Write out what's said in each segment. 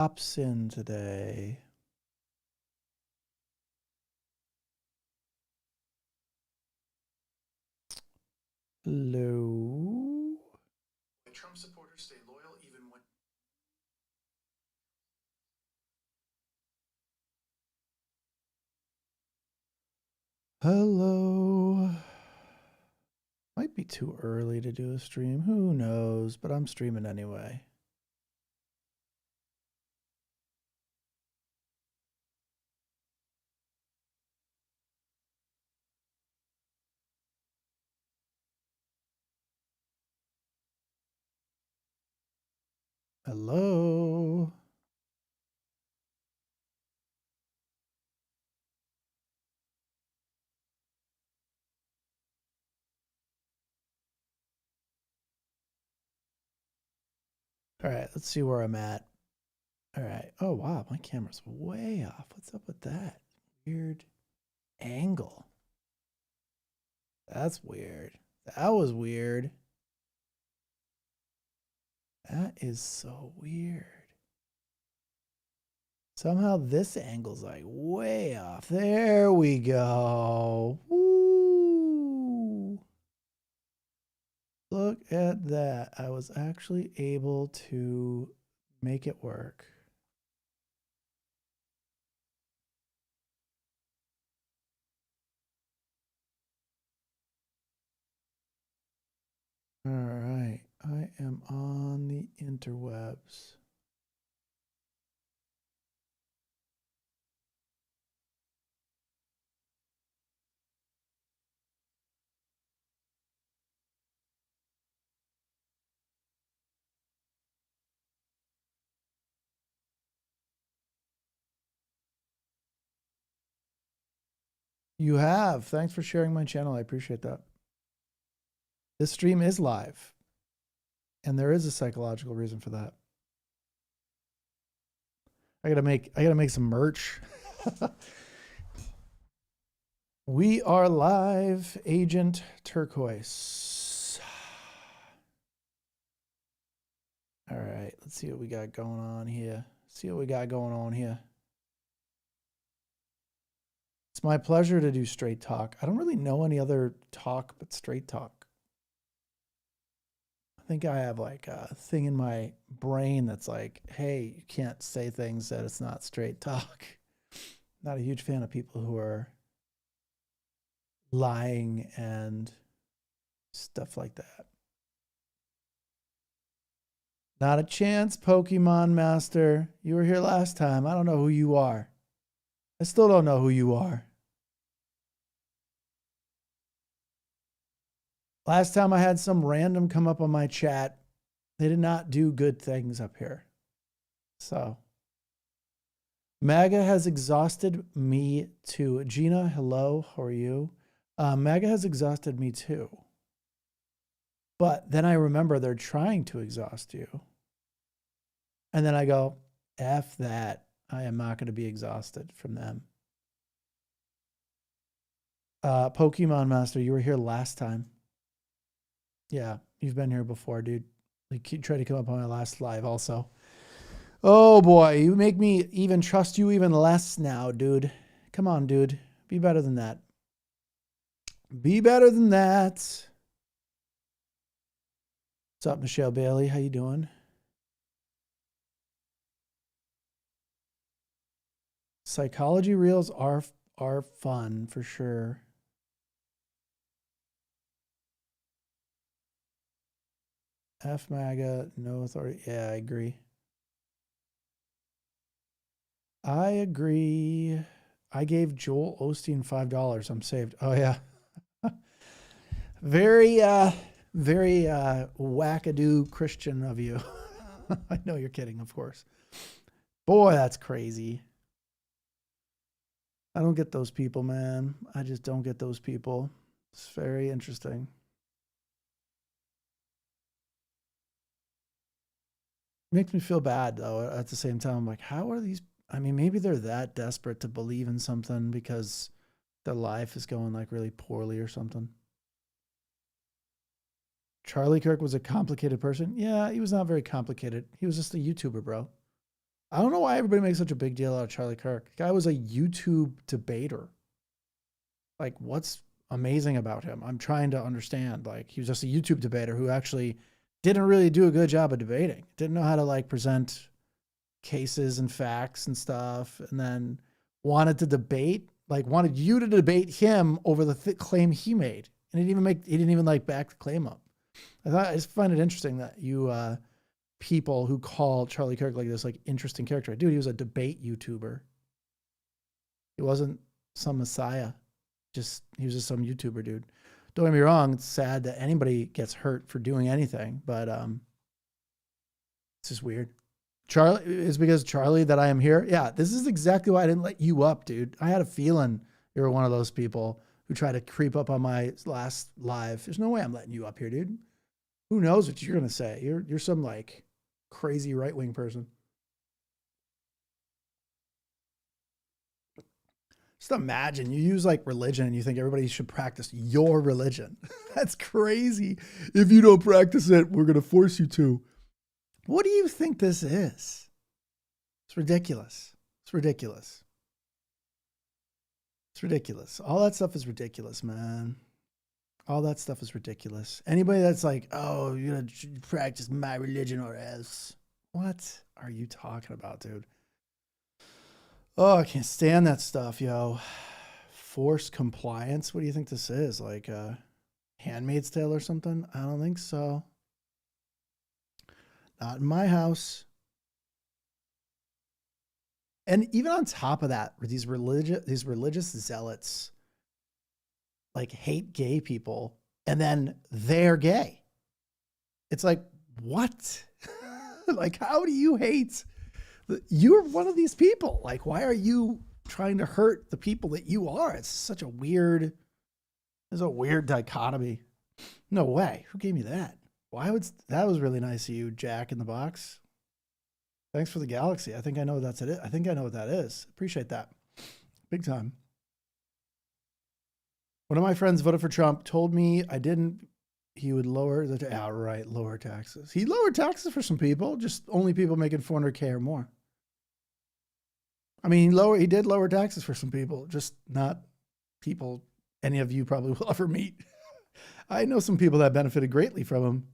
pops in today? Hello? Trump supporters stay loyal even when. Hello? Might be too early to do a stream. Who knows? But I'm streaming anyway. Hello? All right, let's see where I'm at. All right. Oh, wow. My camera's way off. What's up with that? Weird angle. That's weird. That was weird. That is so weird. Somehow this angle's like way off. There we go. Woo! Look at that. I was actually able to make it work. All right. I am on the interwebs. You have. Thanks for sharing my channel. I appreciate that. This stream is live, and there is a psychological reason for that. I gotta make some merch. We are live, Agent Turquoise. All right, let's see what we got going on here. It's my pleasure to do straight talk. I don't really know any other talk but straight talk. I think I have like a thing in my brain that's like, hey, you can't say things that it's not straight talk. Not a huge fan of people who are lying and stuff like that. Not a chance, Pokemon Master. You were here last time. I don't know who you are. I still don't know who you are. Last time I had some random come up on my chat. They did not do good things up here. So, MAGA has exhausted me too. Gina, hello. How are you? MAGA has exhausted me too. But then I remember they're trying to exhaust you. And then I go, F that. I am not going to be exhausted from them. Pokemon Master, you were here last time. Yeah, you've been here before, dude. Like, try to come up on my last live also. Oh boy, you make me even trust you even less now, dude. Come on, dude. Be better than that. Be better than that. What's up, Michelle Bailey? How you doing? Psychology reels are fun for sure. F MAGA, no authority. Yeah, I agree. I agree. I gave Joel Osteen $5. I'm saved. Oh yeah. Very wackadoo Christian of you. I know you're kidding, of course. Boy, that's crazy. I don't get those people, man. I just don't get those people. It's very interesting. Makes me feel bad though. At the same time, I'm like, how are these? I mean, maybe they're that desperate to believe in something because their life is going like really poorly or something. Charlie Kirk was a complicated person. Yeah, he was not very complicated. He was just a YouTuber, bro. I don't know why everybody makes such a big deal out of Charlie Kirk. The guy was a YouTube debater. Like, what's amazing about him? I'm trying to understand. Like, he was just a YouTube debater who actually didn't really do a good job of debating. Didn't know how to like present cases and facts and stuff, and then wanted to debate, like wanted you to debate him over the claim he made, and he didn't even like back the claim up. I just find it interesting that you people who call Charlie Kirk like this like interesting character. Dude, he was a debate YouTuber. He wasn't some messiah. He was just some YouTuber dude. Don't get me wrong, it's sad that anybody gets hurt for doing anything, but it's just weird. Charlie, is because Charlie that I am here. Yeah, this is exactly why I didn't let you up, dude. I had a feeling you were one of those people who tried to creep up on my last live. There's no way I'm letting you up here, dude. Who knows what you're gonna say? You're some like crazy right-wing person. Just imagine you use like religion and you think everybody should practice your religion. That's crazy. If you don't practice it, we're gonna force you to. What do you think this is? It's ridiculous. It's ridiculous. It's ridiculous. All that stuff is ridiculous, man. All that stuff is ridiculous. Anybody that's like, oh, you're going to practice my religion or else. What are you talking about, dude? Oh, I can't stand that stuff, yo. Forced compliance? What do you think this is? Like a Handmaid's Tale or something? I don't think so. Not in my house. And even on top of that, these religious zealots like hate gay people, and then they're gay. It's like, what? Like, how do you hate? You're one of these people. Like, why are you trying to hurt the people that you are? It's such a weird, there's a weird dichotomy. No way. Who gave me that? That was really nice of you, Jack in the Box. Thanks for the galaxy. I think I know what that's it. I think I know what that is. Appreciate that. Big time. One of my friends voted for Trump, told me he would lower lower taxes. He lowered taxes for some people, just only people making $400K or more. I mean, he did lower taxes for some people, just not people any of you probably will ever meet. I know some people that benefited greatly from him.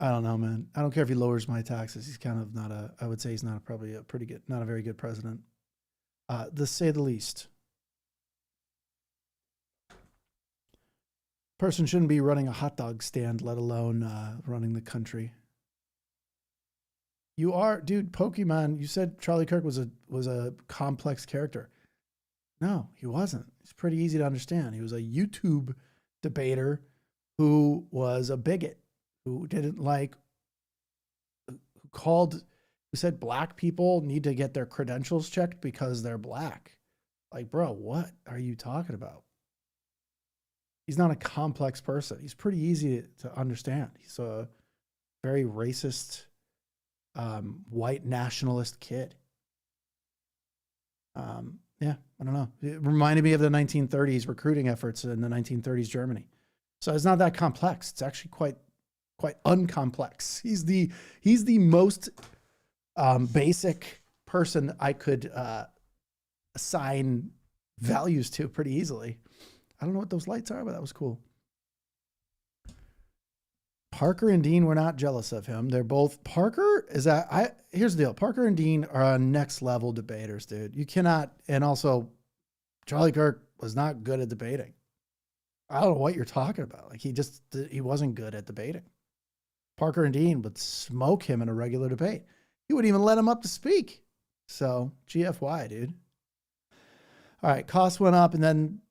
I don't know, man. I don't care if he lowers my taxes. He's kind of I would say he's not not a very good president. To say the least. Person shouldn't be running a hot dog stand, let alone running the country. You are, dude, Pokemon, you said Charlie Kirk was a complex character. No, he wasn't. It's pretty easy to understand. He was a YouTube debater who was a bigot, who said black people need to get their credentials checked because they're black. Like, bro, what are you talking about? He's not a complex person. He's pretty easy to understand. He's a very racist, white nationalist kid. Yeah, I don't know. It reminded me of the 1930s recruiting efforts in the 1930s Germany. So it's not that complex. It's actually quite uncomplex. He's the most basic person I could assign values to pretty easily. I don't know what those lights are, but that was cool. Parker and Dean were not jealous of him. They're both here's the deal. Parker and Dean are next level debaters, dude. You cannot, and also Charlie Kirk was not good at debating. I don't know what you're talking about. Like he wasn't good at debating. Parker and Dean would smoke him in a regular debate. He wouldn't even let him up to speak. So GFY, dude. All right, costs went up and then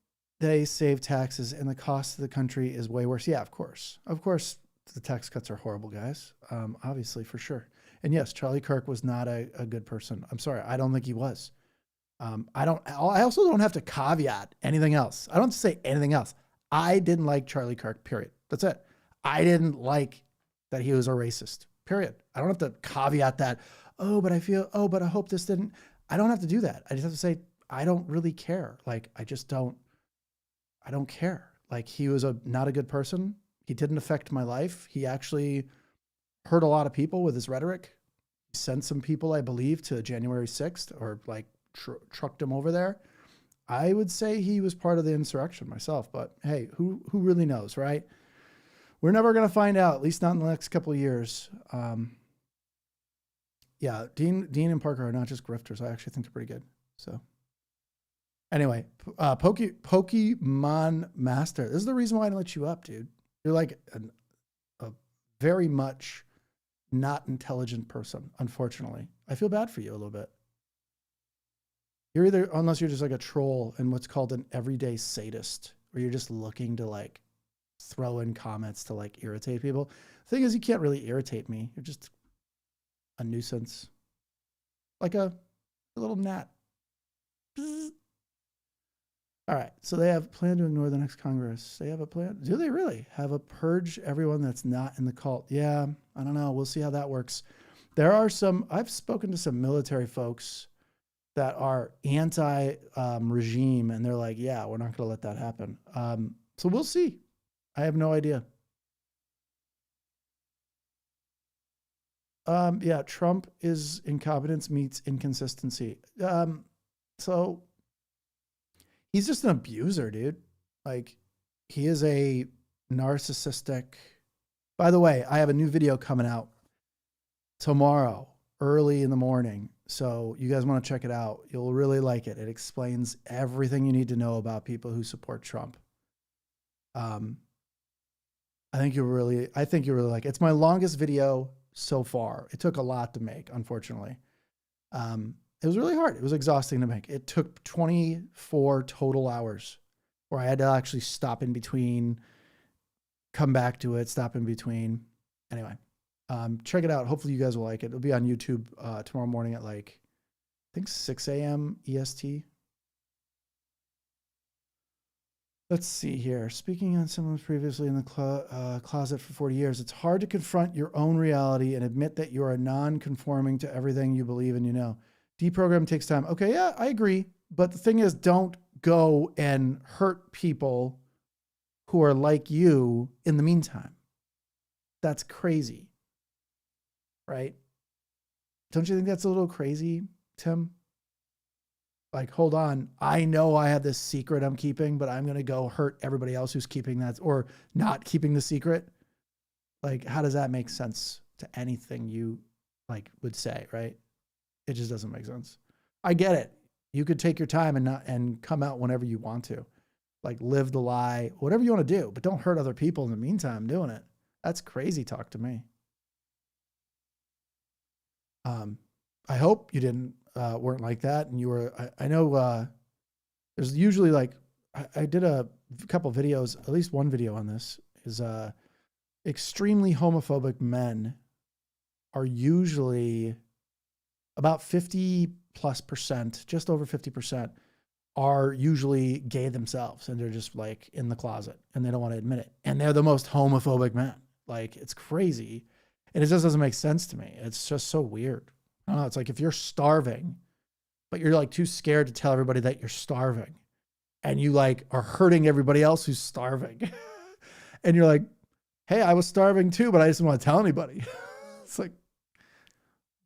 they save taxes and the cost of the country is way worse. Yeah, of course. Of course, the tax cuts are horrible, guys. Obviously, for sure. And yes, Charlie Kirk was not a good person. I'm sorry. I don't think he was. I also don't have to caveat anything else. I don't have to say anything else. I didn't like Charlie Kirk, period. That's it. I didn't like that he was a racist, period. I don't have to caveat that. But I hope this didn't. I don't have to do that. I just have to say, I don't really care. Like, I don't care. Like, he was not a good person. He didn't affect my life. He actually hurt a lot of people with his rhetoric. He sent some people, I believe, to January 6th or like trucked them over there. I would say he was part of the insurrection myself, but hey, who really knows, right? We're never going to find out, at least not in the next couple of years. Yeah, Dean and Parker are not just grifters. I actually think they're pretty good. So anyway, Pokemon Master. This is the reason why I didn't let you up, dude. You're like a very much not intelligent person, unfortunately. I feel bad for you a little bit. You're either, unless you're just like a troll and what's called an everyday sadist, where you're just looking to like throw in comments to like irritate people. The thing is, you can't really irritate me. You're just a nuisance. Like a little gnat. Bzz. All right, so they have a plan to ignore the next Congress. They have a plan. Do they really have a purge everyone that's not in the cult? Yeah, I don't know. We'll see how that works. There are some, I've spoken to some military folks that are anti-regime, and they're like, yeah, we're not going to let that happen. So we'll see. I have no idea. Yeah, Trump is incompetence meets inconsistency. So he's just an abuser, dude. Like, he is a narcissistic. By the way, I have a new video coming out tomorrow, early in the morning. So you guys want to check it out. You'll really like it. It explains everything you need to know about people who support Trump. I think you'll really like it. It's my longest video so far. It took a lot to make, unfortunately. It was really hard. It was exhausting to make. It took 24 total hours where I had to actually stop in between, come back to it, stop in between. Anyway, check it out. Hopefully you guys will like it. It'll be on YouTube tomorrow morning at like, I think 6 a.m. EST. Let's see here. Speaking on someone previously in the closet for 40 years, it's hard to confront your own reality and admit that you are non-conforming to everything you believe and you know. Deprogram takes time. Okay, yeah, I agree. But the thing is, don't go and hurt people who are like you in the meantime. That's crazy, right? Don't you think that's a little crazy, Tim? Like, hold on, I know I have this secret I'm keeping, but I'm going to go hurt everybody else who's keeping that or not keeping the secret. Like, how does that make sense to anything you like would say, right? It just doesn't make sense. I get it. You could take your time and come out whenever you want to, like live the lie, whatever you want to do, but don't hurt other people in the meantime doing it. That's crazy talk to me. I hope you weren't like that. And you were, I know there's usually like, I did a couple videos, at least one video on this is extremely homophobic men are usually about 50+%, just over 50% are usually gay themselves. And they're just like in the closet and they don't want to admit it. And they're the most homophobic men. Like, it's crazy. And it just doesn't make sense to me. It's just so weird. I don't know. It's like if you're starving, but you're like too scared to tell everybody that you're starving and you like are hurting everybody else who's starving. And you're like, hey, I was starving too, but I just didn't want to tell anybody. It's like,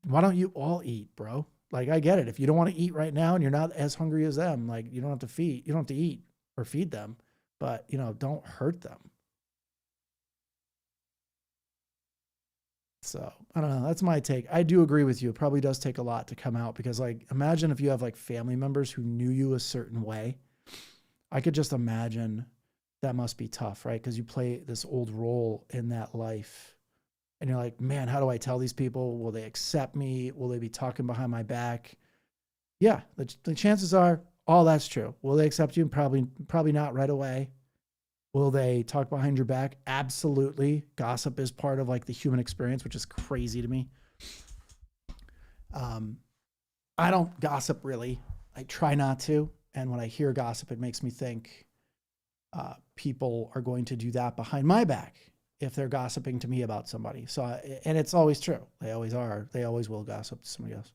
why don't you all eat, bro? Like, I get it. If you don't want to eat right now and you're not as hungry as them, like you don't have to eat or feed them, but you know, don't hurt them. So I don't know. That's my take. I do agree with you. It probably does take a lot to come out because like, imagine if you have like family members who knew you a certain way. I could just imagine that must be tough, right? Because you play this old role in that life and you're like, man, how do I tell these people? Will they accept me? Will they be talking behind my back? Yeah, the chances are all that's true. Will they accept you? Probably not right away. Will they talk behind your back? Absolutely. Gossip is part of like the human experience, which is crazy to me. I don't gossip really. I try not to. And when I hear gossip, it makes me think people are going to do that behind my back if they're gossiping to me about somebody. So, and it's always true. They always are. They always will gossip to somebody else.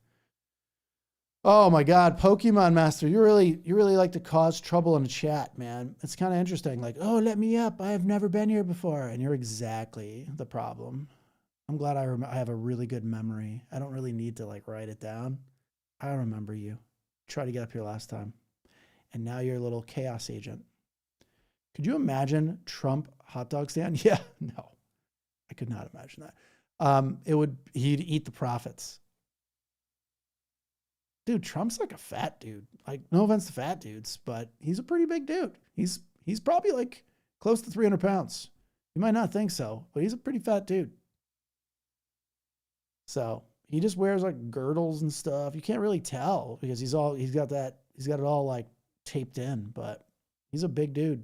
Oh my God, Pokemon Master, you really like to cause trouble in the chat, man. It's kind of interesting. Like, oh, let me up. I have never been here before. And you're exactly the problem. I'm glad I have a really good memory. I don't really need to like write it down. I remember you. Try to get up here last time. And now you're a little chaos agent. Could you imagine Trump hot dog stand? Yeah, no. I could not imagine that. He'd eat the profits. Dude, Trump's like a fat dude. Like, no offense to fat dudes, but he's a pretty big dude. He's probably like close to 300 pounds. You might not think so, but he's a pretty fat dude. So he just wears like girdles and stuff. You can't really tell because he's got it all like taped in, but he's a big dude.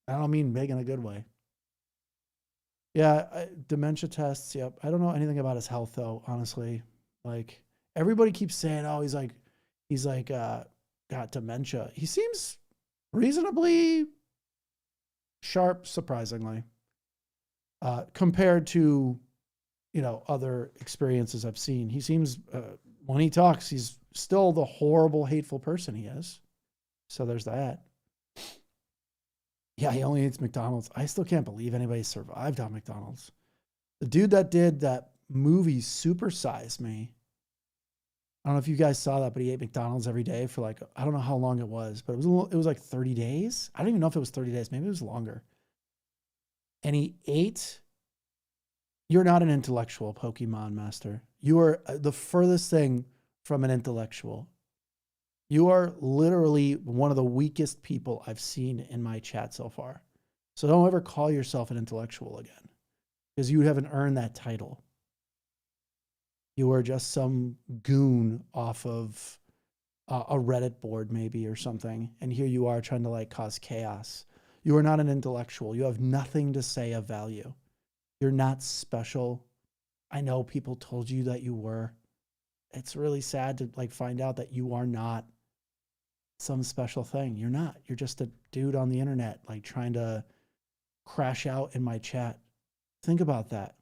I don't mean big in a good way. Yeah, dementia tests. Yep. I don't know anything about his health though, honestly. Like everybody keeps saying, oh, he's got dementia. He seems reasonably sharp, surprisingly, compared to, other experiences I've seen. He seems, when he talks, he's still the horrible, hateful person he is. So there's that. Yeah, he only eats McDonald's. I still can't believe anybody survived on McDonald's. The dude that did that movie, Super Size Me, I don't know if you guys saw that, but he ate McDonald's every day for like, I don't know how long it was, but it was like 30 days. I don't even know if it was 30 days. Maybe it was longer. And he ate. You're not an intellectual, Pokemon Master. You are the furthest thing from an intellectual. You are literally one of the weakest people I've seen in my chat so far. So don't ever call yourself an intellectual again, because you haven't earned that title. You are just some goon off of a Reddit board maybe or something. And here you are trying to like cause chaos. You are not an intellectual. You have nothing to say of value. You're not special. I know people told you that you were. It's really sad to like find out that you are not some special thing. You're not. You're just a dude on the internet like trying to crash out in my chat. Think about that.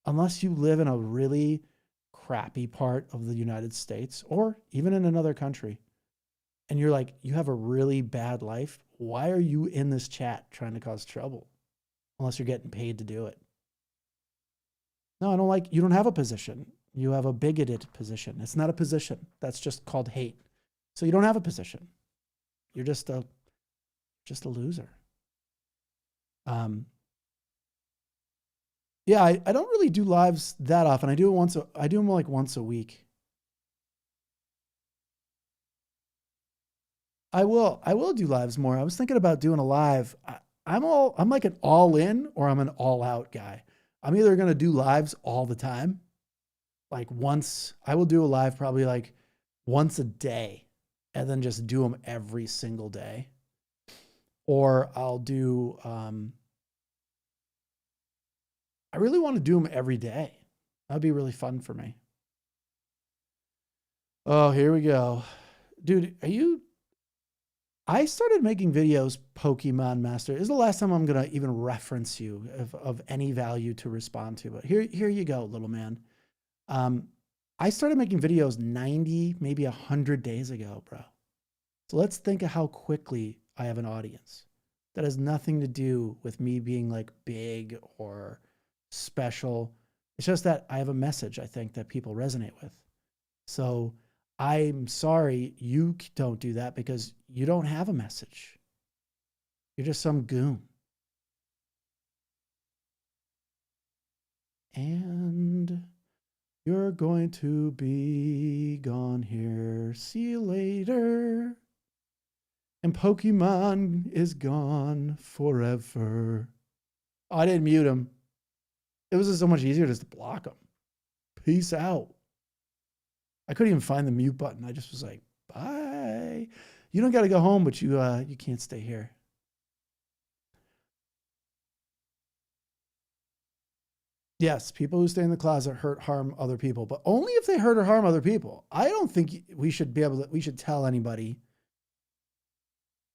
Unless you live in a really crappy part of the United States or even in another country, and you're like, you have a really bad life, why are you in this chat trying to cause trouble? Unless you're getting paid to do it. No, I don't like, you don't have a position. You have a bigoted position. It's not a position. That's just called hate. So you don't have a position. You're just a loser. Yeah, I don't really do lives that often. I do them like once a week. I will do lives more. I was thinking about doing a live. I'm like an all in or I'm an all out guy. I'm either going to do lives all the time. Like I will do a live probably like once a day and then just do them every single day. Or I'll do, I really want to do them every day. That'd be really fun for me. Oh, here we go. Dude, I started making videos, Pokemon Master. This is the last time I'm going to even reference you of any value to respond to. But here you go, little man. I started making videos 90, maybe 100 days ago, bro. So let's think of how quickly I have an audience. That has nothing to do with me being like big or special. It's just that I have a message, I think, that people resonate with. So I'm sorry you don't do that because you don't have a message. You're just some goon. And you're going to be gone here. See you later. And Pokemon is gone forever. Oh, I didn't mute him. It was just so much easier just to block him. Peace out. I couldn't even find the mute button. I just was like, bye. You don't got to go home, but you can't stay here. Yes, people who stay in the closet harm other people, but only if they hurt or harm other people. I don't think we should tell anybody.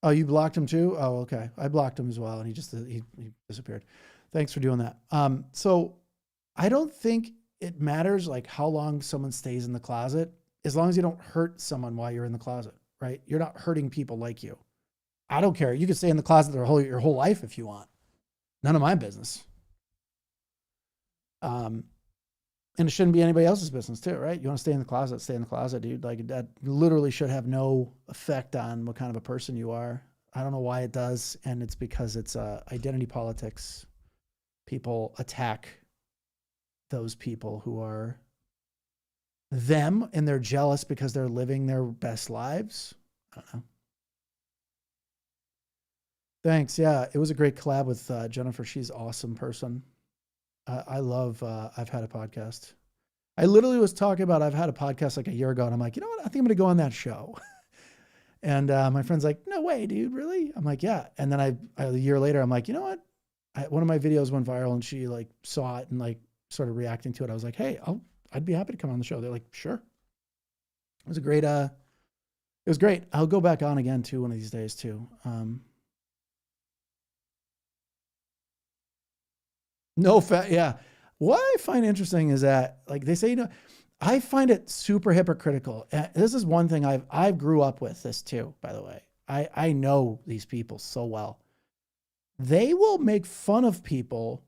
Oh, you blocked him too? Oh, okay. I blocked him as well, and he disappeared. Thanks for doing that. So I don't think it matters like how long someone stays in the closet, as long as you don't hurt someone while you're in the closet, right? You're not hurting people like you. I don't care. You can stay in the closet your whole life if you want. None of my business. And it shouldn't be anybody else's business too, right? You want to stay in the closet, dude. Like that literally should have no effect on what kind of a person you are. I don't know why it does. And it's because it's identity politics. People attack those people who are them, and they're jealous because they're living their best lives. I don't know. Thanks. Yeah, it was a great collab with Jennifer. She's an awesome person. I love I've Had a Podcast. I literally was talking about I've Had a Podcast like a year ago, and I'm like, you know what? I think I'm going to go on that show. And my friend's like, no way, dude, really? I'm like, yeah. And then a year later, I'm like, you know what? One of my videos went viral, and she like saw it and like started reacting to it. I was like, hey, I'd be happy to come on the show. They're like, sure. It was a great, it was great. I'll go back on again too one of these days too. No fat, yeah. What I find interesting is that, like they say, you know, I find it super hypocritical. This is one thing I've grew up with this too, by the way. I know these people so well. They will make fun of people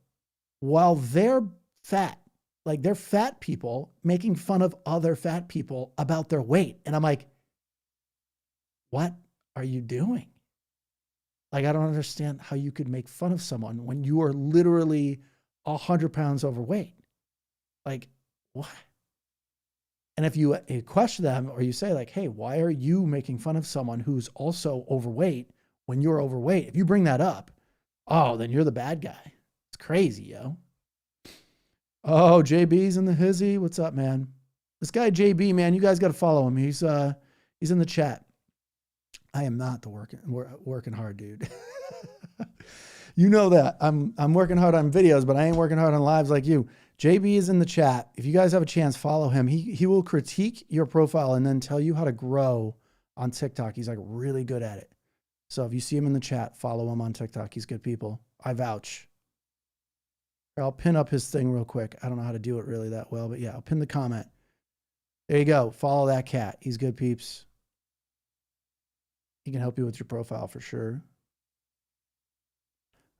while they're fat. Like they're fat people making fun of other fat people about their weight. And I'm like, what are you doing? Like, I don't understand how you could make fun of someone when you are literally 100 pounds overweight. Like, what? And if you question them or you say like, hey, why are you making fun of someone who's also overweight when you're overweight? If you bring that up, oh, then you're the bad guy. It's crazy, yo. Oh, JB's in the hizzy. What's up, man? This guy JB, man, you guys got to follow him. He's in the chat. I am not working hard, dude. You know that. I'm working hard on videos, but I ain't working hard on lives like you. JB is in the chat. If you guys have a chance, follow him. He will critique your profile and then tell you how to grow on TikTok. He's like really good at it. So if you see him in the chat, follow him on TikTok. He's good people. I vouch. I'll pin up his thing real quick. I don't know how to do it really that well, but yeah, I'll pin the comment. There you go. Follow that cat. He's good peeps. He can help you with your profile for sure.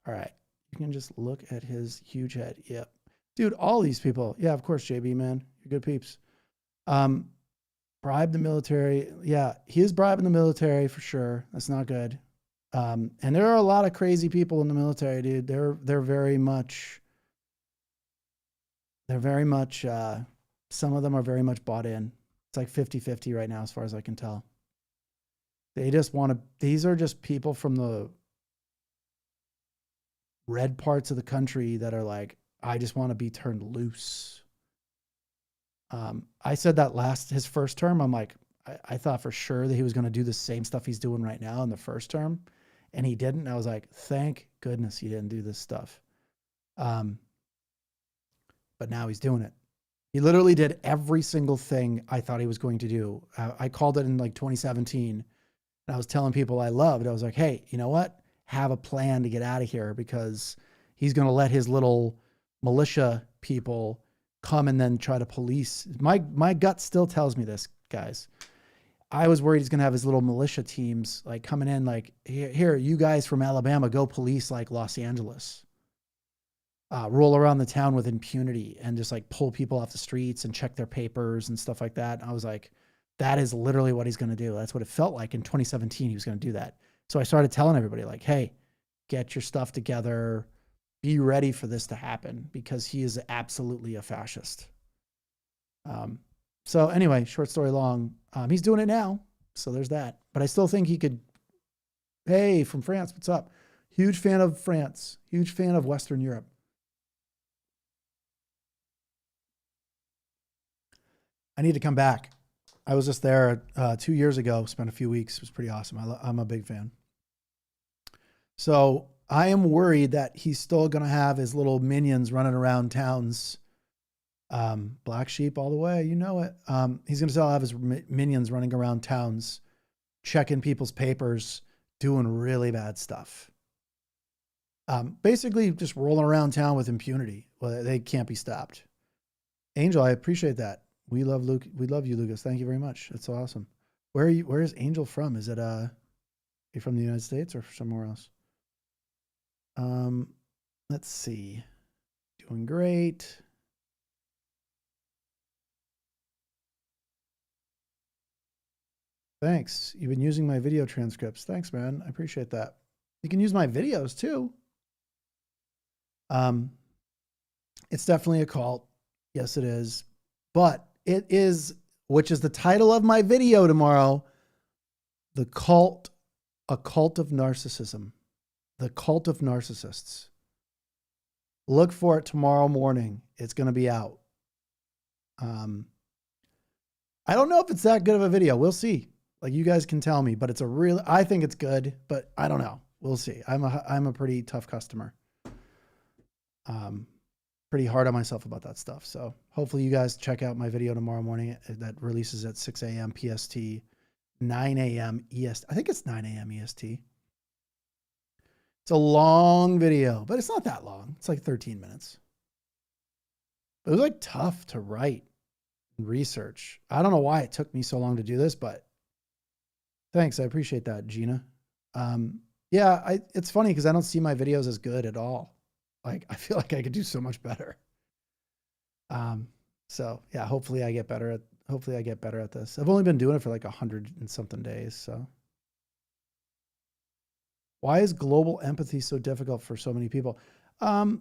All right. You can just look at his huge head. Yep. Dude, all these people. Yeah, of course, JB, man. You're good peeps. Bribe the military. Yeah, he is bribing the military for sure. That's not good. And there are a lot of crazy people in the military, dude. They're very much, some of them are very much bought in. It's like 50-50 right now, as far as I can tell. They just want to, these are just people from the red parts of the country that are like, I just want to be turned loose. I said that his first term, I'm like, I thought for sure that he was going to do the same stuff he's doing right now in the first term, and he didn't. I was like, thank goodness he didn't do this stuff. But now he's doing it. He literally did every single thing I thought he was going to do. I called it in like 2017, and I was telling people I loved. I was like, hey, you know what? Have a plan to get out of here, because he's going to let his little militia people come and then try to police. My gut still tells me this, guys. I was worried he's going to have his little militia teams like coming in like, here, you guys from Alabama, go police like Los Angeles. Roll around the town with impunity and just like pull people off the streets and check their papers and stuff like that. And I was like, that is literally what he's going to do. That's what it felt like in 2017. He was going to do that. So I started telling everybody like, hey, get your stuff together. Be ready for this to happen, because he is absolutely a fascist. So anyway, short story long, he's doing it now. So there's that. But I still think he could. Hey, from France, what's up? Huge fan of France. Huge fan of Western Europe. I need to come back. I was just there 2 years ago, spent a few weeks. It was pretty awesome. I'm a big fan. So I am worried that he's still going to have his little minions running around towns. Black sheep all the way, you know it. He's going to still have his minions running around towns, checking people's papers, doing really bad stuff. Basically just rolling around town with impunity. Well, they can't be stopped. Angel, I appreciate that. We love Luke. We love you, Lucas. Thank you very much. That's so awesome. Where are you? Where is Angel from? Is it you from the United States or somewhere else? Let's see. Doing great. Thanks. You've been using my video transcripts. Thanks, man. I appreciate that. You can use my videos too. It's definitely a cult. Yes, it is. But it is, which is the title of my video tomorrow, a cult of narcissism. The cult of narcissists. Look for it tomorrow morning. It's going to be out. I don't know if it's that good of a video. We'll see. Like, you guys can tell me, but it's I think it's good, but I don't know. We'll see. I'm a pretty tough customer. Pretty hard on myself about that stuff. So hopefully you guys check out my video tomorrow morning that releases at 6 a.m. PST, 9 a.m. EST. I think it's 9 a.m. EST. It's a long video, but it's not that long. It's like 13 minutes. But it was like tough to write and research. I don't know why it took me so long to do this, but thanks. I appreciate that, Gina. Yeah, it's funny because I don't see my videos as good at all. Like, I feel like I could do so much better. So yeah, hopefully I get better at this. I've only been doing it for like 100 and something days. So why is global empathy so difficult for so many people? That's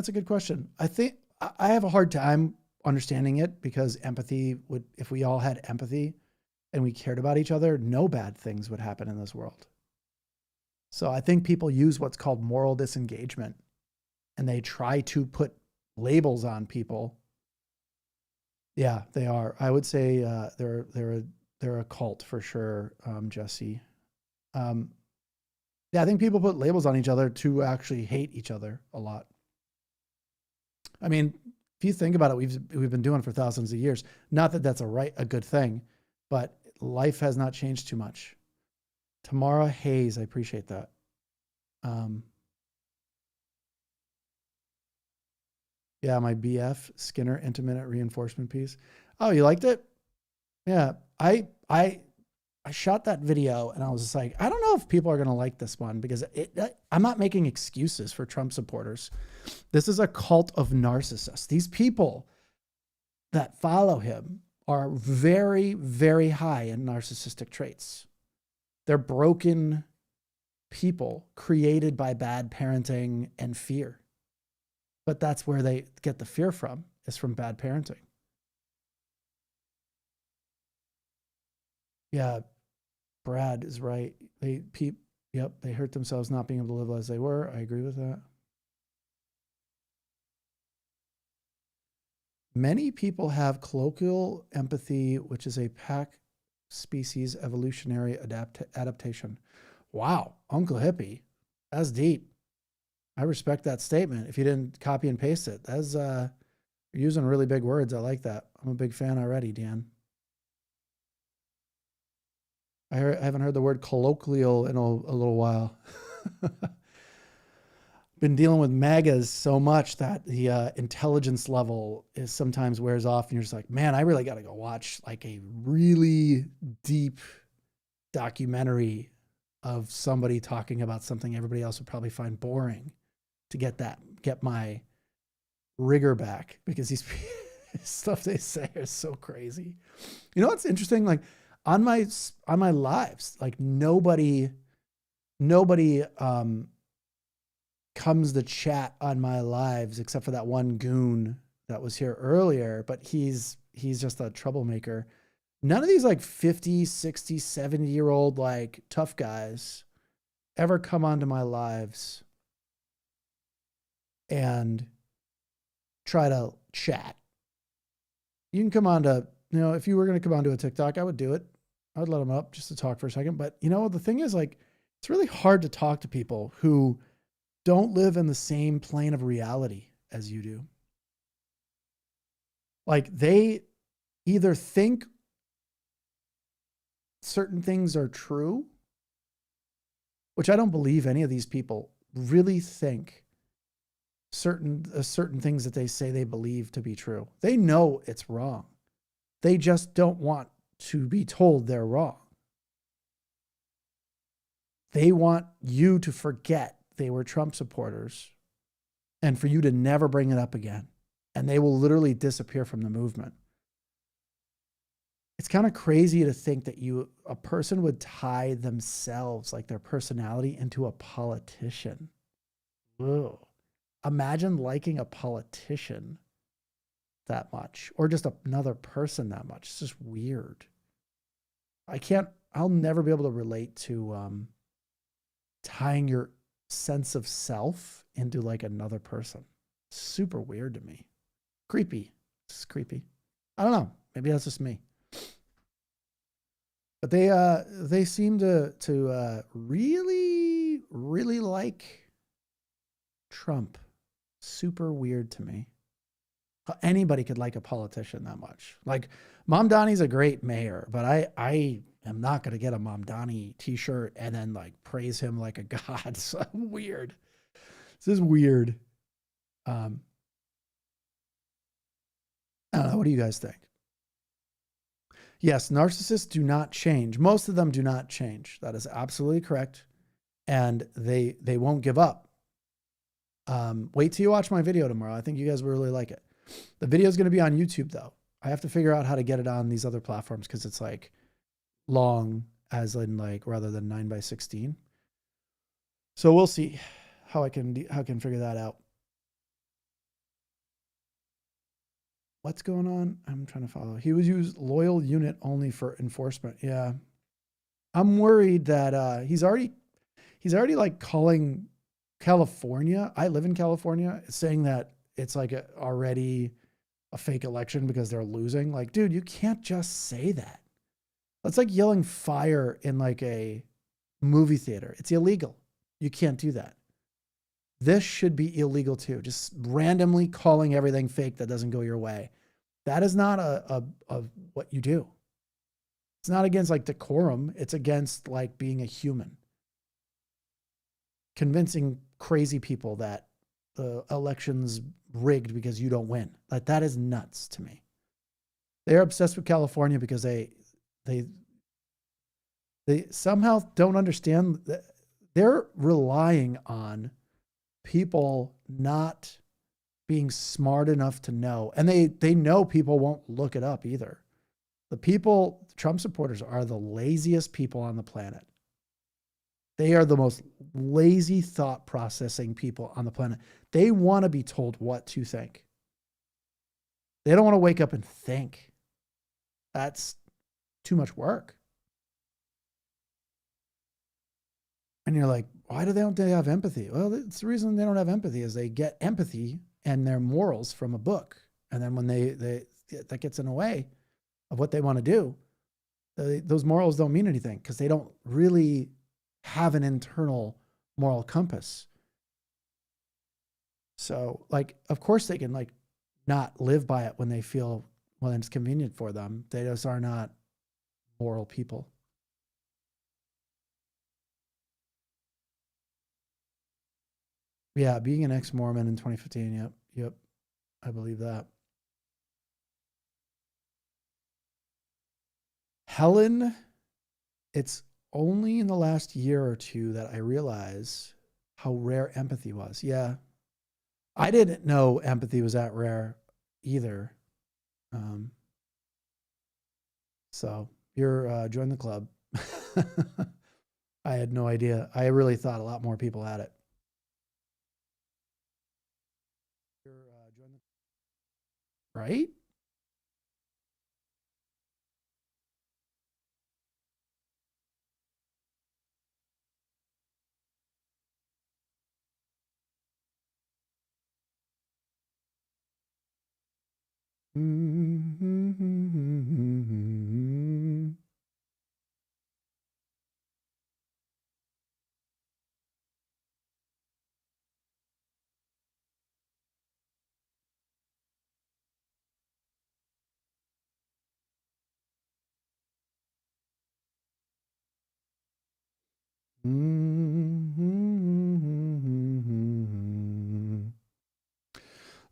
a good question. I think I have a hard time understanding it because if we all had empathy and we cared about each other, no bad things would happen in this world. So I think people use what's called moral disengagement, and they try to put labels on people. Yeah, they are. I would say they're a cult for sure, Jesse. Yeah, I think people put labels on each other to actually hate each other a lot. I mean, if you think about it, we've been doing it for thousands of years. Not that that's a good thing, but life has not changed too much. Tamara Hayes, I appreciate that. Yeah, my BF Skinner intermittent reinforcement piece. Oh, you liked it? Yeah, I shot that video and I was just like, I don't know if people are going to like this one because I'm not making excuses for Trump supporters. This is a cult of narcissists. These people that follow him are very, very high in narcissistic traits. They're broken people created by bad parenting and fear. But that's where they get the fear from, is from bad parenting. Yeah, Brad is right. They hurt themselves not being able to live as they were. I agree with that. Many people have colloquial empathy, which is a pack species evolutionary adaptation. Wow, Uncle Hippie, that's deep. I respect that statement. If you didn't copy and paste it, that's you're using really big words. I like that. I'm a big fan already, Dan. I haven't heard the word colloquial in a little while. Been dealing with MAGAs so much that the intelligence level is sometimes wears off, and you're just like, man, I really got to go watch like a really deep documentary of somebody talking about something everybody else would probably find boring to get my rigor back, because these stuff they say is so crazy. You know what's interesting? Like on my lives, like nobody comes to chat on my lives except for that one goon that was here earlier, but he's just a troublemaker. None of these like 50, 60, 70-year-old like tough guys ever come onto my lives and try to chat. You can come on to, if you were going to come onto a TikTok, I would do it. I would let them up just to talk for a second. But the thing is, like, it's really hard to talk to people who don't live in the same plane of reality as you do. Like, they either think certain things are true, which I don't believe any of these people really think certain things that they say they believe to be true. They know it's wrong. They just don't want to be told they're wrong. They want you to forget they were Trump supporters and for you to never bring it up again. And they will literally disappear from the movement. it's kind of crazy to think that a person would tie themselves, like their personality, into a politician. Whoa. Imagine liking a politician that much, or just another person that much. It's just weird. I'll never be able to relate to tying your sense of self into like another person. Super weird to me. Creepy. It's creepy. I don't know. Maybe that's just me. But they seem to really, really like Trump. Super weird to me. Anybody could like a politician that much. Like Mamdani's a great mayor, but I am not going to get a Mamdani t-shirt and then like praise him like a god. So weird. This is weird. I don't know. What do you guys think? Yes, narcissists do not change. Most of them do not change. That is absolutely correct. And they won't give up. Wait till you watch my video tomorrow. I think you guys will really like it. The video is going to be on YouTube though. I have to figure out how to get it on these other platforms because it's like long, as in like rather than 9:16. So we'll see how I can figure that out. What's going on? I'm trying to follow. He was used loyal unit only for enforcement. Yeah. I'm worried that he's already like calling California. I live in California, saying that it's like already a fake election because they're losing. Like, dude, you can't just say that. That's like yelling fire in like a movie theater. It's illegal. You can't do that. This should be illegal too. Just randomly calling everything fake that doesn't go your way. That is not a what you do. It's not against like decorum. It's against like being a human. Convincing crazy people that the election's rigged because you don't win. Like that is nuts to me. They're obsessed with California because they somehow don't understand that they're relying on people not being smart enough to know. And they know people won't look it up either. The Trump supporters are the laziest people on the planet. They are the most lazy thought processing people on the planet. They want to be told what to think. They don't want to wake up and think. That's too much work. And you're like, why don't they have empathy? Well, it's the reason they don't have empathy is they get empathy and their morals from a book. And then when that gets in the way of what they want to do, those morals don't mean anything because they don't really have an internal moral compass. So like, of course they can like not live by it when it's convenient for them. They just are not moral people. Yeah, being an ex-Mormon in 2015. Yep. I believe that. Helen, it's only in the last year or two that I realize how rare empathy was. Yeah. I didn't know empathy was that rare either. So you're join the club. I had no idea. I really thought a lot more people had it. Right?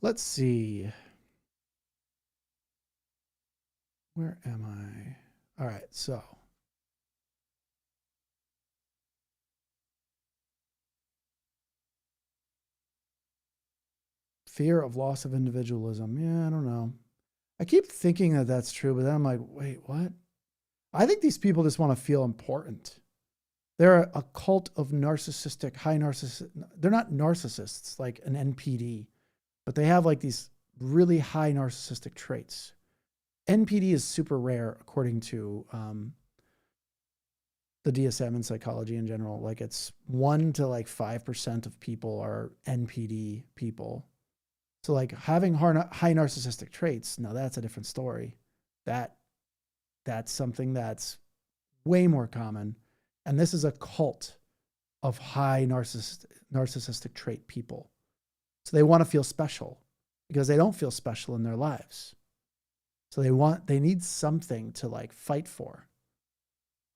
Let's see. Where am I? All right, so fear of loss of individualism. Yeah, I don't know. I keep thinking that that's true, but then I'm like, wait, what? I think these people just want to feel important. They're a cult of narcissistic, high narcissist. They're not narcissists like an NPD, but they have like these really high narcissistic traits. NPD is super rare according to the DSM and psychology in general. Like it's 1 to like 5% of people are NPD people. So like having high narcissistic traits, now that's a different story. That's something that's way more common. And this is a cult of high narcissistic trait people. So they want to feel special because they don't feel special in their lives. So they need something to like fight for.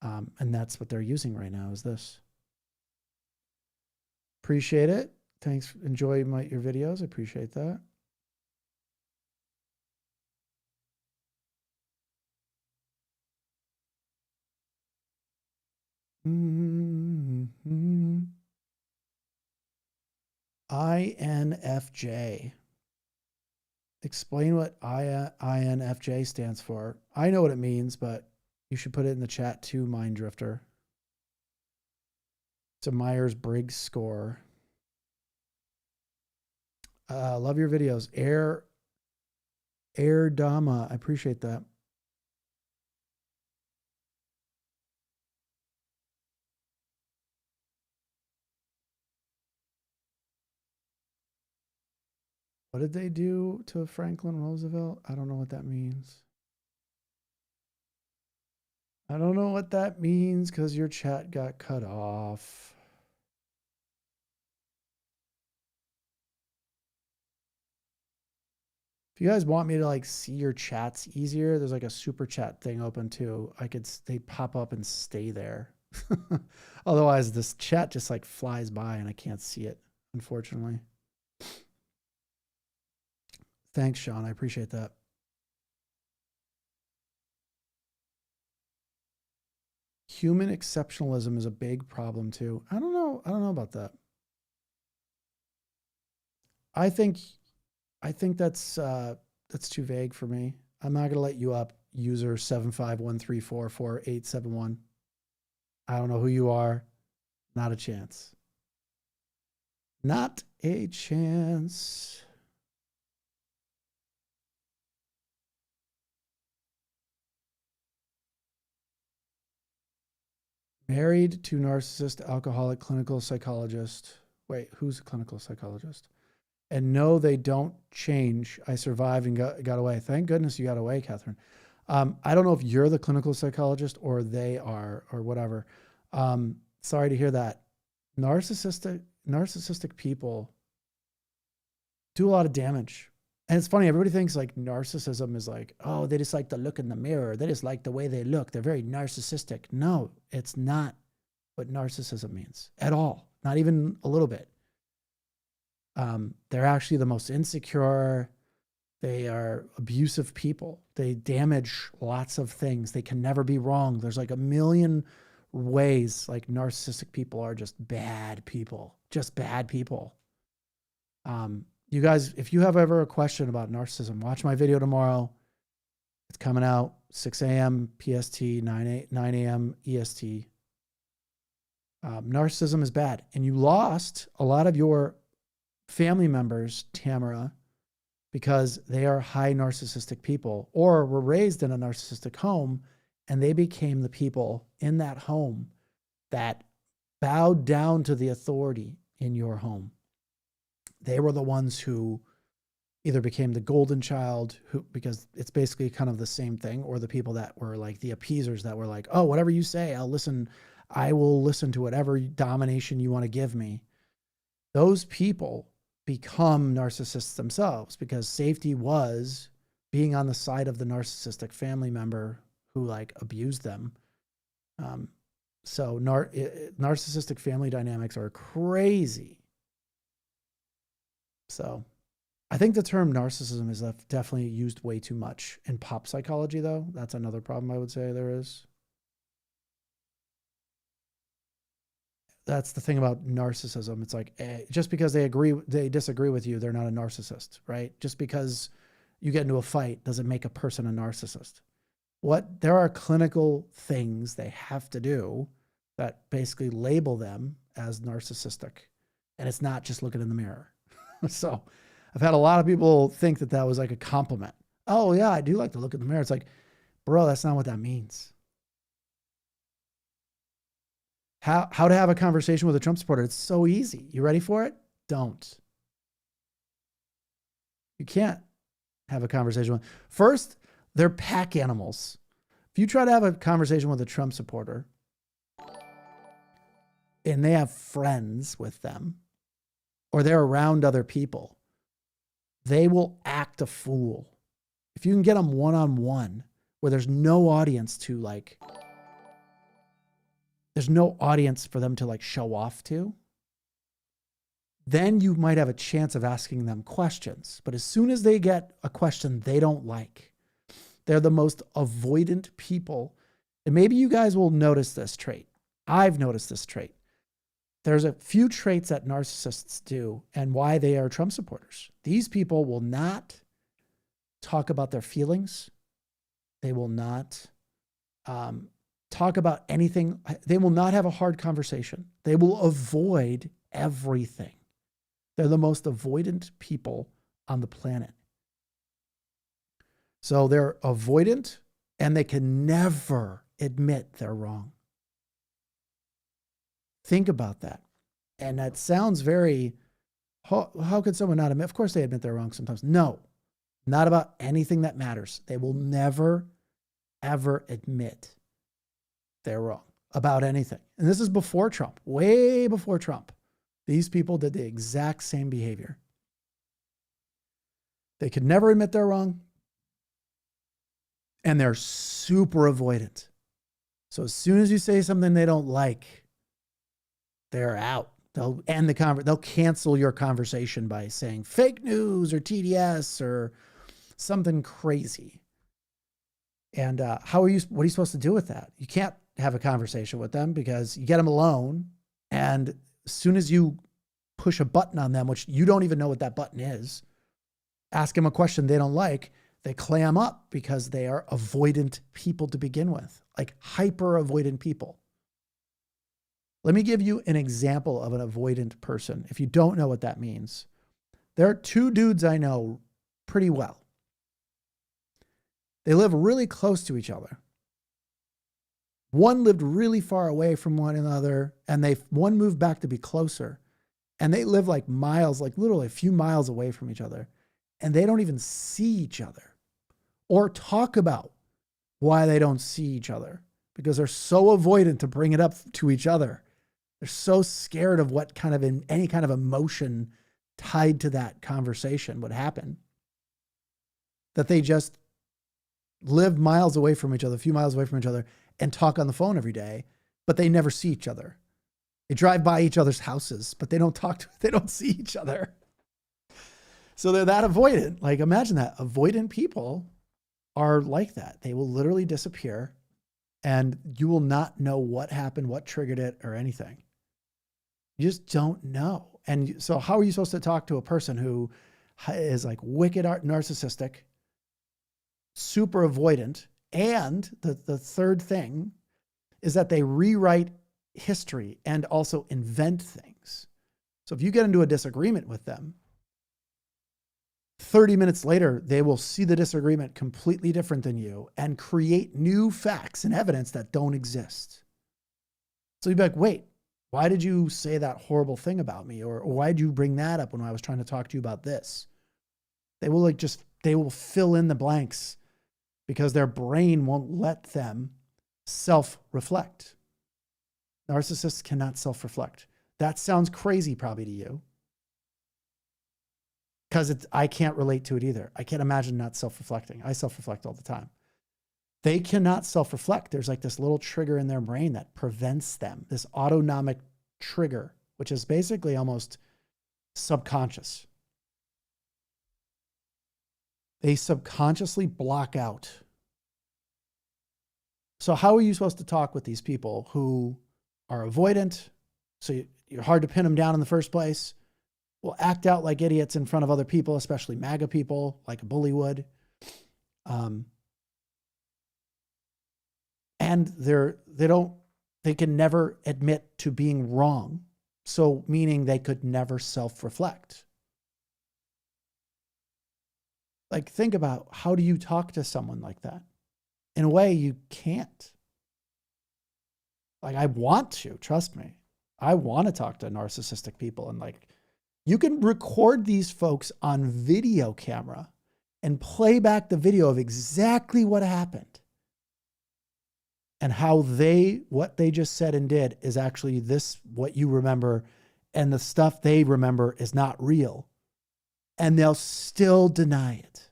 And that's what they're using right now is this. Appreciate it. Thanks. Enjoy your videos. I appreciate that. Mm-hmm. INFJ. Explain what INFJ stands for. I know what it means, but you should put it in the chat too, Mind Drifter. It's a Myers-Briggs score. Love your videos. Air Dama. I appreciate that. What did they do to Franklin Roosevelt? I don't know what that means. I don't know what that means because your chat got cut off. If you guys want me to like see your chats easier, there's like a super chat thing open too. They pop up and stay there. Otherwise this chat just like flies by and I can't see it, unfortunately. Thanks, Sean. I appreciate that. Human exceptionalism is a big problem too. I don't know about that. I think that's too vague for me. I'm not gonna let you up, user 751344871. I don't know who you are. Not a chance. Not a chance. Married to narcissist, alcoholic, clinical psychologist. Wait, who's a clinical psychologist? And no, they don't change. I survived and got away. Thank goodness you got away, Catherine. I don't know if you're the clinical psychologist or they are or whatever. Sorry to hear that. Narcissistic people do a lot of damage. And it's funny, everybody thinks like narcissism is like, oh, they just like to look in the mirror. They just like the way they look. They're very narcissistic. No, it's not what narcissism means at all. Not even a little bit. They're actually the most insecure. They are abusive people. They damage lots of things. They can never be wrong. There's like a million ways like narcissistic people are just bad people. Just bad people. You guys, if you have ever a question about narcissism, watch my video tomorrow. It's coming out 6 a.m. PST, 9 a.m. EST. Narcissism is bad. And you lost a lot of your family members, Tamara, because they are high narcissistic people or were raised in a narcissistic home and they became the people in that home that bowed down to the authority in your home. They were the ones who either became the golden child, because it's basically kind of the same thing, or the people that were like the appeasers that were like, oh, whatever you say, I'll listen. I will listen to whatever domination you want to give me. Those people become narcissists themselves because safety was being on the side of the narcissistic family member who like abused them. So narcissistic family dynamics are crazy. So I think the term narcissism is definitely used way too much in pop psychology, though. That's another problem I would say there is. That's the thing about narcissism. It's like, just because they disagree with you, they're not a narcissist, right? Just because you get into a fight doesn't make a person a narcissist. There are clinical things they have to do that basically label them as narcissistic. And it's not just looking in the mirror. So I've had a lot of people think that that was like a compliment. Oh yeah, I do like to look in the mirror. It's like, bro, that's not what that means. How to have a conversation with a Trump supporter? It's so easy. You ready for it? Don't. You can't have a conversation with. First, they're pack animals. If you try to have a conversation with a Trump supporter and they have friends with them or they're around other people, they will act a fool. If you can get them one-on-one where there's no audience to like, there's no audience for them to like show off to, then you might have a chance of asking them questions. But as soon as they get a question they don't like, they're the most avoidant people. And maybe you guys will notice this trait. I've noticed this trait. There's a few traits that narcissists do and why they are Trump supporters. These people will not talk about their feelings. They will not talk about anything. They will not have a hard conversation. They will avoid everything. They're the most avoidant people on the planet. So they're avoidant and they can never admit they're wrong. Think about that. And that sounds very, how could someone not admit? Of course they admit they're wrong sometimes. No, not about anything that matters. They will never, ever admit they're wrong about anything. And this is before Trump, way before Trump. These people did the exact same behavior. They could never admit they're wrong. And they're super avoidant. So as soon as you say something they don't like, they're out. They'll end the conversation. They'll cancel your conversation by saying fake news or TDS or something crazy. And what are you supposed to do with that? You can't have a conversation with them because you get them alone. And as soon as you push a button on them, which you don't even know what that button is, ask them a question they don't like, they clam up because they are avoidant people to begin with, like hyper avoidant people. Let me give you an example of an avoidant person. If you don't know what that means, there are two dudes I know pretty well. They live really close to each other. One lived really far away from one another, and one moved back to be closer. And they live like miles, like literally a few miles away from each other. And they don't even see each other or talk about why they don't see each other because they're so avoidant to bring it up to each other. They're so scared of what kind of any kind of emotion tied to that conversation would happen that they just live miles away from each other, a few miles away from each other, and talk on the phone every day, but they never see each other. They drive by each other's houses, but they don't they don't see each other. So they're that avoidant. Like imagine that. Avoidant people are like that. They will literally disappear and you will not know what happened, what triggered it or anything. You just don't know. And so how are you supposed to talk to a person who is like wicked narcissistic, super avoidant? And the third thing is that they rewrite history and also invent things. So if you get into a disagreement with them, 30 minutes later, they will see the disagreement completely different than you and create new facts and evidence that don't exist. So you'd be like, wait, why did you say that horrible thing about me? Or why did you bring that up when I was trying to talk to you about this? They will fill in the blanks because their brain won't let them self-reflect. Narcissists cannot self-reflect. That sounds crazy probably to you because I can't relate to it either. I can't imagine not self-reflecting. I self-reflect all the time. They cannot self-reflect. There's like this little trigger in their brain that prevents them, this autonomic trigger, which is basically almost subconscious. They subconsciously block out. So how are you supposed to talk with these people who are avoidant? So you're hard to pin them down in the first place. will act out like idiots in front of other people, especially MAGA people, like a bully would. And they can never admit to being wrong. So meaning they could never self-reflect. Like, think about, how do you talk to someone like that? In a way, you can't. Like, I want to, trust me. I want to talk to narcissistic people. And like, you can record these folks on video camera and play back the video of exactly what happened. And how what they just said and did is actually what you remember. And the stuff they remember is not real. And they'll still deny it.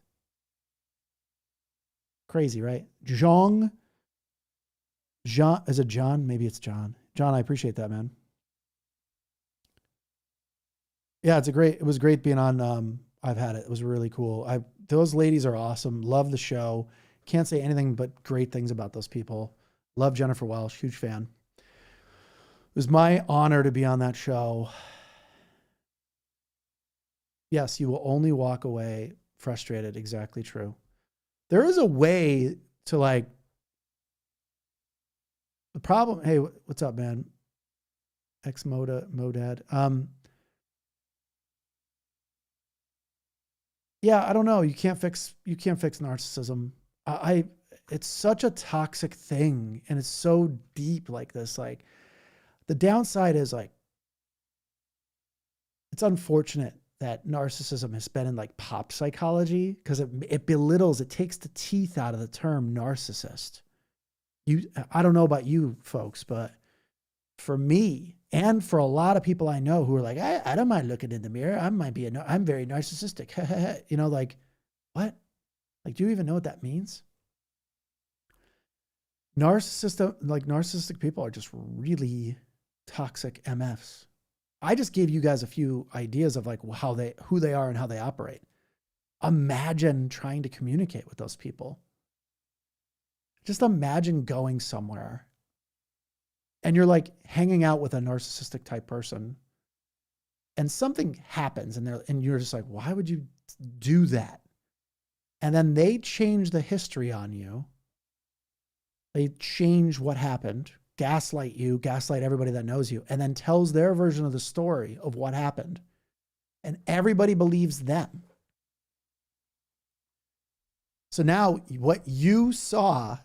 Crazy, right? Jean, is it John? Maybe it's John. John, I appreciate that, man. Yeah, it was great being on, I've had it. It was really cool. Those ladies are awesome. Love the show. Can't say anything but great things about those people. Love Jennifer Welsh, huge fan. It was my honor to be on that show. Yes, you will only walk away frustrated. Exactly true. There is a way to like, the problem. Hey, what's up, man? Modad. Yeah, I don't know. You can't fix narcissism. It's such a toxic thing, and it's so deep like this. Like, the downside is like, it's unfortunate that narcissism has been in like pop psychology, because it belittles, it takes the teeth out of the term narcissist. I don't know about you folks, but for me and for a lot of people I know who are like, I don't mind looking in the mirror. I'm very narcissistic. You know, like, what? Like, do you even know what that means? Narcissistic people are just really toxic MFs. I just gave you guys a few ideas of like who they are and how they operate. Imagine trying to communicate with those people. Just imagine going somewhere and you're like hanging out with a narcissistic type person and something happens and you're just like, why would you do that? And then they change the history on you. They change what happened, gaslight you, gaslight everybody that knows you, and then tells their version of the story of what happened. And everybody believes them. So now what you saw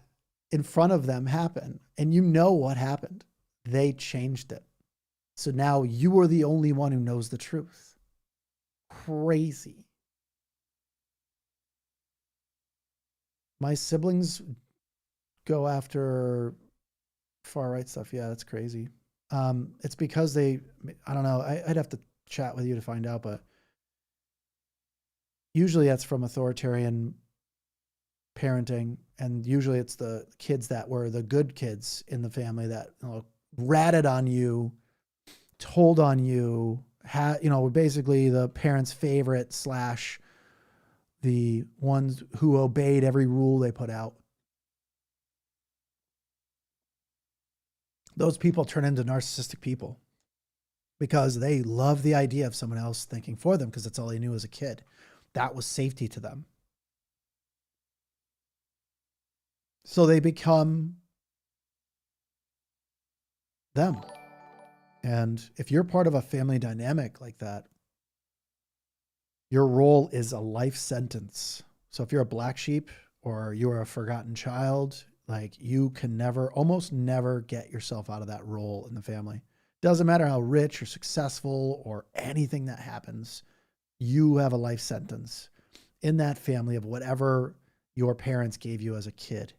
in front of them happen, and you know what happened, they changed it. So now you are the only one who knows the truth. Crazy. My siblings go after far right stuff. Yeah, that's crazy. It's because I don't know. I'd have to chat with you to find out, but usually that's from authoritarian parenting. And usually it's the kids that were the good kids in the family that, you know, ratted on you, told on you, basically the parents' favorite / the ones who obeyed every rule they put out. Those people turn into narcissistic people because they love the idea of someone else thinking for them, because that's all they knew as a kid. That was safety to them. So they become them. And if you're part of a family dynamic like that, your role is a life sentence. So if you're a black sheep or you're a forgotten child, like, you can almost never get yourself out of that role in the family. Doesn't matter how rich or successful or anything that happens, you have a life sentence in that family of whatever your parents gave you as a kid.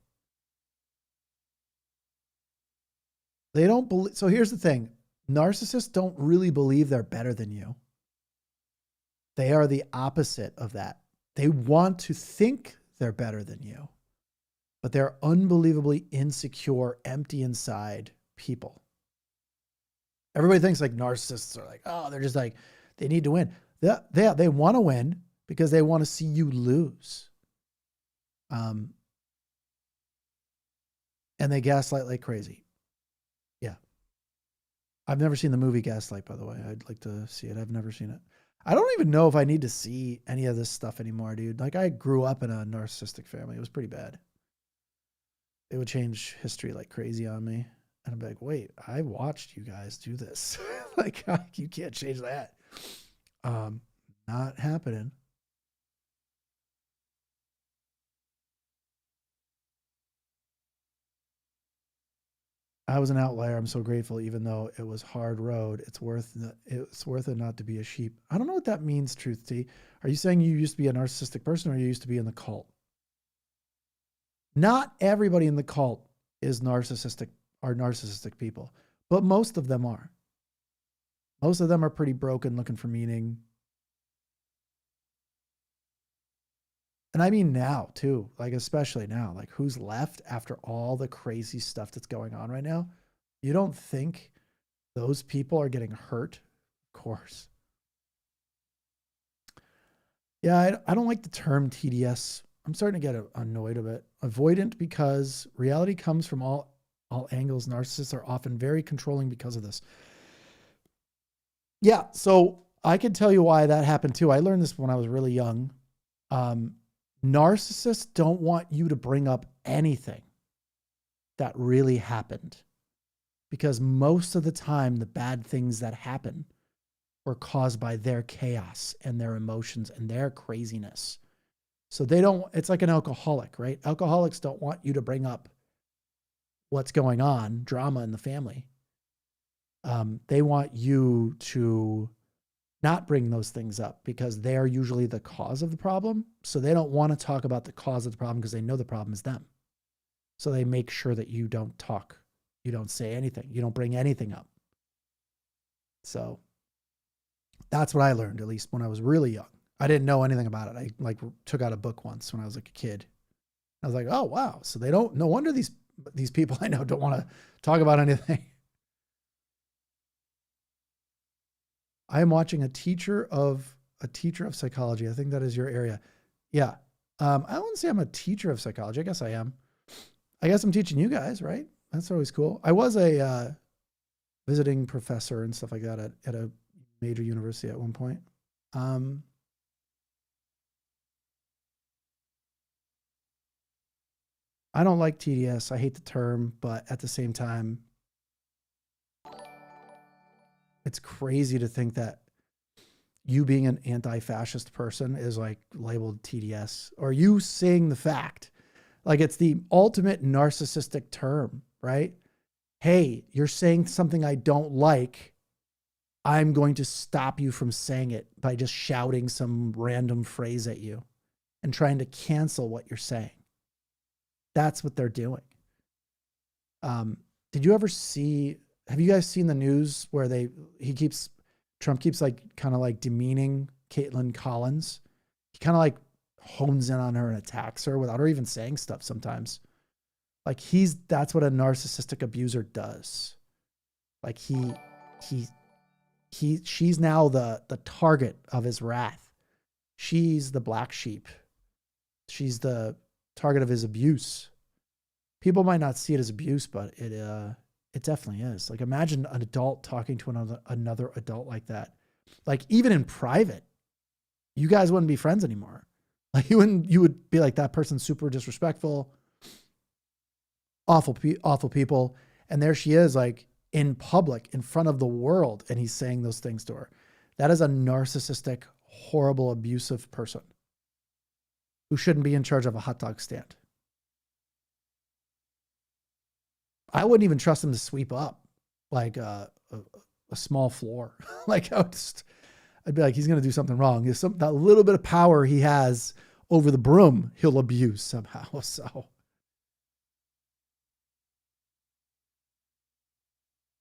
They don't believe. So here's the thing. Narcissists don't really believe they're better than you. They are the opposite of that. They want to think they're better than you, but they're unbelievably insecure, empty inside people. Everybody thinks like narcissists are like, oh, they're just like, they need to win. They want to win because they want to see you lose. And they gaslight like crazy. Yeah. I've never seen the movie Gaslight, by the way. I'd like to see it. I've never seen it. I don't even know if I need to see any of this stuff anymore, dude. Like, I grew up in a narcissistic family. It was pretty bad. It would change history like crazy on me. And I'd be like, wait, I watched you guys do this. Like, you can't change that. Not happening. I was an outlier. I'm so grateful, even though it was hard road. It's worth it not to be a sheep. I don't know what that means, Truth T. Are you saying you used to be a narcissistic person, or you used to be in the cult? Not everybody in the cult is narcissistic, are narcissistic people, but most of them are. Most of them are pretty broken, looking for meaning. And I mean now too, like especially now, like who's left after all the crazy stuff that's going on right now? You don't think those people are getting hurt? Of course. Yeah, I don't like the term TDS. I'm starting to get annoyed of it. Avoidant because reality comes from all angles. Narcissists are often very controlling because of this. Yeah, so I can tell you why that happened too. I learned this when I was really young. Narcissists don't want you to bring up anything that really happened, because most of the time the bad things that happen were caused by their chaos and their emotions and their craziness. So they don't, it's like an alcoholic, right? Alcoholics don't want you to bring up what's going on, drama in the family. They want you to not bring those things up because they're usually the cause of the problem. So they don't want to talk about the cause of the problem because they know the problem is them. So they make sure that you don't talk. You don't say anything. You don't bring anything up. So that's what I learned, at least when I was really young. I didn't know anything about it. I like took out a book once when I was like a kid. I was like, oh, wow. So they don't, no wonder these people I know don't want to talk about anything. I am watching a teacher of psychology. I think that is your area. Yeah. I wouldn't say I'm a teacher of psychology. I guess I am. I guess I'm teaching you guys, right? That's always cool. I was a visiting professor and stuff like that at a major university at one point. I don't like TDS. I hate the term, but at the same time, it's crazy to think that you being an anti-fascist person is like labeled TDS, or you saying the fact. Like it's the ultimate narcissistic term, right? Hey, you're saying something I don't like. I'm going to stop you from saying it by just shouting some random phrase at you and trying to cancel what you're saying. That's what they're doing. Did you ever see, have you guys seen the news where Trump keeps like kind of like demeaning Caitlin Collins? He kind of like hones in on her and attacks her without her even saying stuff sometimes. Like that's what a narcissistic abuser does. Like she's now the target of his wrath. She's the black sheep. She's the target of his abuse. People might not see it as abuse, but it definitely is. Like imagine an adult talking to another adult like that. Like even in private, you guys wouldn't be friends anymore. Like you would be like, that person's super disrespectful, awful people. And there she is, like in public, in front of the world. And he's saying those things to her. That is a narcissistic, horrible, abusive person who shouldn't be in charge of a hot dog stand. I wouldn't even trust him to sweep up like a small floor. Like I'd be like, he's going to do something wrong. That little bit of power he has over the broom, he'll abuse somehow. So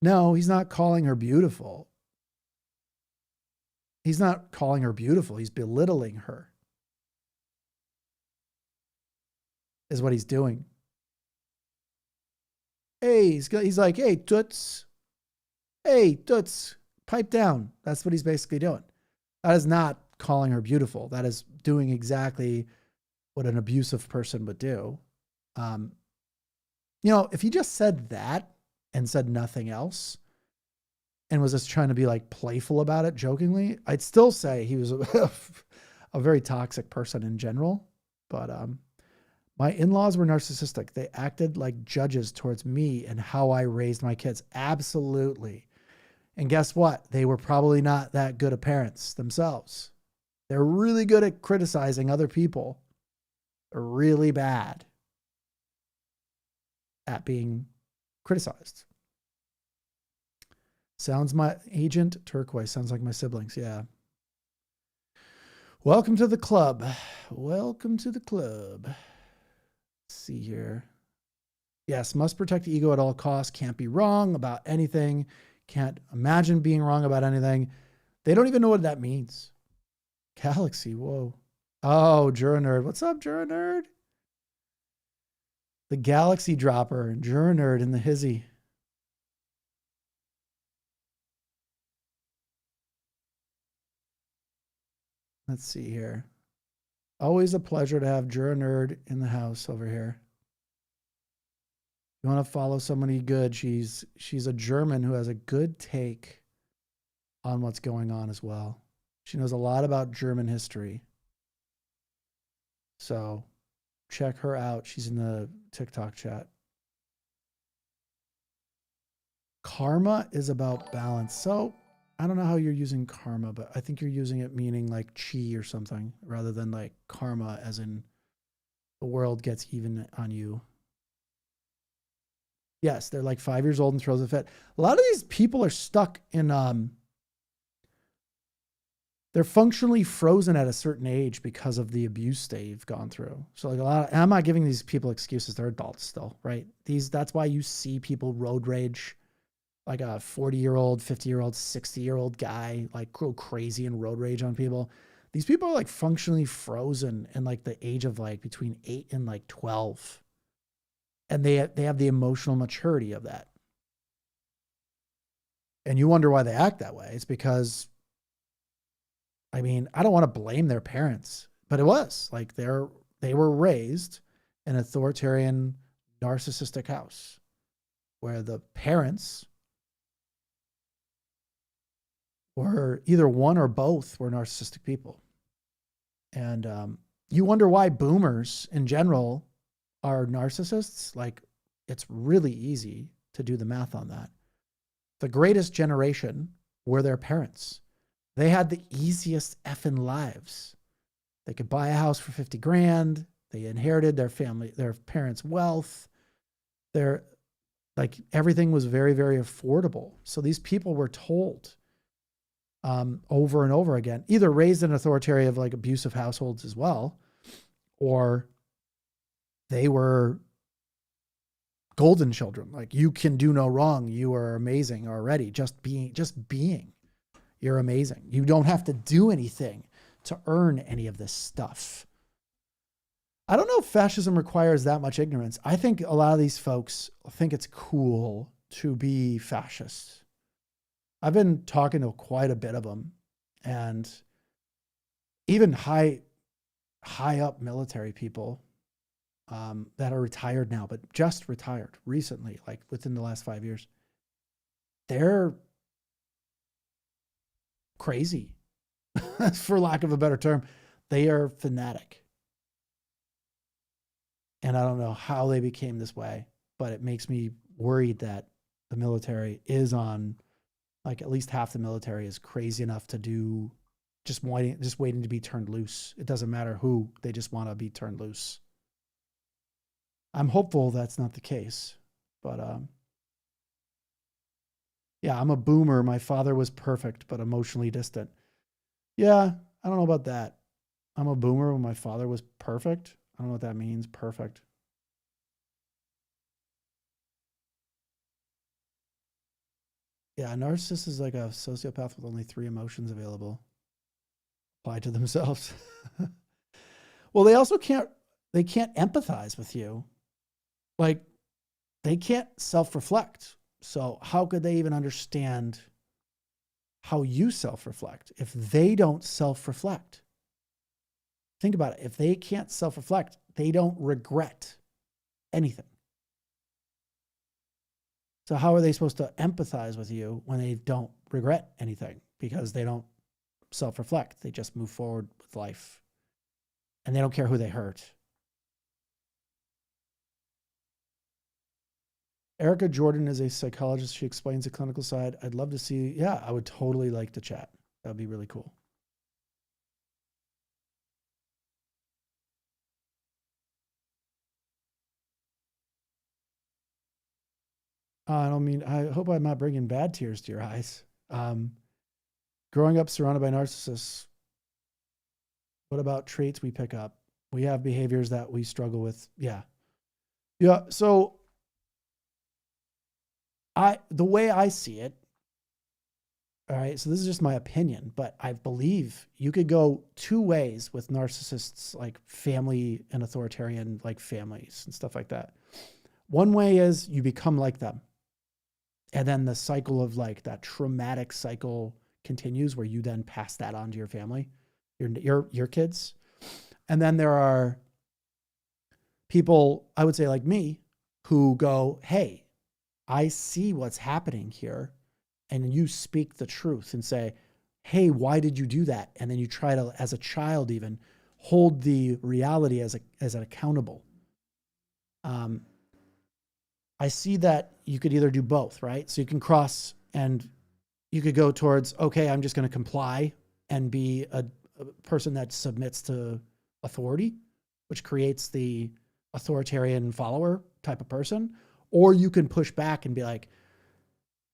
no, he's not calling her beautiful. He's not calling her beautiful. He's belittling her is what he's doing. Hey, he's like, hey, toots, pipe down. That's what he's basically doing. That is not calling her beautiful. That is doing exactly what an abusive person would do. If he just said that and said nothing else, and was just trying to be like playful about it jokingly, I'd still say he was a very toxic person in general. But my in-laws were narcissistic. They acted like judges towards me and how I raised my kids. Absolutely. And guess what? They were probably not that good of parents themselves. They're really good at criticizing other people. They're really bad at being criticized. Sounds my agent turquoise. Sounds like my siblings. Yeah. Welcome to the club. Welcome to the club. Let's see here. Yes, must protect the ego at all costs. Can't be wrong about anything. Can't imagine being wrong about anything. They don't even know what that means. Galaxy, whoa. Oh, Jura Nerd. What's up, Jura Nerd? The Galaxy Dropper, Jura Nerd in the hizzy. Let's see here. Always a pleasure to have Jura Nerd in the house over here. You want to follow somebody good? She's a German who has a good take on what's going on as well. She knows a lot about German history. So check her out. She's in the TikTok chat. Karma is about balance. So I don't know how you're using karma, but I think you're using it meaning like chi or something rather than like karma as in the world gets even on you. Yes, they're like 5 years old and throws a fit. A lot of these people are stuck in, they're functionally frozen at a certain age because of the abuse they've gone through. So like and I'm not giving these people excuses. They're adults still, right? That's why you see people road rage, like a 40-year-old, 50-year-old, 60-year-old guy, like go crazy and road rage on people. These people are like functionally frozen in like the age of like between 8 and like 12. And they have the emotional maturity of that. And you wonder why they act that way. It's because, I mean, I don't want to blame their parents, but it was like they were raised in an authoritarian, narcissistic house where the parents were either one or both were narcissistic people. And you wonder why boomers in general are narcissists. Like, it's really easy to do the math on that. The greatest generation were their parents. They had the easiest effing lives. They could buy a house for 50 grand. They inherited their parents' wealth. Like everything was very, very affordable. So these people were told over and over again, either raised in authoritarian, like abusive households as well, or they were golden children. Like, you can do no wrong. You are amazing already. Just being. You're amazing. You don't have to do anything to earn any of this stuff. I don't know if fascism requires that much ignorance. I think a lot of these folks think it's cool to be fascist. I've been talking to quite a bit of them, and even high up military people that are retired now, but just retired recently, like within the last 5 years. They're crazy, for lack of a better term. They are fanatic. And I don't know how they became this way, but it makes me worried that the military is on, like, at least half the military is crazy enough to do just waiting to be turned loose. It doesn't matter who, they just want to be turned loose. I'm hopeful that's not the case, but yeah, I'm a boomer. My father was perfect, but emotionally distant. Yeah, I don't know about that. I'm a boomer when my father was perfect. I don't know what that means, perfect. Yeah, a narcissist is like a sociopath with only 3 emotions available. Apply to themselves. Well, they also can't empathize with you. Like, they can't self-reflect. So how could they even understand how you self-reflect if they don't self-reflect? Think about it. If they can't self-reflect, they don't regret anything. So how are they supposed to empathize with you when they don't regret anything because they don't self-reflect? They just move forward with life and they don't care who they hurt. Erica Jordan is a psychologist. She explains the clinical side. I'd love to see. Yeah, I would totally like to chat. That would be really cool. I don't mean, I hope I'm not bringing bad tears to your eyes. Growing up surrounded by narcissists, what about traits we pick up? We have behaviors that we struggle with. Yeah. Yeah. So the way I see it, all right, so this is just my opinion, but I believe you could go two ways with narcissists, like family and authoritarian, like families and stuff like that. One way is you become like them. And then the cycle of like that traumatic cycle continues where you then pass that on to your family, your kids. And then there are people, I would say like me, who go, hey, I see what's happening here. And you speak the truth and say, hey, why did you do that? And then you try to, as a child even, hold the reality as an accountable. I see that you could either do both, right? So you can cross and you could go towards, okay, I'm just going to comply and be a person that submits to authority, which creates the authoritarian follower type of person. Or you can push back and be like,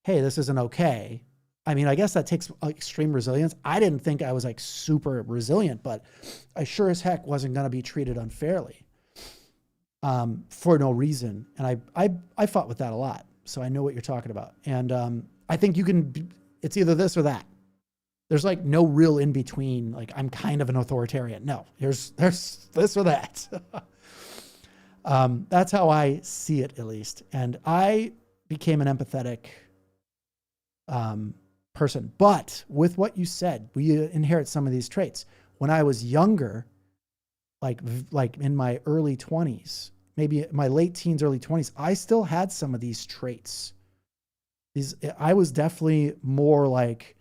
hey, this isn't okay. I mean, I guess that takes extreme resilience. I didn't think I was like super resilient, but I sure as heck wasn't going to be treated unfairly for no reason. And I fought with that a lot. So I know what you're talking about. And I think you can, it's either this or that. There's like no real in between. Like I'm kind of an authoritarian. No, there's this or that. That's how I see it, at least. And I became an empathetic person. But with what you said, we inherit some of these traits. When I was younger, like in my early 20s, maybe my late teens, early 20s, I still had some of these traits. I was definitely more like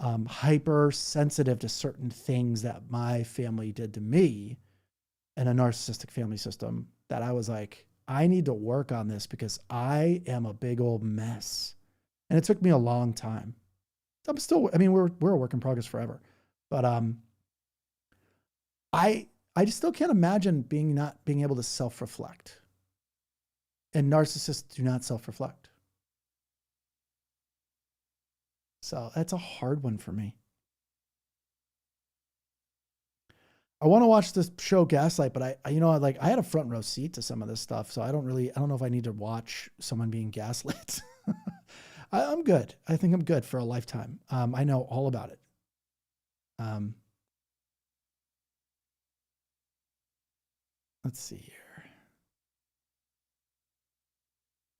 hypersensitive to certain things that my family did to me in a narcissistic family system, that I was like, I need to work on this because I am a big old mess. And it took me a long time. I'm still, I mean, we're a work in progress forever, but I just still can't imagine not being able to self-reflect. And narcissists do not self-reflect. So that's a hard one for me. I want to watch this show Gaslight, but I had a front row seat to some of this stuff. So I don't know if I need to watch someone being gaslit. I'm good. I think I'm good for a lifetime. I know all about it. Let's see here.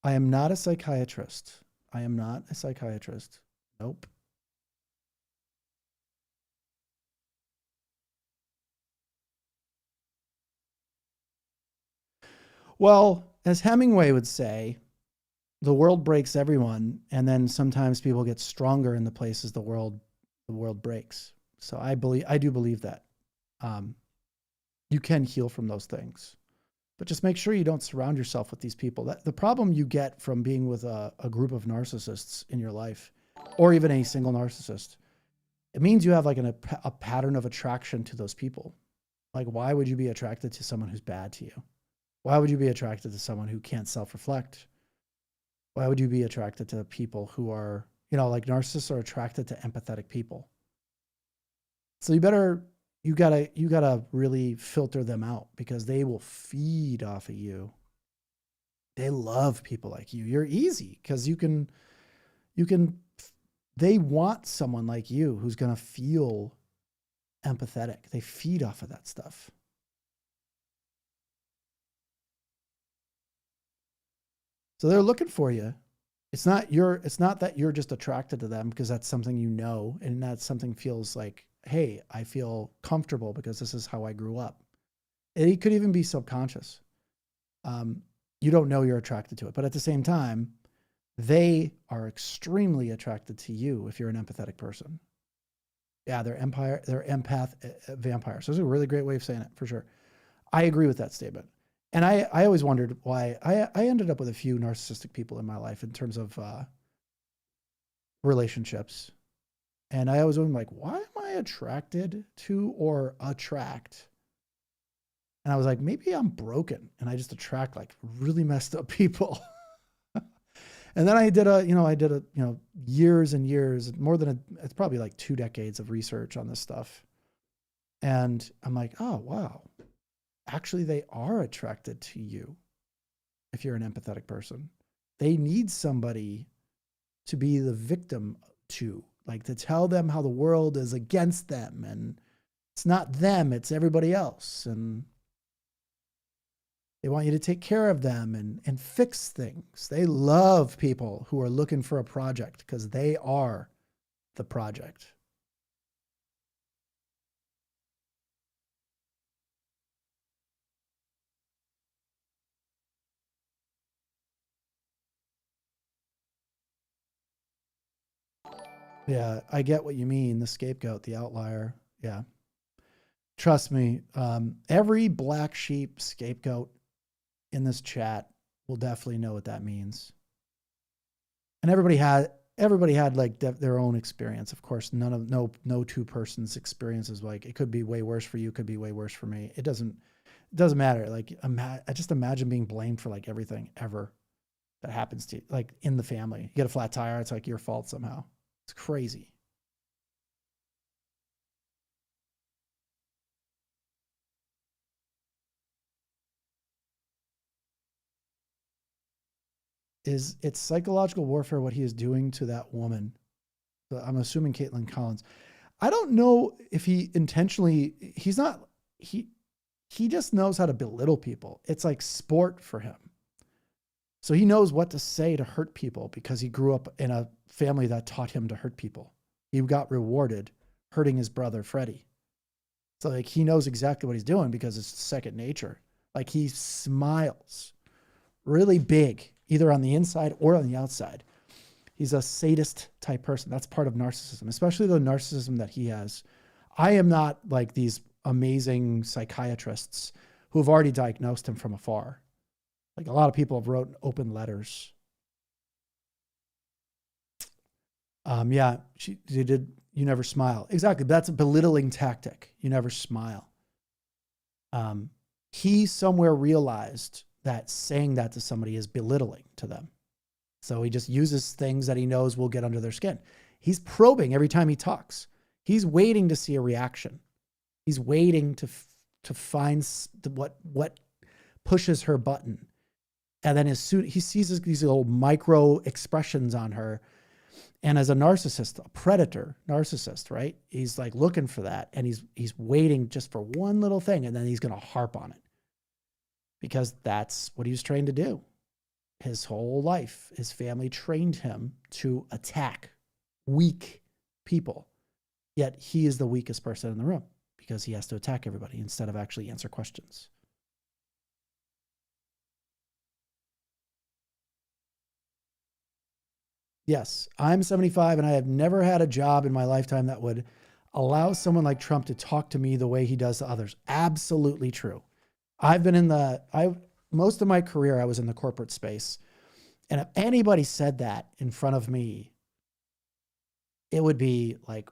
I am not a psychiatrist. I am not a psychiatrist. Nope. Well, as Hemingway would say, the world breaks everyone, and then sometimes people get stronger in the places the world breaks. So I do believe that you can heal from those things, but just make sure you don't surround yourself with these people. The problem you get from being with a group of narcissists in your life, or even a single narcissist, it means you have like a pattern of attraction to those people. Like, why would you be attracted to someone who's bad to you? Why would you be attracted to someone who can't self-reflect? Why would you be attracted to people who are, like narcissists are attracted to empathetic people? So you gotta really filter them out because they will feed off of you. They love people like you. You're easy because they want someone like you who's going to feel empathetic. They feed off of that stuff. So they're looking for you. It's not that you're just attracted to them because that's something and that's something feels like, hey, I feel comfortable because this is how I grew up. It could even be subconscious. You don't know you're attracted to it, but at the same time, they are extremely attracted to you if you're an empathetic person. Yeah, they're empath vampires. So it's a really great way of saying it, for sure. I agree with that statement. And I always wondered why I ended up with a few narcissistic people in my life in terms of relationships. And I always wondered, like, why am I attracted to or attract? And I was like, maybe I'm broken and I just attract like really messed up people. And then I did years and years, it's probably like 2 decades of research on this stuff. And I'm like, oh, wow. Actually, they are attracted to you if you're an empathetic person. They need somebody to be the victim to, like to tell them how the world is against them and it's not them, it's everybody else. And they want you to take care of them and fix things. They love people who are looking for a project because they are the project. Yeah, I get what you mean. The scapegoat, the outlier. Yeah. Trust me, every black sheep scapegoat in this chat will definitely know what that means. And everybody had like their own experience. Of course, no two person's experience is like, it could be way worse for you, could be way worse for me. It doesn't matter. Like, I just imagine being blamed for like everything ever that happens to you, like in the family. You get a flat tire, it's like your fault somehow. It's crazy. It's psychological warfare what he is doing to that woman. So I'm assuming Caitlin Collins. I don't know if he intentionally, he just knows how to belittle people. It's like sport for him. So he knows what to say to hurt people because he grew up in a family that taught him to hurt people. He got rewarded hurting his brother, Freddie. So like he knows exactly what he's doing because it's second nature. Like he smiles really big, either on the inside or on the outside. He's a sadist type person. That's part of narcissism, especially the narcissism that he has. I am not like these amazing psychiatrists who have already diagnosed him from afar. Like a lot of people have wrote open letters. Yeah, they did. You never smile. Exactly. That's a belittling tactic. You never smile. He somewhere realized that saying that to somebody is belittling to them. So he just uses things that he knows will get under their skin. He's probing every time he talks. He's waiting to see a reaction. He's waiting to find what pushes her button. And then as soon he sees these little micro expressions on her, and as a narcissist, a predator narcissist, right? He's like looking for that, and he's waiting just for one little thing, and then he's going to harp on it because that's what he was trained to do. His whole life, his family trained him to attack weak people. Yet he is the weakest person in the room because he has to attack everybody instead of actually answer questions. Yes, I'm 75 and I have never had a job in my lifetime that would allow someone like Trump to talk to me the way he does to others. Absolutely true. I've been most of my career, I was in the corporate space. And if anybody said that in front of me, it would be like,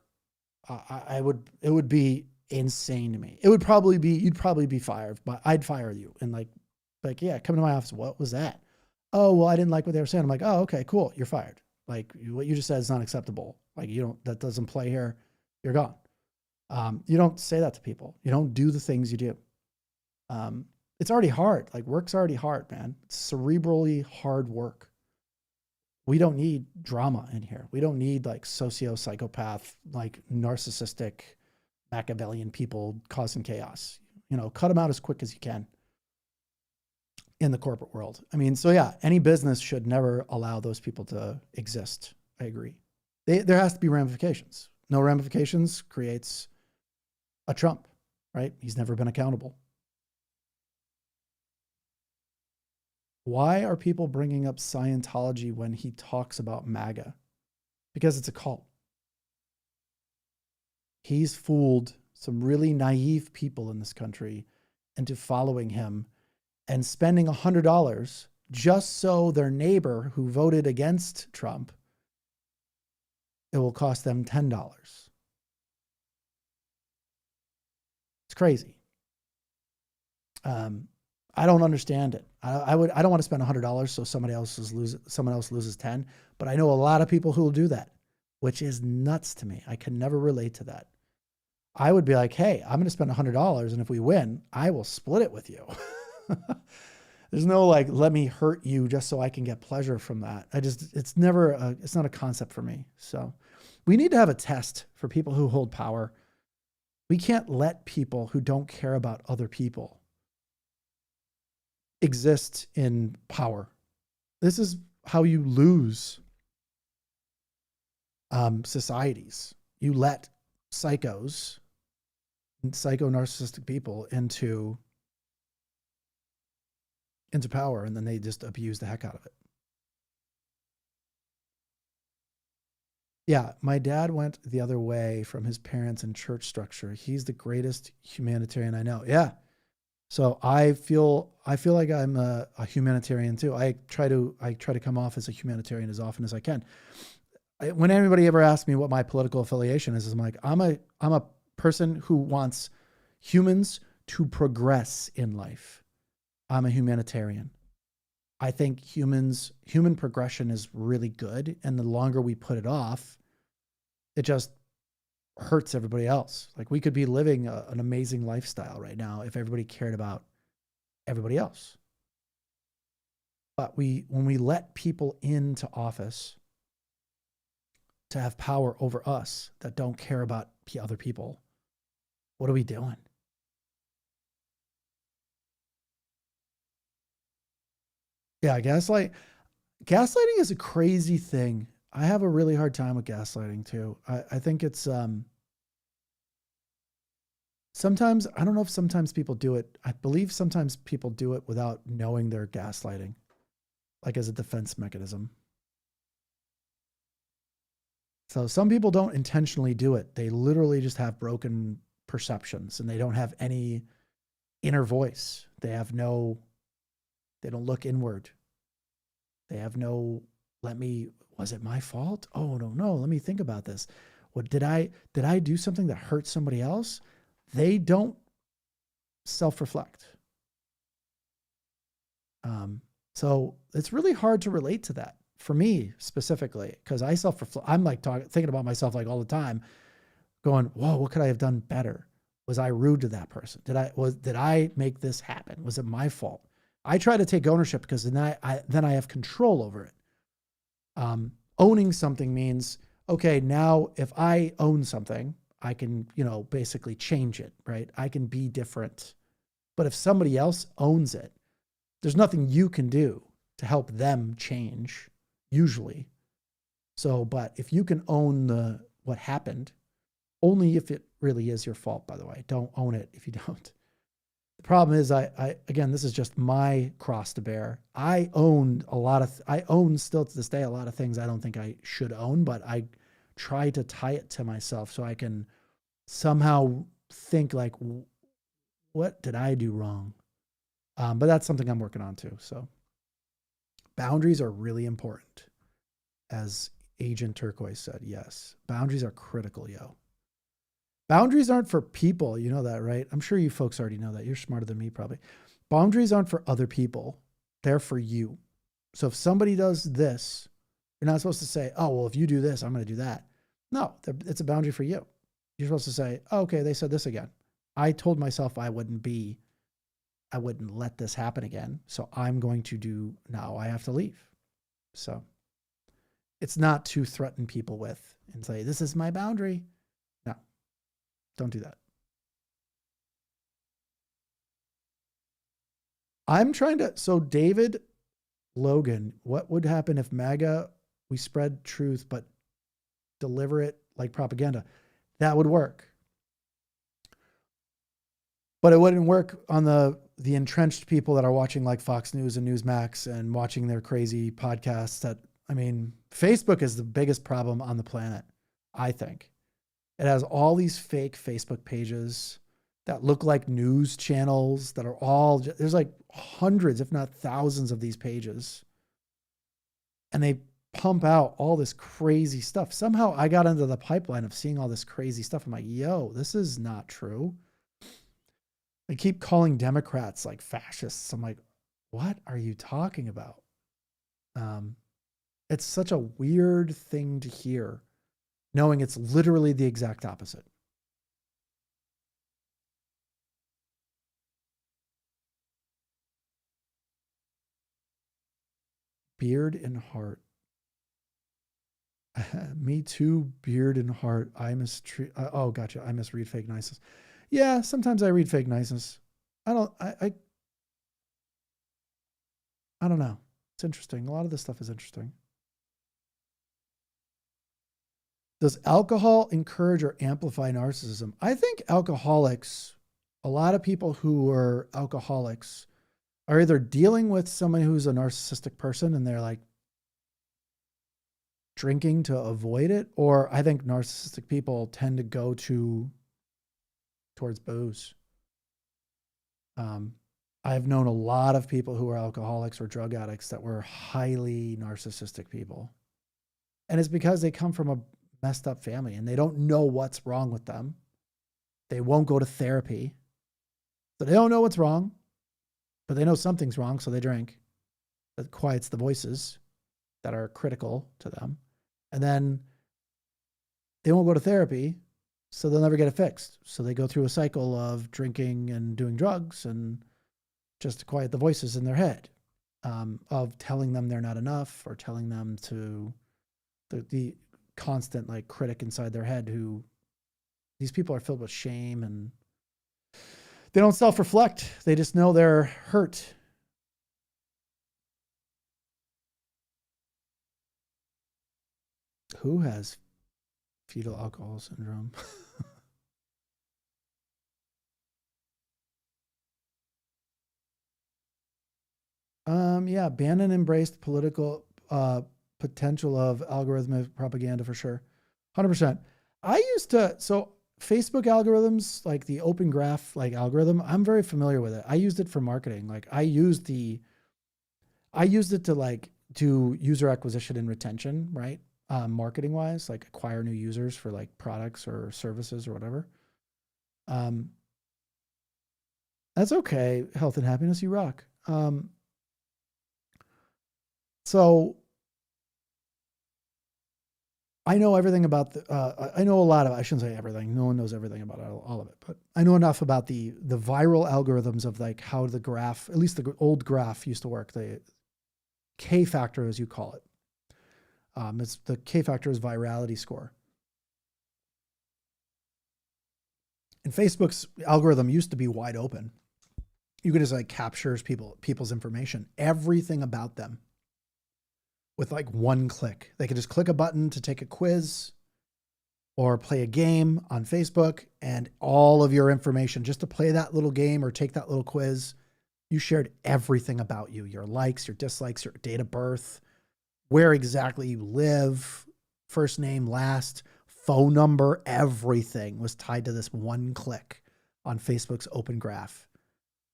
it would be insane to me. It would probably be, you'd probably be fired, but I'd fire you. And like, yeah, come to my office. What was that? Oh, well, I didn't like what they were saying. I'm like, oh, okay, cool. You're fired. Like what you just said is not acceptable. Like that doesn't play here. You're gone. You don't say that to people. You don't do the things you do. It's already hard. Like work's already hard, man. It's cerebrally hard work. We don't need drama in here. We don't need like psychopath, like narcissistic Machiavellian people causing chaos. Cut them out as quick as you can in the corporate world. I mean, so yeah, any business should never allow those people to exist. I agree. There has to be ramifications. No ramifications creates a Trump, right? He's never been accountable. Why are people bringing up Scientology when he talks about MAGA? Because it's a cult. He's fooled some really naive people in this country into following him and spending $100 just so their neighbor who voted against Trump, it will cost them $10. It's crazy. I don't understand it. I don't want to spend $100 so someone else loses 10, but I know a lot of people who will do that, which is nuts to me. I can never relate to that. I would be like, hey, I'm going to spend $100, and if we win, I will split it with you. There's no like, let me hurt you just so I can get pleasure from that. It's not a concept for me. So we need to have a test for people who hold power. We can't let people who don't care about other people exist in power. This is how you lose societies. You let psychos and psycho-narcissistic people into power, and then they just abuse the heck out of it. Yeah, my dad went the other way from his parents and church structure. He's the greatest humanitarian I know. Yeah. So I feel like I'm a humanitarian too. I try to come off as a humanitarian as often as I can. When anybody ever asks me what my political affiliation is, I'm like, I'm a person who wants humans to progress in life. I'm a humanitarian. I think human progression is really good, and the longer we put it off, it just hurts everybody else. Like, we could be living an amazing lifestyle right now if everybody cared about everybody else. But when we let people into office to have power over us that don't care about other people, what are we doing? Yeah, gaslighting is a crazy thing. I have a really hard time with gaslighting too. I think it's sometimes, I don't know if sometimes people do it. I believe sometimes people do it without knowing they're gaslighting, like as a defense mechanism. So some people don't intentionally do it. They literally just have broken perceptions, and they don't have any inner voice. They don't look inward. They have no, was it my fault? Oh, no, let me think about this. What did I do something that hurt somebody else? They don't self-reflect. So it's really hard to relate to that for me specifically, because I self-reflect. I'm like thinking about myself like all the time, going, whoa, what could I have done better? Was I rude to that person? Did I make this happen? Was it my fault? I try to take ownership, because then I have control over it. Owning something means, okay, now if I own something, I can, basically change it, right? I can be different. But if somebody else owns it, there's nothing you can do to help them change, usually. So, but if you can own what happened, only if it really is your fault, by the way. Don't own it if you don't. The problem is, again, this is just my cross to bear. I own still to this day a lot of things I don't think I should own, but I try to tie it to myself so I can somehow think like, what did I do wrong? But that's something I'm working on too. So boundaries are really important. As Agent Turquoise said, yes, boundaries are critical, yo. Boundaries aren't for people. You know that, right? I'm sure you folks already know that. You're smarter than me, probably. Boundaries aren't for other people. They're for you. So if somebody does this, you're not supposed to say, oh, well, if you do this, I'm going to do that. No, it's a boundary for you. You're supposed to say, oh, okay, they said this again. I told myself I wouldn't let this happen again. So I'm going to do, now I have to leave. So it's not to threaten people with and say, this is my boundary. No, don't do that. So David Logan, what would happen if MAGA, we spread truth, but deliver it like propaganda? That would work. But it wouldn't work on the the entrenched people that are watching like Fox News and Newsmax and watching their crazy podcasts that, I mean, Facebook is the biggest problem on the planet, I think. It has all these fake Facebook pages that look like news channels that are all, there's like hundreds, if not thousands of these pages. And they pump out all this crazy stuff. Somehow I got into the pipeline of seeing all this crazy stuff. I'm like, yo, this is not true. They keep calling Democrats like fascists. I'm like, what are you talking about? It's such a weird thing to hear, knowing it's literally the exact opposite. Beard and heart. Me too, beard and heart. I mistreat. Oh, gotcha. I misread fake niceness. Yeah, sometimes I read fake niceness. I don't know. It's interesting. A lot of this stuff is interesting. Does alcohol encourage or amplify narcissism? I think alcoholics, a lot of people who are alcoholics are either dealing with someone who's a narcissistic person and they're like drinking to avoid it, or I think narcissistic people tend to go towards booze. I've known a lot of people who are alcoholics or drug addicts that were highly narcissistic people. And it's because they come from a messed up family and they don't know what's wrong with them. They won't go to therapy. So they don't know what's wrong, but they know something's wrong, so they drink. That quiets the voices that are critical to them. And then they won't go to therapy, so they'll never get it fixed. So they go through a cycle of drinking and doing drugs and just to quiet the voices in their head, of telling them they're not enough, or telling them to the constant like critic inside their head, who these people are filled with shame and they don't self-reflect. They just know they're hurt. Who has fetal alcohol syndrome? Yeah, Bannon embraced political potential of algorithmic propaganda for sure. 100%. I used to, so Facebook algorithms, like the Open Graph like algorithm, I'm very familiar with it. I used it for marketing. Like I used it to like do user acquisition and retention, right? Marketing wise, like acquire new users for like products or services or whatever. That's okay. Health and happiness, you rock. So I know everything about I know a lot of, I shouldn't say everything. No one knows everything about all of it, but I know enough about the viral algorithms of like how the graph, at least the old graph used to work. The K factor, as you call it. It's the K factor is virality score. And Facebook's algorithm used to be wide open. You could just like captures people's information, everything about them, with like one click. They could just click a button to take a quiz or play a game on Facebook, and all of your information, just to play that little game or take that little quiz, you shared everything about you, your likes, your dislikes, your date of birth, where exactly you live, first name, last, phone number, everything was tied to this one click on Facebook's Open Graph.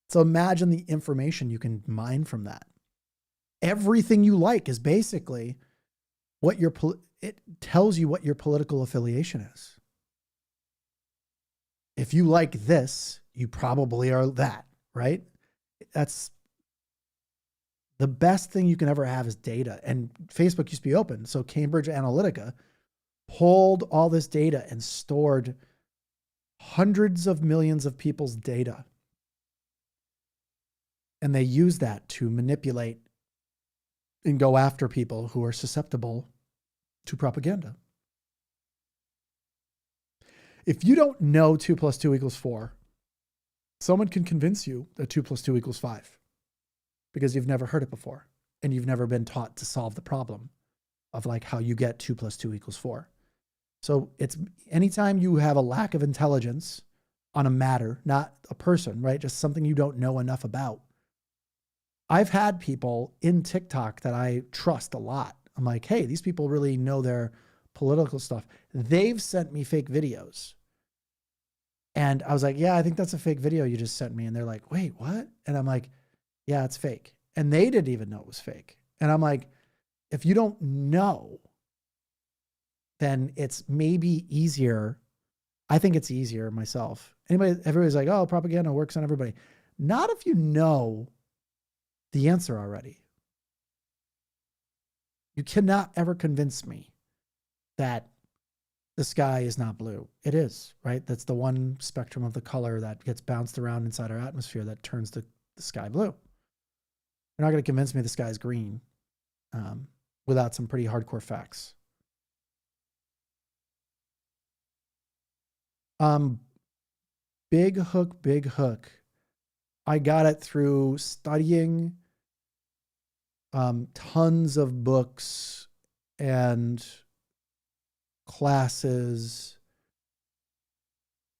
So imagine the information you can mine from that. Everything you like is basically what it tells you what your political affiliation is. If you like this, you probably are that, right? That's the best thing you can ever have is data. And Facebook used to be open. So Cambridge Analytica pulled all this data and stored hundreds of millions of people's data. And they use that to manipulate and go after people who are susceptible to propaganda. If you don't know 2 + 2 = 4, someone can convince you that 2 + 2 = 5 because you've never heard it before and you've never been taught to solve the problem of like how you get 2 + 2 = 4. So it's anytime you have a lack of intelligence on a matter, not a person, right? Just something you don't know enough about. I've had people in TikTok that I trust a lot. I'm like, hey, these people really know their political stuff. They've sent me fake videos. And I was like, yeah, I think that's a fake video you just sent me. And they're like, wait, what? And I'm like, yeah, it's fake. And they didn't even know it was fake. And I'm like, if you don't know, then it's maybe easier. I think it's easier myself. Everybody's like, oh, propaganda works on everybody. Not if you know the answer already. You cannot ever convince me that the sky is not blue. It is, right? That's the one spectrum of the color that gets bounced around inside our atmosphere that turns the sky blue. You're not going to convince me the sky is green without some pretty hardcore facts. Big hook. I got it through studying tons of books and classes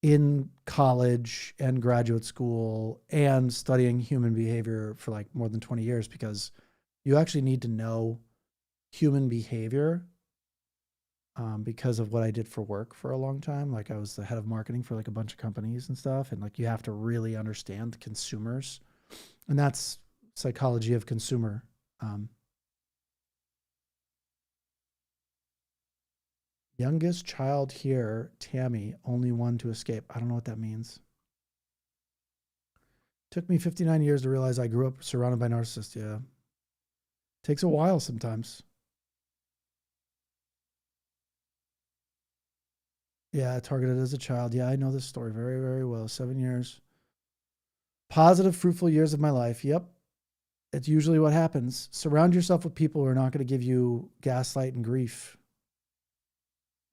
in college and graduate school and studying human behavior for like more than 20 years, because you actually need to know human behavior because of what I did for work for a long time. Like I was the head of marketing for like a bunch of companies and stuff. And like, you have to really understand the consumers, and that's psychology of consumer. Youngest child here, Tammy, only one to escape. I don't know what that means. Took me 59 years to realize I grew up surrounded by narcissists. Yeah. Takes a while sometimes. Yeah, targeted as a child. Yeah, I know this story very, very well. 7 years. Positive, fruitful years of my life. Yep. It's usually what happens. Surround yourself with people who are not going to give you gaslight and grief.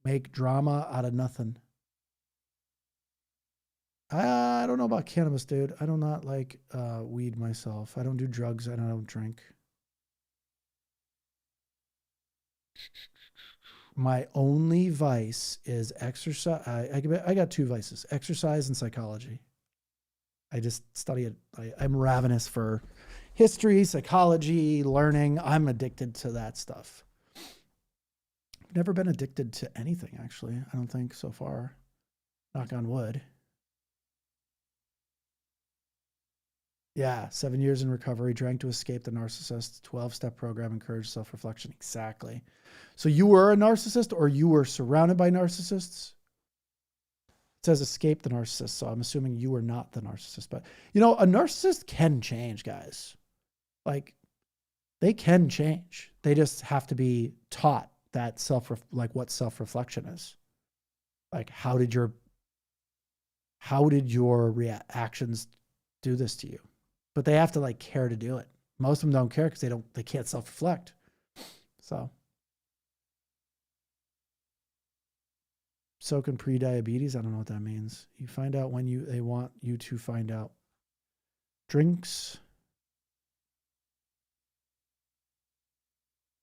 Make drama out of nothing. I don't know about cannabis, dude. I do not like weed myself. I don't do drugs. I don't drink. My only vice is exercise. I got two vices: exercise and psychology. I just study it. I'm ravenous for history, psychology, learning. I'm addicted to that stuff. I've never been addicted to anything, actually. I don't think so far. Knock on wood. Yeah, 7 years in recovery, drank to escape the narcissist, 12-step program, encouraged self-reflection. Exactly. So you were a narcissist, or you were surrounded by narcissists? It says escape the narcissist, so I'm assuming you were not the narcissist. But, you know, a narcissist can change, guys. Like, they can change. They just have to be taught that what self-reflection is. Like, how did your reactions do this to you? But they have to like care to do it. Most of them don't care because they can't self-reflect. So can pre-diabetes. I don't know what that means. You find out when they want you to find out. Drinks.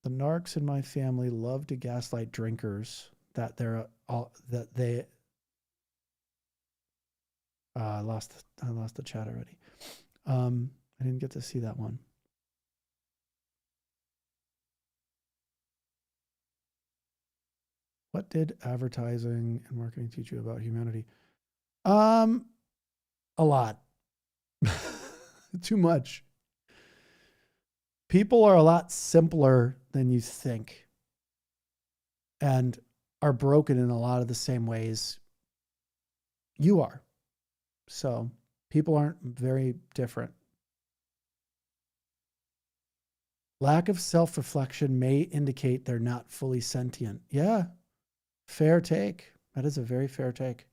The narcs in my family love to gaslight drinkers that I lost the chat already. I didn't get to see that one. What did advertising and marketing teach you about humanity? A lot. Too much. People are a lot simpler than you think and are broken in a lot of the same ways you are. So people aren't very different. Lack of self-reflection may indicate they're not fully sentient. Yeah, fair take. That is a very fair take.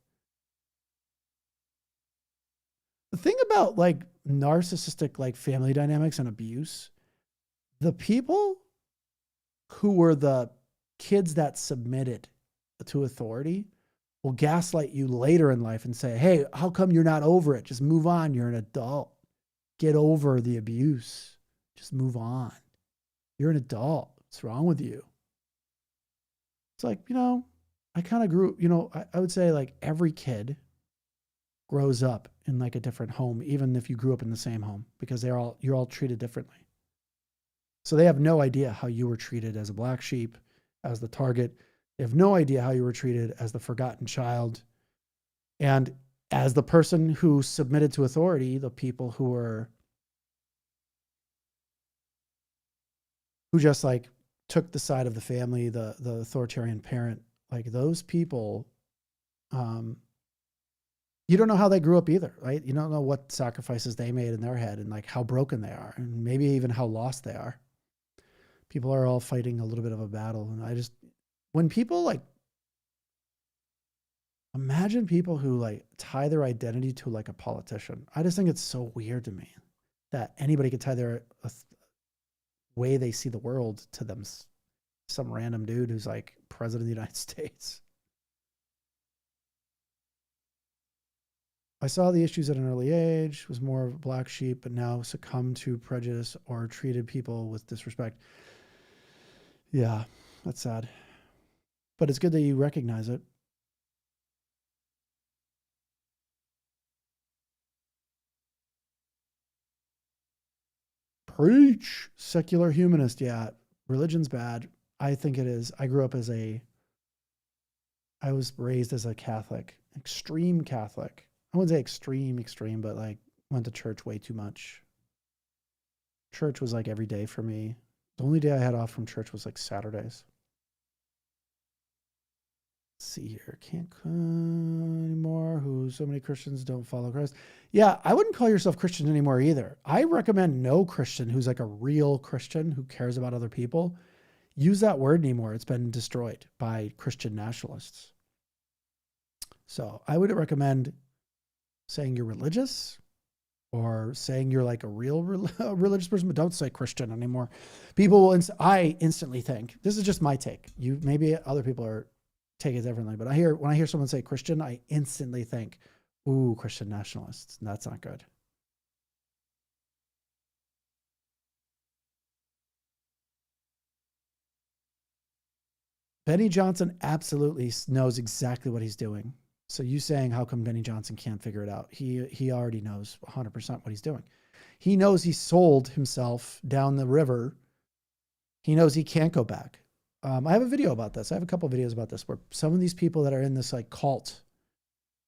The thing about like narcissistic like family dynamics and abuse, the people who were the kids that submitted to authority will gaslight you later in life and say, hey, how come you're not over it? Just move on. You're an adult. Get over the abuse. Just move on. You're an adult. What's wrong with you? It's like, I kind of grew, I would say like every kid grows up in like a different home, even if you grew up in the same home, because you're all treated differently. So they have no idea how you were treated as a black sheep, as the target. They have no idea how you were treated as the forgotten child. And as the person who submitted to authority, the people who just like took the side of the family, the authoritarian parent, like those people, you don't know how they grew up either, right? You don't know what sacrifices they made in their head and like how broken they are and maybe even how lost they are. People are all fighting a little bit of a battle. And when people like, imagine people who like tie their identity to like a politician. I just think it's so weird to me that anybody could tie their way they see the world to them, some random dude who's like president of the United States. I saw the issues at an early age, was more of a black sheep, but now succumbed to prejudice or treated people with disrespect. Yeah, that's sad. But it's good that you recognize it. Preach. Secular humanist. Yeah, religion's bad. I think it is. I was raised as a Catholic, extreme Catholic. I wouldn't say extreme, but like went to church way too much. Church was like every day for me. The only day I had off from church was like Saturdays. Let's see here. Can't anymore. So many Christians don't follow Christ. Yeah, I wouldn't call yourself Christian anymore either. I recommend no Christian who's like a real Christian who cares about other people use that word anymore. It's been destroyed by Christian nationalists. So I would recommend saying you're religious or saying you're like a real religious person, but don't say Christian anymore. People will, I instantly think, this is just my take. Maybe other people take it differently, but when I hear someone say Christian, I instantly think, ooh, Christian nationalists. That's not good. Benny Johnson absolutely knows exactly what he's doing. So you saying, how come Benny Johnson can't figure it out? He already knows 100% what he's doing. He knows he sold himself down the river. He knows he can't go back. I have a video about this. I have a couple of videos about this where some of these people that are in this like cult,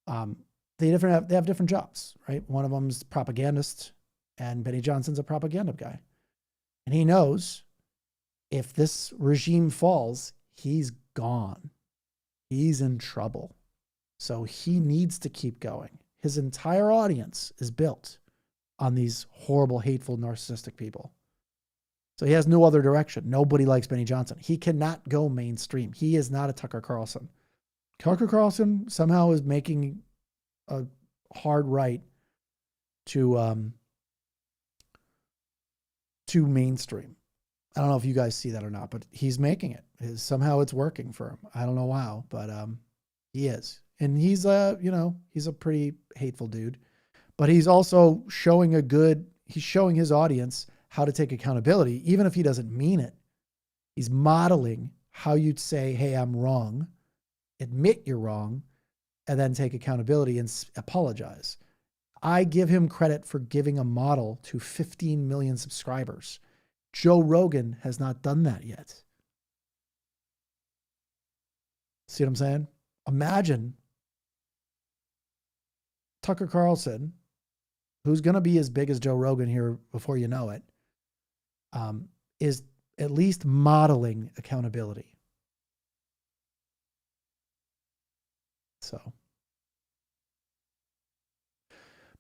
they have different jobs, right? One of them's propagandist, and Benny Johnson's a propaganda guy. And he knows if this regime falls, he's gone. He's in trouble. So he needs to keep going. His entire audience is built on these horrible, hateful, narcissistic people. So he has no other direction. Nobody likes Benny Johnson. He cannot go mainstream. He is not a Tucker Carlson. Tucker Carlson somehow is making a hard right to mainstream. I don't know if you guys see that or not, but he's making it. Somehow it's working for him. I don't know how, but he is. And he's he's a pretty hateful dude, but he's also showing he's showing his audience how to take accountability, even if he doesn't mean it. He's modeling how you'd say, hey, I'm wrong, admit you're wrong, and then take accountability and apologize. I give him credit for giving a model to 15 million subscribers. Joe Rogan has not done that yet. See what I'm saying? Imagine Tucker Carlson, who's going to be as big as Joe Rogan here before you know it, is at least modeling accountability. So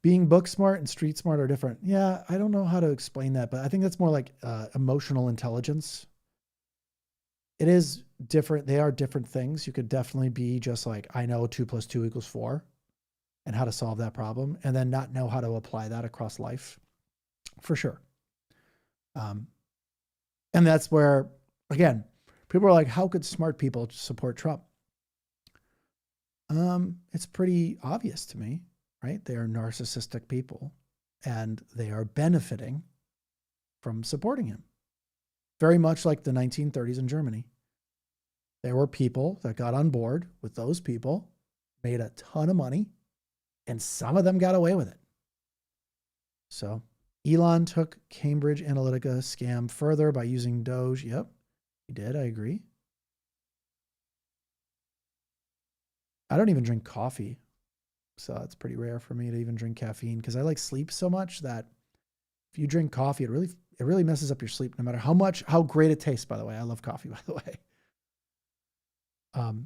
being book smart and street smart are different. Yeah, I don't know how to explain that, but I think that's more like emotional intelligence. It is different. They are different things. You could definitely be just like, I know 2 + 2 = 4 and how to solve that problem, and then not know how to apply that across life, for sure. And that's where, again, people are like, how could smart people support Trump? It's pretty obvious to me, right? They are narcissistic people and they are benefiting from supporting him. Very much like the 1930s in Germany. There were people that got on board with those people, made a ton of money, And some of them got away with it. So Elon took Cambridge Analytica scam further by using Doge. Yep, he did. I agree. I don't even drink coffee. So it's pretty rare for me to even drink caffeine because I like sleep so much that if you drink coffee, it really messes up your sleep no matter how great it tastes, by the way. I love coffee, by the way.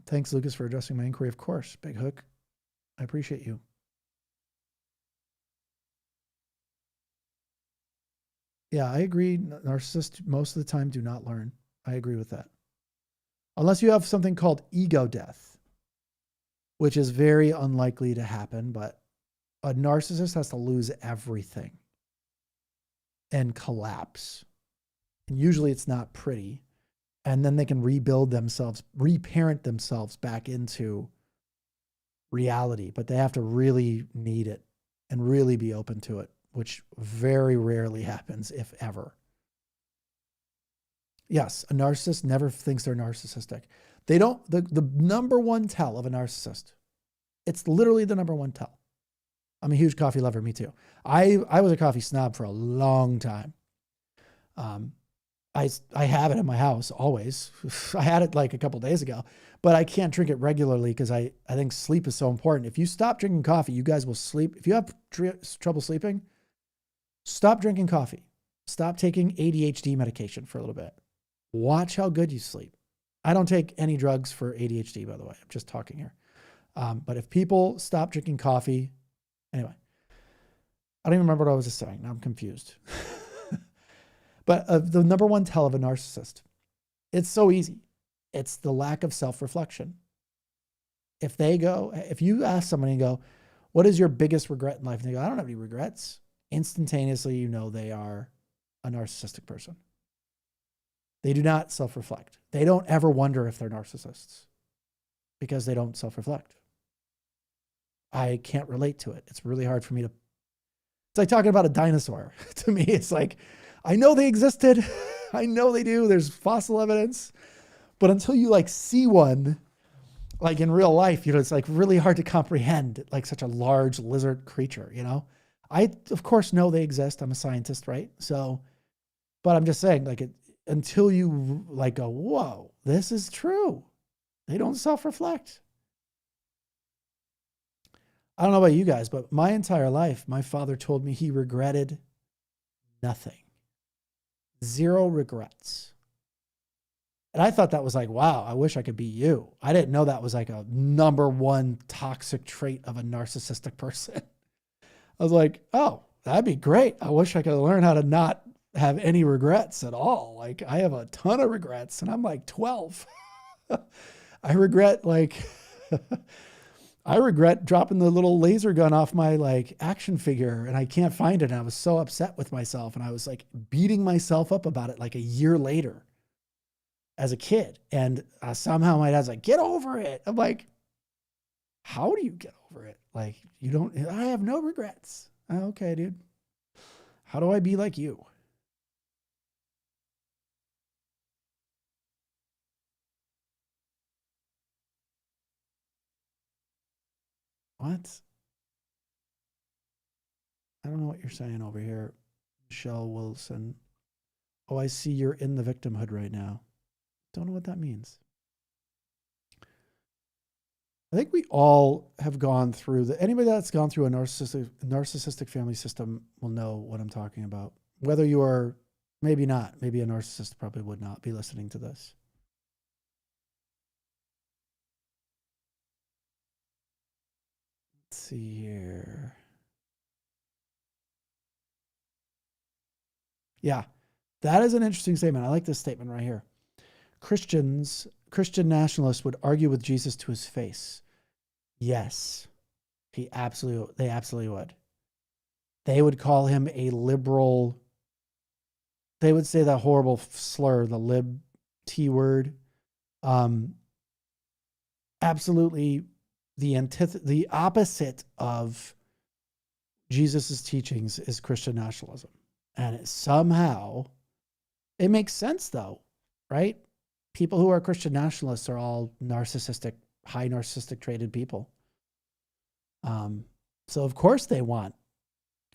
Thanks, Lucas, for addressing my inquiry. Of course, Big Hook. I appreciate you. Yeah, I agree. Narcissists most of the time do not learn. I agree with that. Unless you have something called ego death, which is very unlikely to happen, but a narcissist has to lose everything and collapse. And usually it's not pretty. And then they can rebuild themselves, reparent themselves back into reality, but they have to really need it and really be open to it, which very rarely happens, if ever. Yes, a narcissist never thinks they're narcissistic. They don't, the number one tell of a narcissist, it's literally the number one tell. I'm a huge coffee lover, me too. I was a coffee snob for a long time. I have it in my house always. I had it like a couple days ago, but I can't drink it regularly because I think sleep is so important. If you stop drinking coffee, you guys will sleep. If you have trouble sleeping, stop drinking coffee. Stop taking ADHD medication for a little bit. Watch how good you sleep. I don't take any drugs for ADHD, by the way. I'm just talking here. But if people stop drinking coffee, anyway, I don't even remember what I was just saying. Now I'm confused. But the number one tell of a narcissist, it's so easy. It's the lack of self-reflection. If you ask somebody and go, what is your biggest regret in life? And they go, I don't have any regrets. Instantaneously, you know they are a narcissistic person. They do not self-reflect. They don't ever wonder if they're narcissists because they don't self-reflect. I can't relate to it. It's really hard for me to, it's like talking about a dinosaur. To me, it's like, I know they existed. I know they do. There's fossil evidence. But until you like see one, like in real life, it's like really hard to comprehend like such a large lizard creature, I, of course, know they exist. I'm a scientist, right? So, but I'm just saying like until you like go, whoa, this is true. They don't self-reflect. I don't know about you guys, but my entire life, my father told me he regretted nothing. 0 regrets. And I thought that was like, wow, I wish I could be you. I didn't know that was like a number one toxic trait of a narcissistic person. I was like, oh, that'd be great. I wish I could learn how to not have any regrets at all. Like I have a ton of regrets and I'm like 12. I regret dropping the little laser gun off my like action figure and I can't find it. And I was so upset with myself and I was like beating myself up about it like a year later as a kid. And somehow my dad's like, get over it. I'm like, how do you get over it? Like I have no regrets. Okay, dude. How do I be like you? What? I don't know what you're saying over here. Michelle Wilson. Oh, I see you're in the victimhood right now. Don't know what that means. I think we all have gone through anybody that's gone through a narcissistic family system will know what I'm talking about. Whether you are, maybe not, maybe a narcissist probably would not be listening to this. Let's see here. Yeah, that is an interesting statement. I like this statement right here. Christian nationalists would argue with Jesus to his face. Yes, they absolutely would. They would call him a liberal. They would say that horrible slur, the lib T word. Absolutely the opposite of Jesus's teachings is Christian nationalism. And somehow it makes sense though, right? People who are Christian nationalists are all narcissistic, high narcissistic traded people. So of course they want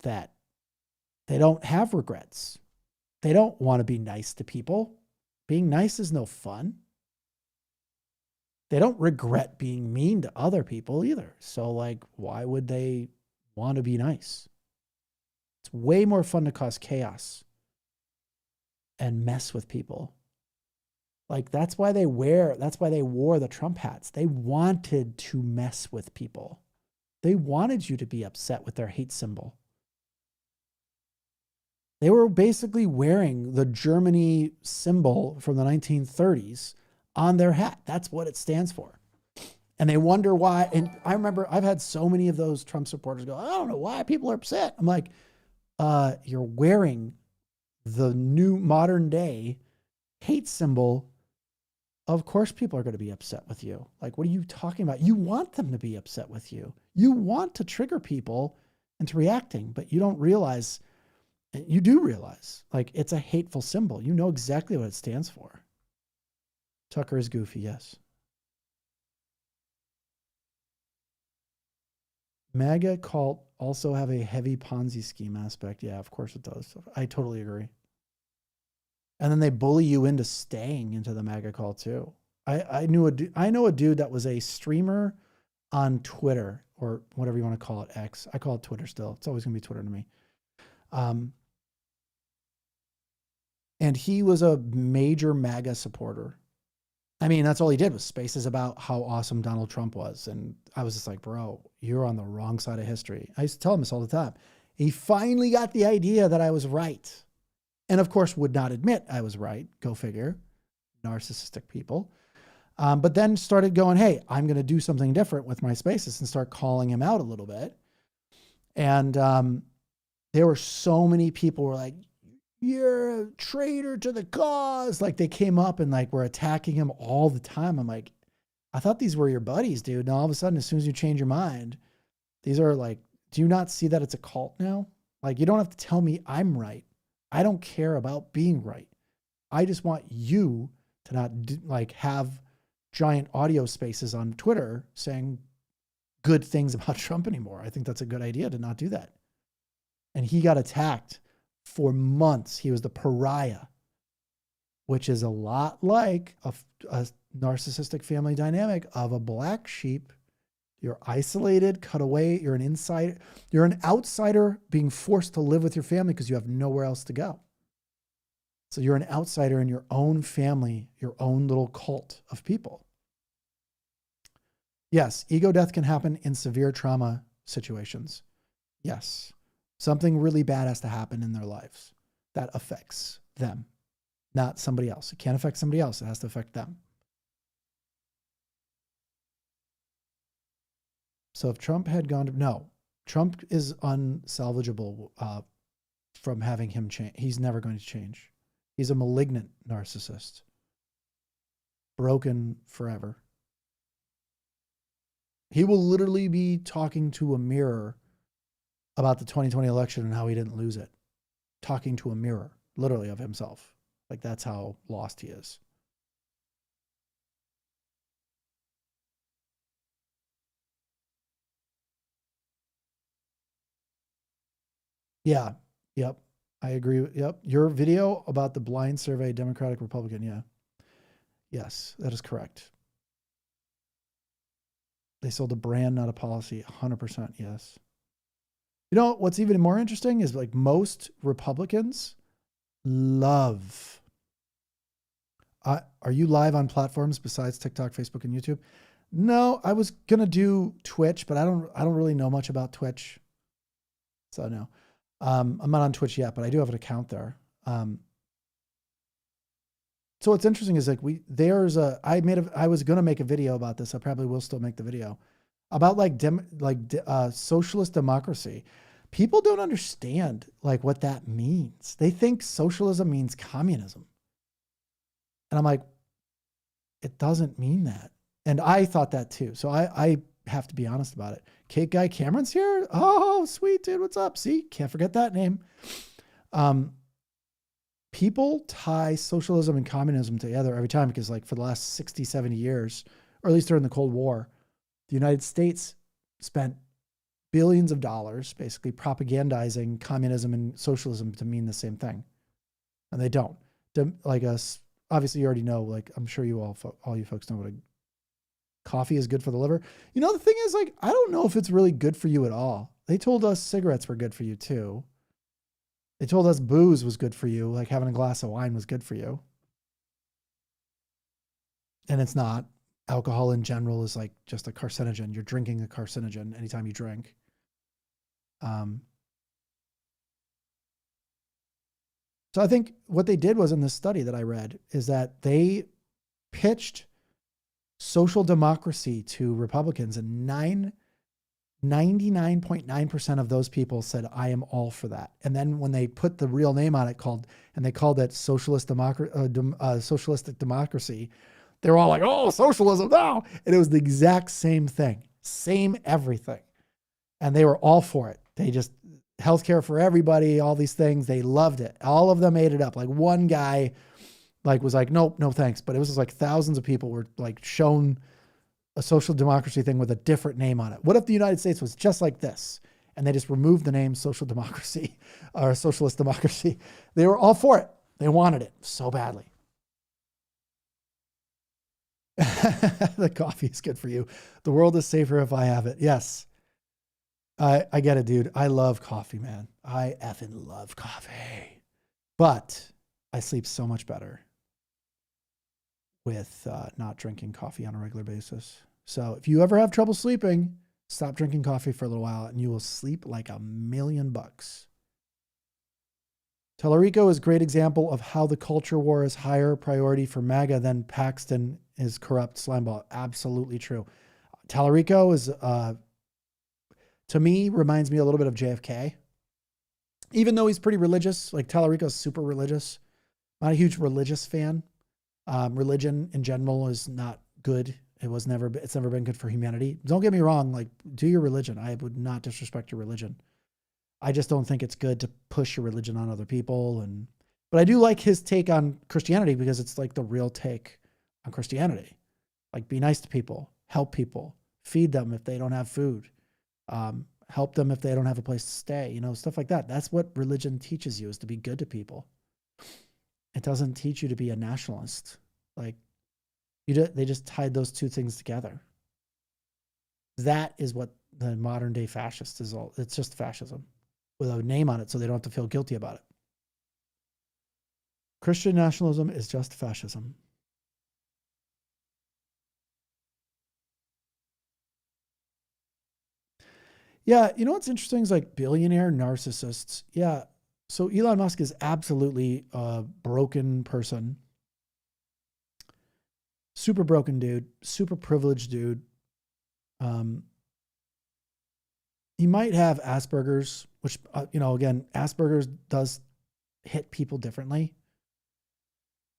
that. They don't have regrets. They don't want to be nice to people. Being nice is no fun. They don't regret being mean to other people either. So like, why would they want to be nice? It's way more fun to cause chaos and mess with people. Like that's why they wore the Trump hats. They wanted to mess with people. They wanted you to be upset with their hate symbol. They were basically wearing the Germany symbol from the 1930s on their hat. That's what it stands for. And they wonder why. And I remember I've had so many of those Trump supporters go, I don't know why people are upset. I'm like, you're wearing the new modern day hate symbol. Of course, people are going to be upset with you. Like, what are you talking about? You want them to be upset with you. You want to trigger people into reacting, but you don't realize, you do realize, like, it's a hateful symbol. You know exactly what it stands for. Tucker is goofy, yes. MAGA cult also have a heavy Ponzi scheme aspect. Yeah, of course it does. I totally agree. And then they bully you into staying into the MAGA cult too. I know a dude that was a streamer on Twitter, or whatever you want to call it, X. I call it Twitter still. It's always going to be Twitter to me. And he was a major MAGA supporter. I mean, that's all he did was spaces about how awesome Donald Trump was. And I was just like, bro, you're on the wrong side of history. I used to tell him this all the time. He finally got the idea that I was right. And of course, would not admit I was right. Go figure. Narcissistic people. But then started going, hey, I'm going to do something different with my spaces, and start calling him out a little bit. And there were so many people who were like, you're a traitor to the cause. Like they came up and like were attacking him all the time. I'm like, I thought these were your buddies, dude. And all of a sudden, as soon as you change your mind, these are like, do you not see that it's a cult now? Like, you don't have to tell me I'm right. I don't care about being right. I just want you to not like have giant audio spaces on Twitter saying good things about Trump anymore. I think that's a good idea to not do that. And he got attacked for months. He was the pariah, which is a lot like a narcissistic family dynamic of a black sheep. You're isolated, cut away. You're an insider. You're an outsider being forced to live with your family because you have nowhere else to go. So you're an outsider in your own family, your own little cult of people. Yes, ego death can happen in severe trauma situations. Yes. Something really bad has to happen in their lives that affects them, not somebody else. It can't affect somebody else. It has to affect them. So if Trump had gone to, no, Trump is unsalvageable from having him change. He's never going to change. He's a malignant narcissist. Broken forever. He will literally be talking to a mirror about the 2020 election and how he didn't lose it. Talking to a mirror, literally, of himself. Like, that's how lost he is. Yeah. Yep. I agree. Yep. Your video about the blind survey, Democratic, Republican. Yeah. Yes, that is correct. They sold a brand, not a policy. 100%. Yes. You know, what's even more interesting is like most Republicans love. Are you live on platforms besides TikTok, Facebook, and YouTube? No, I was going to do Twitch, but I don't really know much about Twitch. So no, I'm not on Twitch yet, but I do have an account there. So what's interesting is like I was going to make a video about this. I probably will still make the video about socialist democracy. People don't understand like what that means. They think socialism means communism. And I'm like, it doesn't mean that. And I thought that too. So I have to be honest about it. Cake Guy Cameron's here. Oh, sweet dude. What's up? See, can't forget that name. People tie socialism and communism together every time because like for the last 60, 70 years, or at least during the Cold War, the United States spent billions of dollars basically propagandizing communism and socialism to mean the same thing. And they don't. Like us, obviously you already know, like I'm sure you all you folks know what coffee is good for the liver. You know, the thing is, like, I don't know if it's really good for you at all. They told us cigarettes were good for you too. They told us booze was good for you, like having a glass of wine was good for you. And it's not. Alcohol in general is like just a carcinogen. You're drinking a carcinogen anytime you drink. So I think what they did was, in this study that I read, is that they pitched social democracy to Republicans, and 99.9% of those people said, I am all for that. And then when they put the real name on it, they called it socialistic democracy, they were all like, oh, socialism now. And it was the exact same thing, same everything. And they were all for it. They just, healthcare for everybody, all these things, they loved it. All of them ate it up. Like one guy was like, nope, no thanks. But it was just like thousands of people were like shown a social democracy thing with a different name on it. What if the United States was just like this? And they just removed the name social democracy or socialist democracy. They were all for it. They wanted it so badly. The coffee is good for you. The world is safer if I have it. Yes. I get it, dude. I love coffee, man. I effing love coffee. But I sleep so much better with not drinking coffee on a regular basis. So if you ever have trouble sleeping, stop drinking coffee for a little while and you will sleep like $1,000,000. Tallarico is a great example of how the culture war is higher priority for MAGA than Paxton is corrupt slimeball. Absolutely true. Tallarico is, to me, reminds me a little bit of JFK. Even though he's pretty religious, like Tallarico's super religious. Not a huge religious fan. Religion in general is not good. It's never been good for humanity. Don't get me wrong. Like, do your religion. I would not disrespect your religion. I just don't think it's good to push your religion on other people. But I do like his take on Christianity because it's like the real take on Christianity. Like, be nice to people, help people, feed them if they don't have food, help them if they don't have a place to stay, stuff like that. That's what religion teaches you, is to be good to people. It doesn't teach you to be a nationalist. Like, they just tied those two things together. That is what the modern day fascist is all. It's just fascism with a name on it so they don't have to feel guilty about it. Christian nationalism is just fascism. Yeah, what's interesting is like billionaire narcissists. Yeah, so Elon Musk is absolutely a broken person. Super broken dude, super privileged dude. He might have Asperger's, which, again, Asperger's does hit people differently.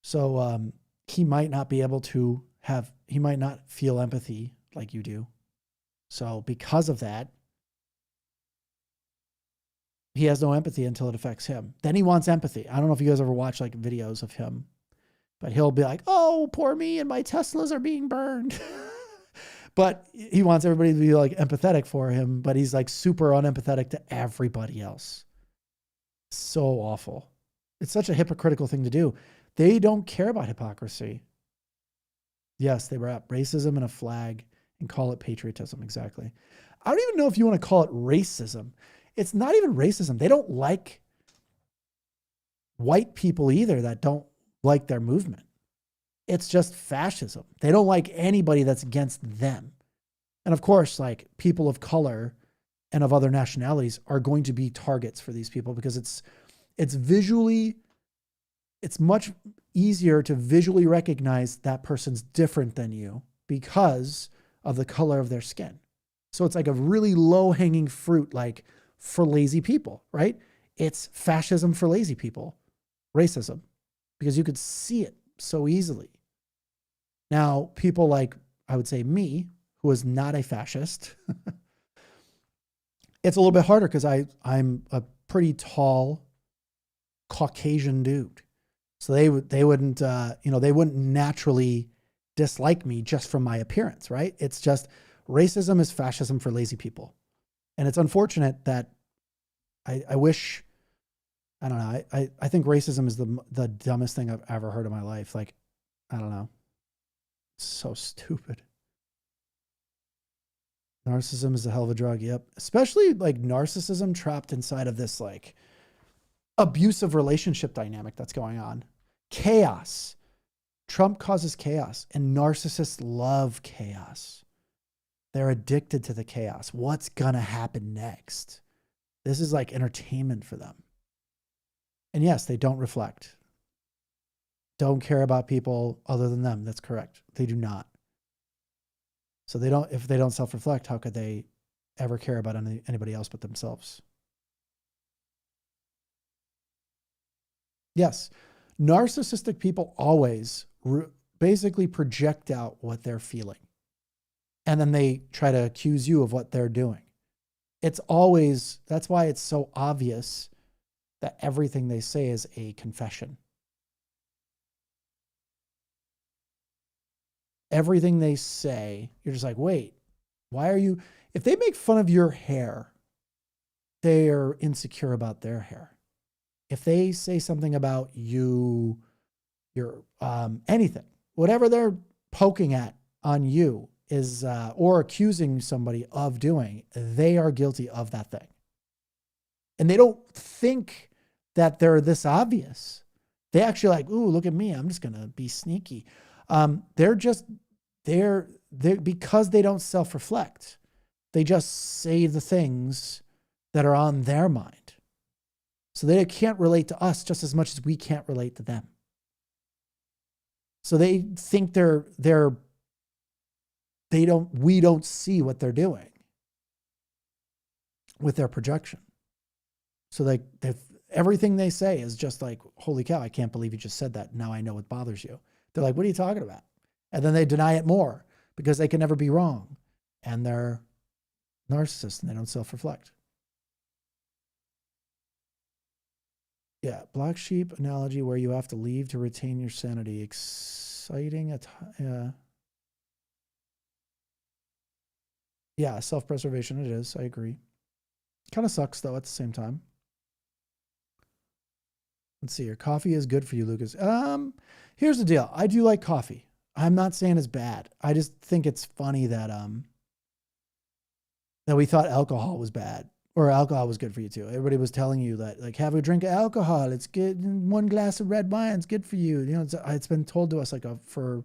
So he might not be able to he might not feel empathy like you do. So because of that, he has no empathy until it affects him. Then he wants empathy. I don't know if you guys ever watch like videos of him, but he'll be like, oh, poor me and my Teslas are being burned. But he wants everybody to be like empathetic for him, but he's like super unempathetic to everybody else. So awful. It's such a hypocritical thing to do. They don't care about hypocrisy. Yes, they wrap racism in a flag and call it patriotism. Exactly. I don't even know if you want to call it racism. It's not even racism. They don't like white people either that don't like their movement. It's just fascism. They don't like anybody that's against them. And of course, like people of color and of other nationalities are going to be targets for these people because it's much easier to visually recognize that person's different than you because of the color of their skin. So it's like a really low-hanging fruit, like for lazy people, right? It's fascism for lazy people, racism, because you could see it so easily. Now, people like, I would say me, who is not a fascist, it's a little bit harder because I'm a pretty tall Caucasian dude. So they wouldn't naturally dislike me just from my appearance, right? It's just racism is fascism for lazy people. And it's unfortunate that I wish, I don't know. I think racism is the dumbest thing I've ever heard in my life. Like, I don't know. It's so stupid. Narcissism is a hell of a drug. Yep. Especially like narcissism trapped inside of this like abusive relationship dynamic that's going on. Chaos. Trump causes chaos, and narcissists love chaos. They're addicted to the chaos. What's going to happen next? This is like entertainment for them. And yes, they don't reflect. Don't care about people other than them. That's correct. They do not. So they don't, if they don't self-reflect, how could they ever care about anybody else but themselves? Yes. Narcissistic people always basically project out what they're feeling. And then they try to accuse you of what they're doing. It's always, that's why it's so obvious that everything they say is a confession. Everything they say, you're just like, wait, why are you, if they make fun of your hair, they are insecure about their hair. If they say something about you, your anything, whatever they're poking at on you is, or accusing somebody of doing, they are guilty of that thing. And they don't think that they're this obvious. They actually like, ooh, look at me. I'm just going to be sneaky. They're because they don't self-reflect. They just say the things that are on their mind. So they can't relate to us just as much as we can't relate to them. So they think we don't see what they're doing with their projection. So everything they say is just like, holy cow, I can't believe you just said that. Now I know it bothers you. They're like, what are you talking about? And then they deny it more because they can never be wrong. And they're narcissists and they don't self-reflect. Yeah, black sheep analogy where you have to leave to retain your sanity. Exciting. Yeah, self-preservation it is. I agree. Kind of sucks though at the same time. Let's see here. Coffee is good for you, Lucas. Here's the deal. I do like coffee. I'm not saying it's bad. I just think it's funny that we thought alcohol was bad. Or alcohol was good for you too. Everybody was telling you that, like, have a drink of alcohol. It's good. 1 glass of red wine is good for you. You know, it's been told to us like for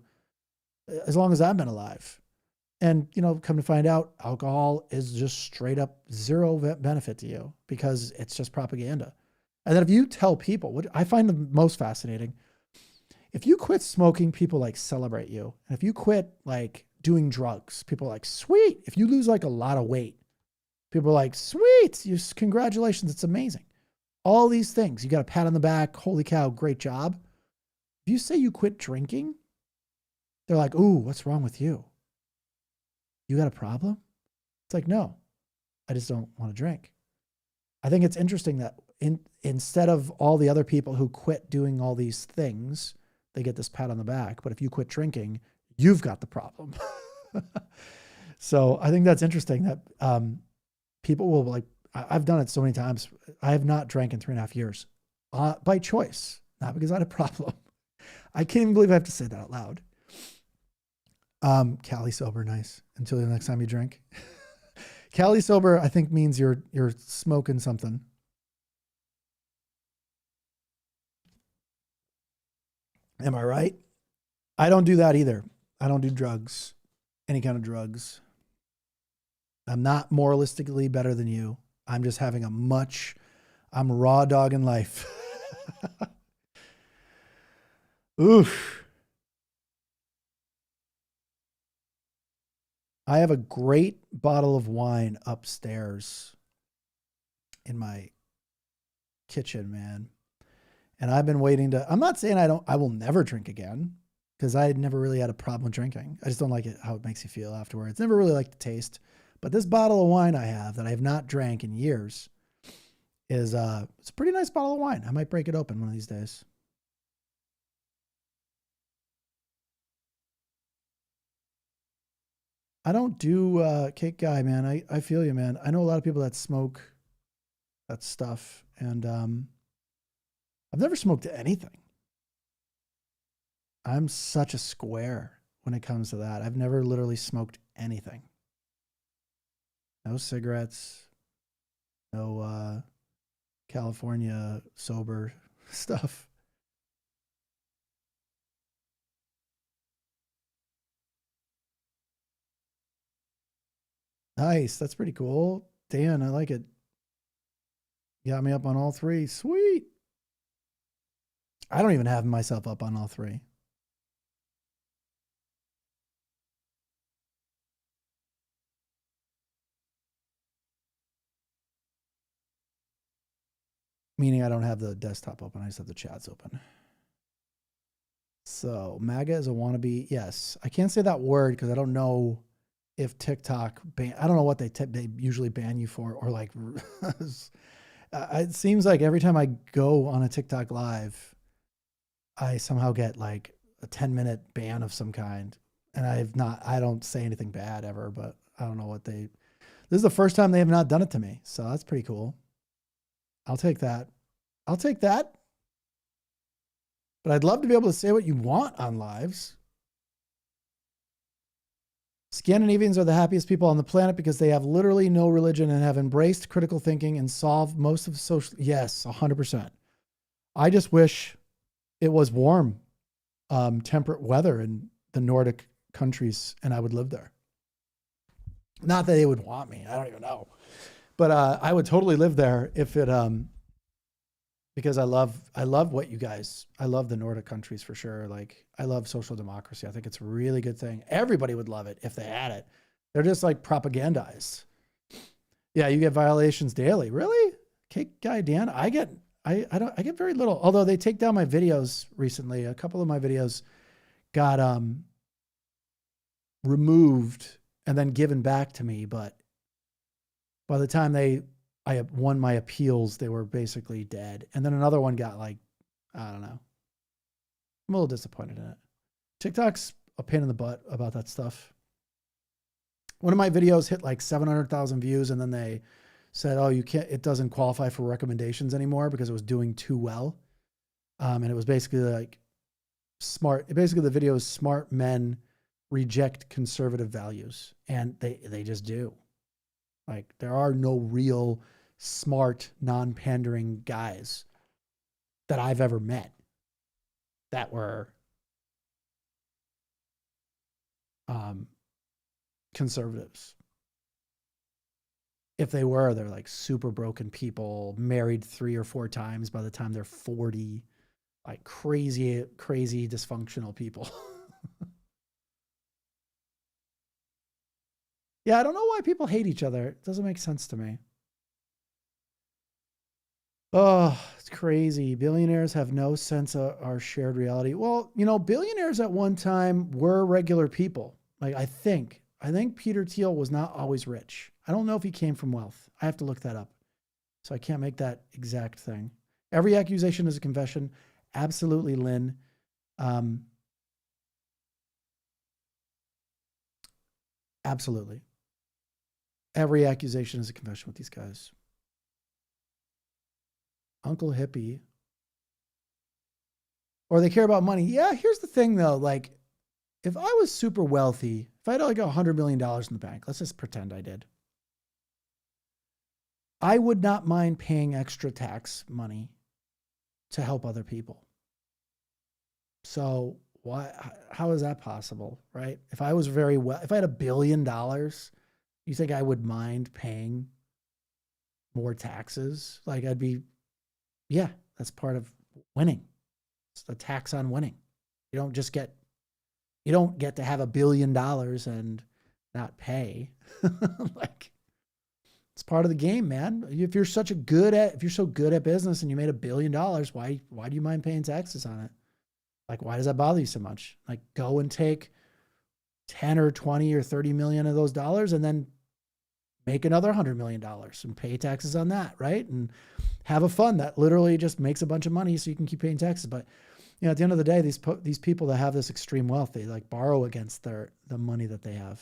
as long as I've been alive. And, you know, come to find out, alcohol is just straight up zero benefit to you because it's just propaganda. And then if you tell people, what I find the most fascinating, if you quit smoking, people like celebrate you. And if you quit like doing drugs, people are like, sweet. If you lose like a lot of weight, people are like, sweet, congratulations, it's amazing. All these things, you got a pat on the back, holy cow, great job. If you say you quit drinking, they're like, ooh, what's wrong with you? You got a problem? It's like, no, I just don't want to drink. I think it's interesting that instead of all the other people who quit doing all these things, they get this pat on the back. But if you quit drinking, you've got the problem. So I think that's interesting that people will like, I've done it so many times. I have not drank in 3.5 years by choice, not because I had a problem. I can't even believe I have to say that out loud. Cali sober, nice. Until the next time you drink. Cali sober, I think means you're smoking something. Am I right? I don't do that either. I don't do drugs, any kind of drugs. I'm not moralistically better than you. I'm just having I'm raw dog in life. Oof. I have a great bottle of wine upstairs in my kitchen, man. And I've been waiting I'm not saying I will never drink again because I never really had a problem with drinking. I just don't like it, how it makes you feel afterwards. Never really liked the taste. But this bottle of wine I have that I have not drank in years is, it's a pretty nice bottle of wine. I might break it open one of these days. I don't do cake guy, man. I feel you, man. I know a lot of people that smoke that stuff, and I've never smoked anything. I'm such a square when it comes to that. I've never literally smoked anything. No cigarettes, no California sober stuff. Nice. That's pretty cool. Dan, I like it. Got me up on all three. Sweet. I don't even have myself up on all three. Meaning I don't have the desktop open. I just have the chats open. So MAGA is a wannabe. Yes. I can't say that word because I don't know if TikTok I don't know what they usually ban you for, or like it seems like every time I go on a TikTok live, I somehow get like a 10-minute ban of some kind. And I don't say anything bad ever, but I don't know this is the first time they have not done it to me. So that's pretty cool. I'll take that. But I'd love to be able to say what you want on lives. Scandinavians are the happiest people on the planet because they have literally no religion and have embraced critical thinking and solved most of social. Yes, 100%. I just wish it was warm, temperate weather in the Nordic countries, and I would live there. Not that they would want me. I don't even know. But I would totally live there if it, because I love what you guys, I love the Nordic countries for sure. Like, I love social democracy. I think it's a really good thing. Everybody would love it if they had it. They're just like propagandized. Yeah, you get violations daily. Really? Cake guy Dan? I get very little. Although they take down my videos recently. A couple of my videos got removed and then given back to me, but by the time I won my appeals, they were basically dead. And then another one got like, I don't know. I'm a little disappointed in it. TikTok's a pain in the butt about that stuff. One of my videos hit like 700,000 views, and then they said, oh, it doesn't qualify for recommendations anymore because it was doing too well. And it was basically like basically the video is smart men reject conservative values. And they just do. Like, there are no real smart, non-pandering guys that I've ever met that were conservatives. If they were, they're like super broken people, married 3 or 4 times by the time they're 40, like crazy dysfunctional people. Yeah, I don't know why people hate each other. It doesn't make sense to me. Oh, it's crazy. Billionaires have no sense of our shared reality. Well, billionaires at one time were regular people. Like, I think Peter Thiel was not always rich. I don't know if he came from wealth. I have to look that up. So I can't make that exact thing. Every accusation is a confession. Absolutely, Lynn. Absolutely. Every accusation is a confession with these guys. Uncle Hippie. Or they care about money. Yeah, here's the thing though. Like, if I was super wealthy, if I had like $100 million in the bank, let's just pretend I did, I would not mind paying extra tax money to help other people. So how is that possible, right? If I was if I had $1 billion, you think I would mind paying more taxes? Like, yeah, that's part of winning. It's the tax on winning. You don't get to have $1 billion and not pay. Like, it's part of the game, man. If you're so good at business and you made $1 billion, why do you mind paying taxes on it? Like, why does that bother you so much? Like, go and take 10 or 20 or 30 million of those dollars and then make another $100 million and pay taxes on that, right? And have a fund that literally just makes a bunch of money so you can keep paying taxes. But at the end of the day, these people that have this extreme wealth, they like borrow against the money that they have.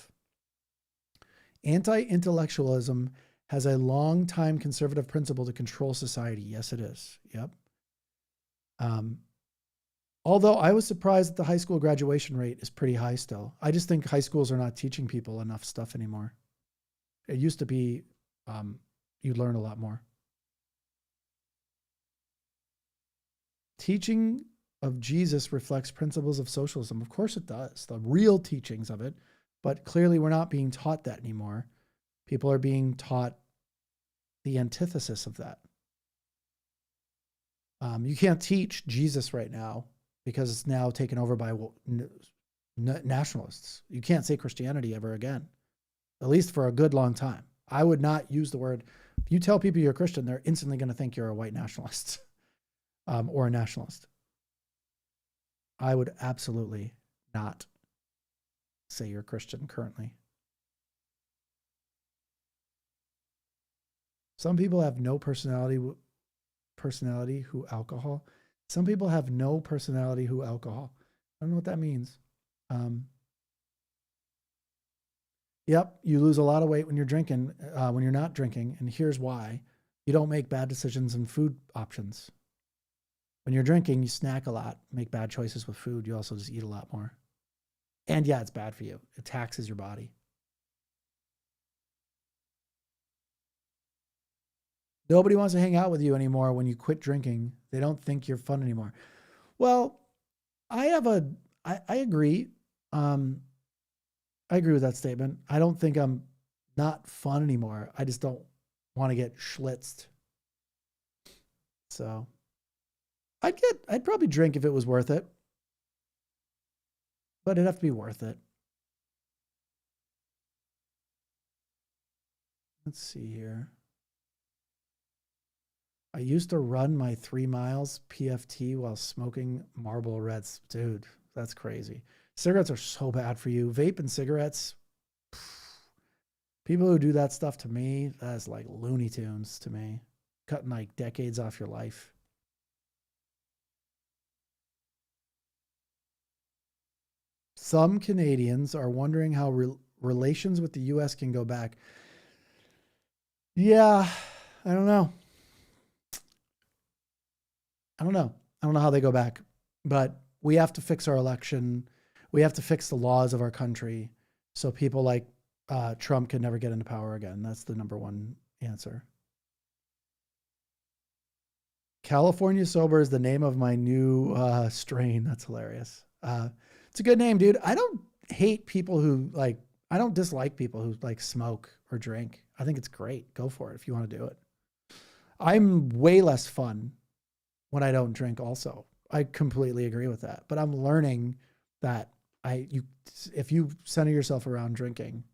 Anti-intellectualism has a long-time conservative principle to control society. Yes, it is. Yep. Although I was surprised that the high school graduation rate is pretty high still. I just think high schools are not teaching people enough stuff anymore. It used to be you learn a lot more. Teaching of Jesus reflects principles of socialism. Of course it does. The real teachings of it. But clearly we're not being taught that anymore. People are being taught the antithesis of that. You can't teach Jesus right now because it's now taken over by nationalists. You can't say Christianity ever again, at least for a good long time. I would not use the word. If you tell people you're a Christian, they're instantly going to think you're a white nationalist or a nationalist. I would absolutely not say you're a Christian currently. Some people have no personality who alcohol. Some people have no personality who alcohol. I don't know what that means. Yep, you lose a lot of weight when you're drinking, when you're not drinking, and here's why. You don't make bad decisions in food options. When you're drinking, you snack a lot, make bad choices with food. You also just eat a lot more. And yeah, it's bad for you. It taxes your body. Nobody wants to hang out with you anymore when you quit drinking. They don't think you're fun anymore. Well, I agree. I agree with that statement. I don't think I'm not fun anymore. I just don't want to get schlitzed. So I'd probably drink if it was worth it. But it'd have to be worth it. Let's see here. I used to run my 3 miles PFT while smoking Marlboro Reds. Dude, that's crazy. Cigarettes are so bad for you. Vape and cigarettes. People who do that stuff, to me, that's like Looney Tunes to me. Cutting like decades off your life. Some Canadians are wondering how relations with the U.S. can go back. Yeah, I don't know. I don't know how they go back, but we have to fix our election. We have to fix the laws of our country so people like Trump can never get into power again. That's the number one answer. California Sober is the name of my new strain. That's hilarious. It's a good name, dude. I don't hate people who I don't dislike people who like smoke or drink. I think it's great. Go for it if you want to do it. I'm way less fun when I don't drink also. I completely agree with that. But I'm learning that if you center yourself around drinking,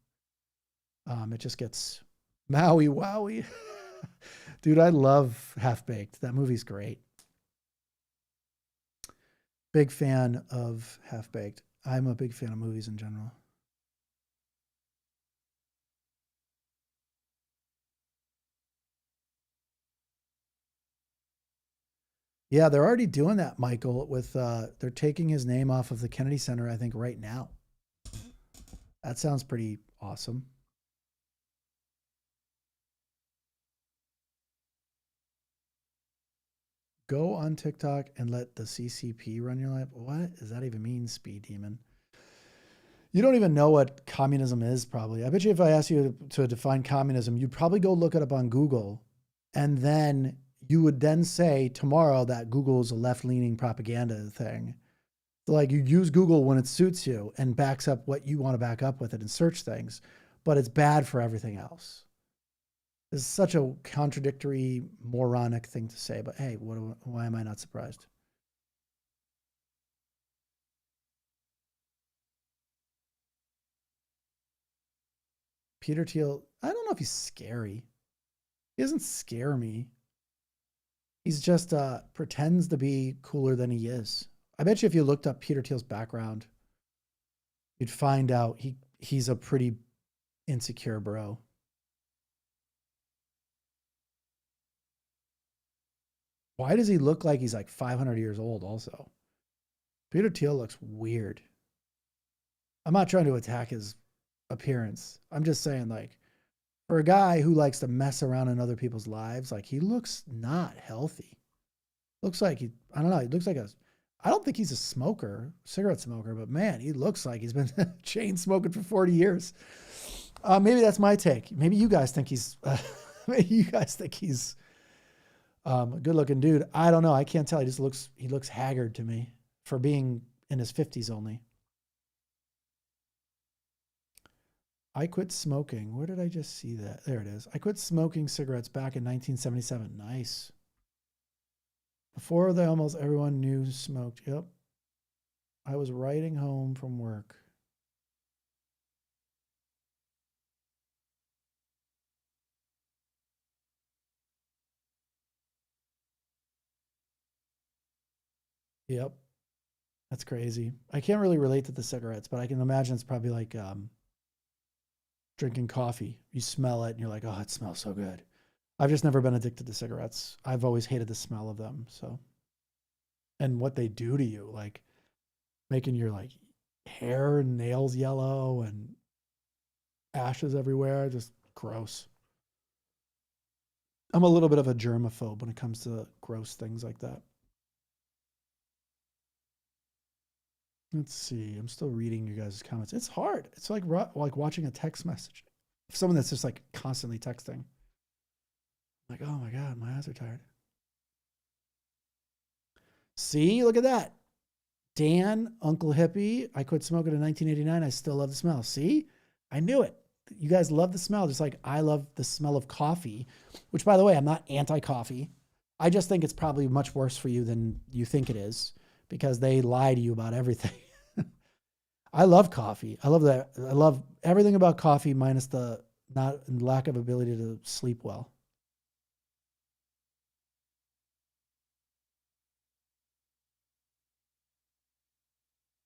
it just gets Maui wowie. Dude, I love Half Baked. That movie's great. Big fan of Half Baked. I'm a big fan of movies in general. Yeah, they're already doing that, Michael, with they're taking his name off of the Kennedy Center, I think, right now. That sounds pretty awesome. Go on TikTok and let the CCP run your life. What does that even mean, Speed Demon? You don't even know what communism is, probably. I bet you if I asked you to define communism, you'd probably go look it up on Google, and then you would then say tomorrow that Google is a left-leaning propaganda thing. So like you use Google when it suits you and backs up what you want to back up with it and search things, but it's bad for everything else. This is such a contradictory, moronic thing to say, but hey, why am I not surprised? Peter Thiel, I don't know if he's scary. He doesn't scare me. He's just pretends to be cooler than he is. I bet you if you looked up Peter Thiel's background, you'd find out he's a pretty insecure bro. Why does he look like he's like 500 years old also? Peter Thiel looks weird. I'm not trying to attack his appearance. I'm just saying, like, For a guy who likes to mess around in other people's lives, like he looks not healthy. Looks like I don't know, he looks like I don't think he's a smoker, cigarette smoker, but man, he looks like he's been chain smoking for 40 years. Maybe that's my take. Maybe you guys think he's a good looking dude. I don't know. I can't tell. He looks haggard to me for being in his 50s only. I quit smoking. Where did I just see that? There it is. I quit smoking cigarettes back in 1977. Nice. Before they almost everyone knew smoked. Yep. I was riding home from work. Yep. That's crazy. I can't really relate to the cigarettes, but I can imagine it's probably like drinking coffee. You smell it and you're like, oh, it smells so good. I've just never been addicted to cigarettes. I've always hated the smell of them. So, and what they do to you, like making your like hair and nails yellow and ashes everywhere, just gross. I'm a little bit of a germaphobe when it comes to gross things like that. Let's see. I'm still reading you guys' comments. It's hard. It's like watching a text message. Someone that's just like constantly texting. Like, oh my God, my eyes are tired. See, look at that. Dan, Uncle Hippie. I quit smoking in 1989. I still love the smell. See, I knew it. You guys love the smell, just like I love the smell of coffee, which, by the way, I'm not anti-coffee. I just think it's probably much worse for you than you think it is because they lie to you about everything. I love coffee. I love that. I love everything about coffee minus the lack of ability to sleep well.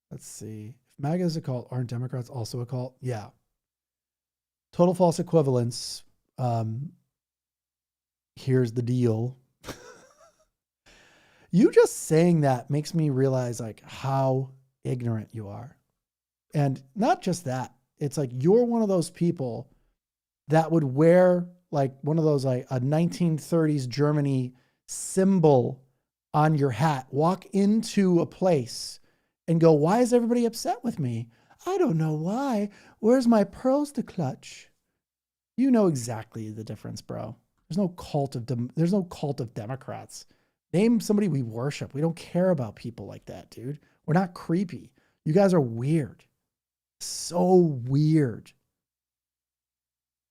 Let's see. If MAGA is a cult, aren't Democrats also a cult? Yeah. Total false equivalence. Here's the deal. You just saying that makes me realize like how ignorant you are. And not just that. It's like you're one of those people that would wear like one of those like a 1930s Germany symbol on your hat, walk into a place and go, why is everybody upset with me? I don't know why. Where's my pearls to clutch? You know exactly the difference, bro. There's no cult of Democrats. Name somebody we worship. We don't care about people like that, dude. We're not creepy. You guys are weird. So weird.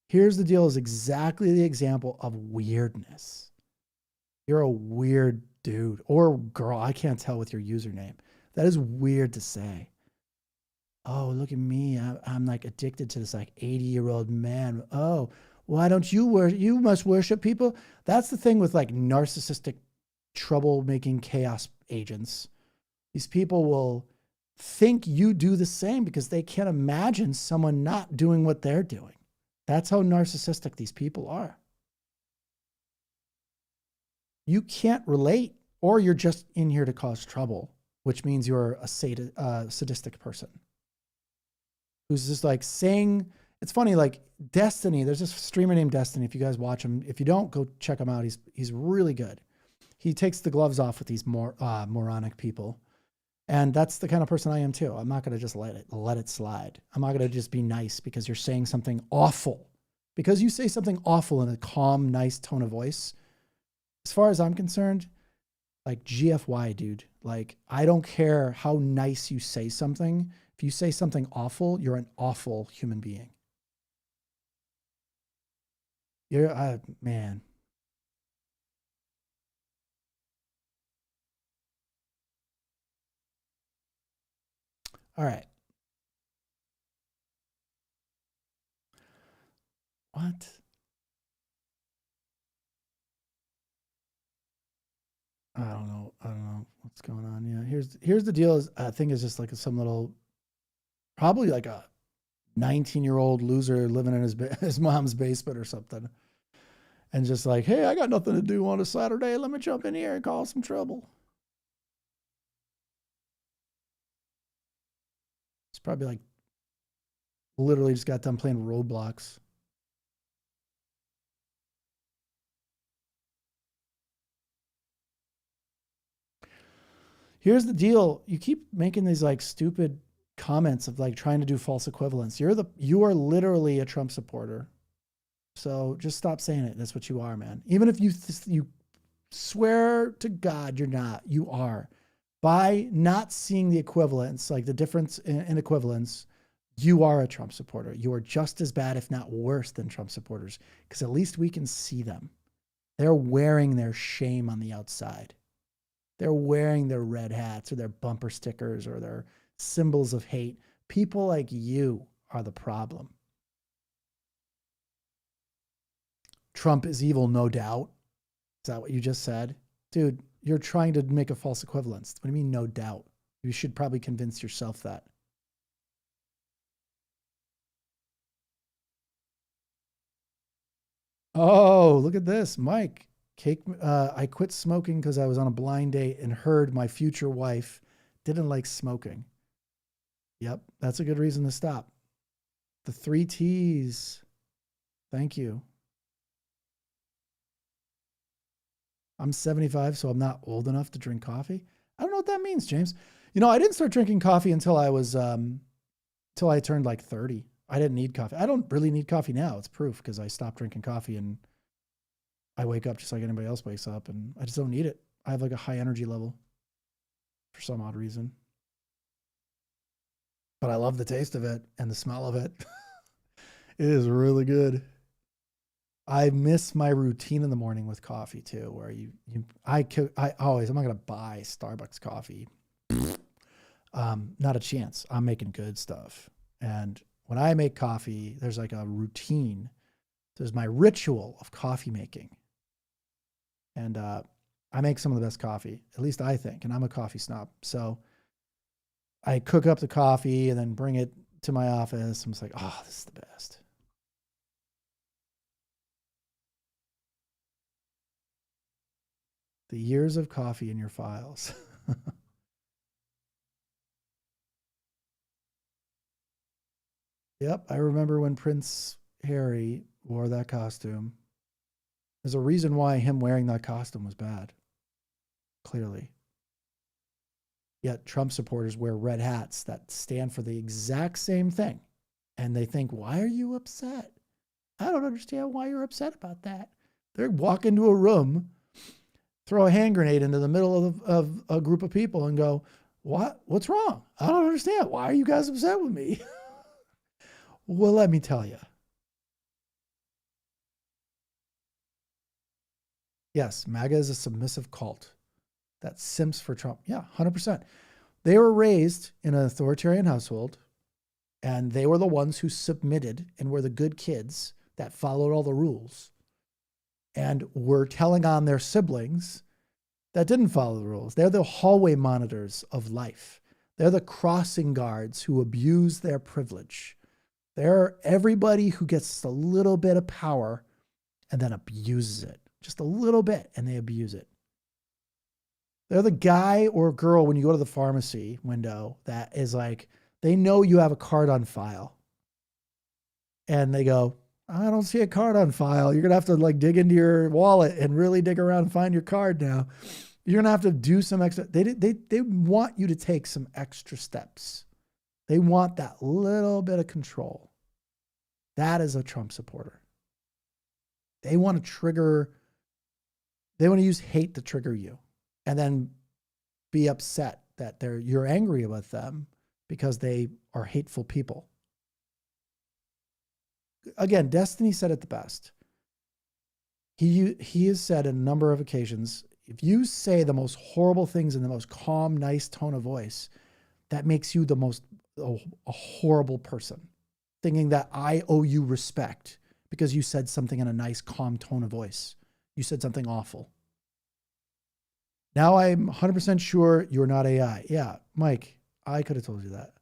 Here's the deal is exactly the example of weirdness. You're a weird dude or girl. I can't tell with your username. That is weird to say. Oh, look at me. I'm like addicted to this like 80-year-old man. Oh, why don't you worship? You must worship people. That's the thing with like narcissistic troublemaking chaos agents. These people will think you do the same because they can't imagine someone not doing what they're doing. That's how narcissistic these people are. You can't relate, or you're just in here to cause trouble, which means you're a sadistic person who's just like saying, it's funny, like Destiny, there's this streamer named Destiny. If you guys watch him, if you don't, go check him out. He's really good. He takes the gloves off with these moronic people. And that's the kind of person I am too. I'm not going to just let it slide. I'm not going to just be nice because you're saying something awful. Because you say something awful in a calm, nice tone of voice, as far as I'm concerned, like GFY, dude. Like, I don't care how nice you say something. If you say something awful, you're an awful human being. You're, man. All right. What? I don't know. I don't know what's going on. Yeah. Here's the deal. Is I think it's just like some little, probably like a 19-year-old loser living in his mom's basement or something, and just like, hey, I got nothing to do on a Saturday. Let me jump in here and cause some trouble. It's probably like literally just got done playing Roblox. Here's the deal. You keep making these like stupid comments of like trying to do false equivalence. You are literally a Trump supporter. So just stop saying it. That's what you are, man. Even if you swear to God you're not, you are. By not seeing the equivalence, like the difference in equivalence, you are a Trump supporter. You are just as bad, if not worse, than Trump supporters, because at least we can see them. They're wearing their shame on the outside. They're wearing their red hats or their bumper stickers or their symbols of hate. People like you are the problem. Trump is evil, no doubt. Is that what you just said? Dude, you're trying to make a false equivalence. What do you mean, no doubt? You should probably convince yourself that. Oh, look at this. Mike, I quit smoking because I was on a blind date and heard my future wife didn't like smoking. Yep, that's a good reason to stop. The 3 T's. Thank you. I'm 75, so I'm not old enough to drink coffee. I don't know what that means, James. You know, I didn't start drinking coffee until I was till I turned like 30. I didn't need coffee. I don't really need coffee now. It's proof because I stopped drinking coffee and I wake up just like anybody else wakes up and I just don't need it. I have like a high energy level for some odd reason. But I love the taste of it and the smell of it. It is really good. I miss my routine in the morning with coffee too, where I'm not going to buy Starbucks coffee. Not a chance. I'm making good stuff. And when I make coffee, there's like a routine. There's my ritual of coffee making. And I make some of the best coffee, at least I think. And I'm a coffee snob. So I cook up the coffee and then bring it to my office. I'm just like, oh, this is the best. The years of coffee in your files. Yep, I remember when Prince Harry wore that costume. There's a reason why him wearing that costume was bad. Clearly. Yet Trump supporters wear red hats that stand for the exact same thing. And they think, why are you upset? I don't understand why you're upset about that. They walk into a room, throw a hand grenade into the middle of a group of people and go, what? What's wrong? I don't understand. Why are you guys upset with me? Well, let me tell you. Yes, MAGA is a submissive cult that simps for Trump. Yeah, 100%. They were raised in an authoritarian household, and they were the ones who submitted and were the good kids that followed all the rules and were telling on their siblings that didn't follow the rules. They're the hallway monitors of life. They're the crossing guards who abuse their privilege. They're everybody who gets a little bit of power and then abuses it. Just a little bit, and they abuse it. They're the guy or girl when you go to the pharmacy window that is like, they know you have a card on file. And they go, I don't see a card on file. You're going to have to like dig into your wallet and really dig around and find your card now. You're going to have to do some extra. They want you to take some extra steps. They want that little bit of control. That is a Trump supporter. They want to use hate to trigger you and then be upset that you're angry with them because they are hateful people. Again, Destiny said it the best. He has said on a number of occasions, if you say the most horrible things in the most calm, nice tone of voice, that makes you a horrible person, thinking that I owe you respect because you said something in a nice, calm tone of voice. You said something awful. Now I'm 100% sure you're not AI. Yeah, Mike, I could have told you that.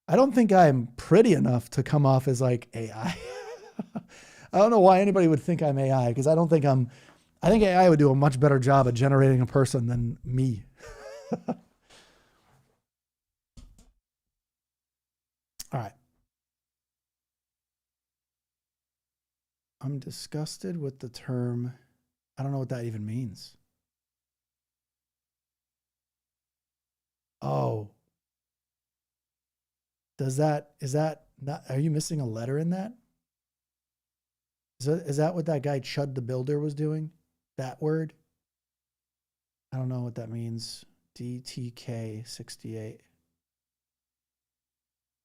I don't think I'm pretty enough to come off as like AI. I don't know why anybody would think I'm AI because I think AI would do a much better job at generating a person than me. All right. I'm disgusted with the term. I don't know what that even means. Oh, is that not, are you missing a letter in that? Is that what that guy Chud the Builder was doing? That word? I don't know what that means. DTK 68.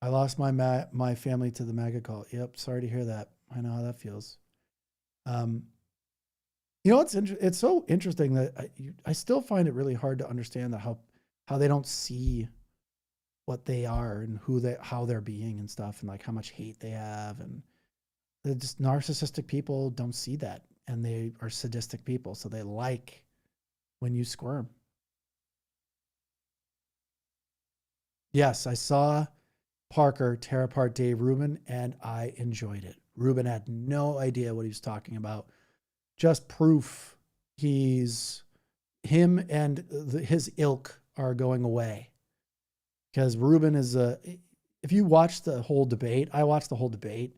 I lost my family to the MAGA cult. Yep, sorry to hear that. I know how that feels. You know, it's so interesting that I still find it really hard to understand that how they don't see what they are and how they're being and stuff, and like how much hate they have, and they're just narcissistic people don't see that, and they are sadistic people, so they like when you squirm. Yes, I saw Parker tear apart Dave Rubin, and I enjoyed it. Rubin had no idea what he was talking about. Just proof him and his ilk are going away. Because Rubin is if you watch the whole debate, I watched the whole debate,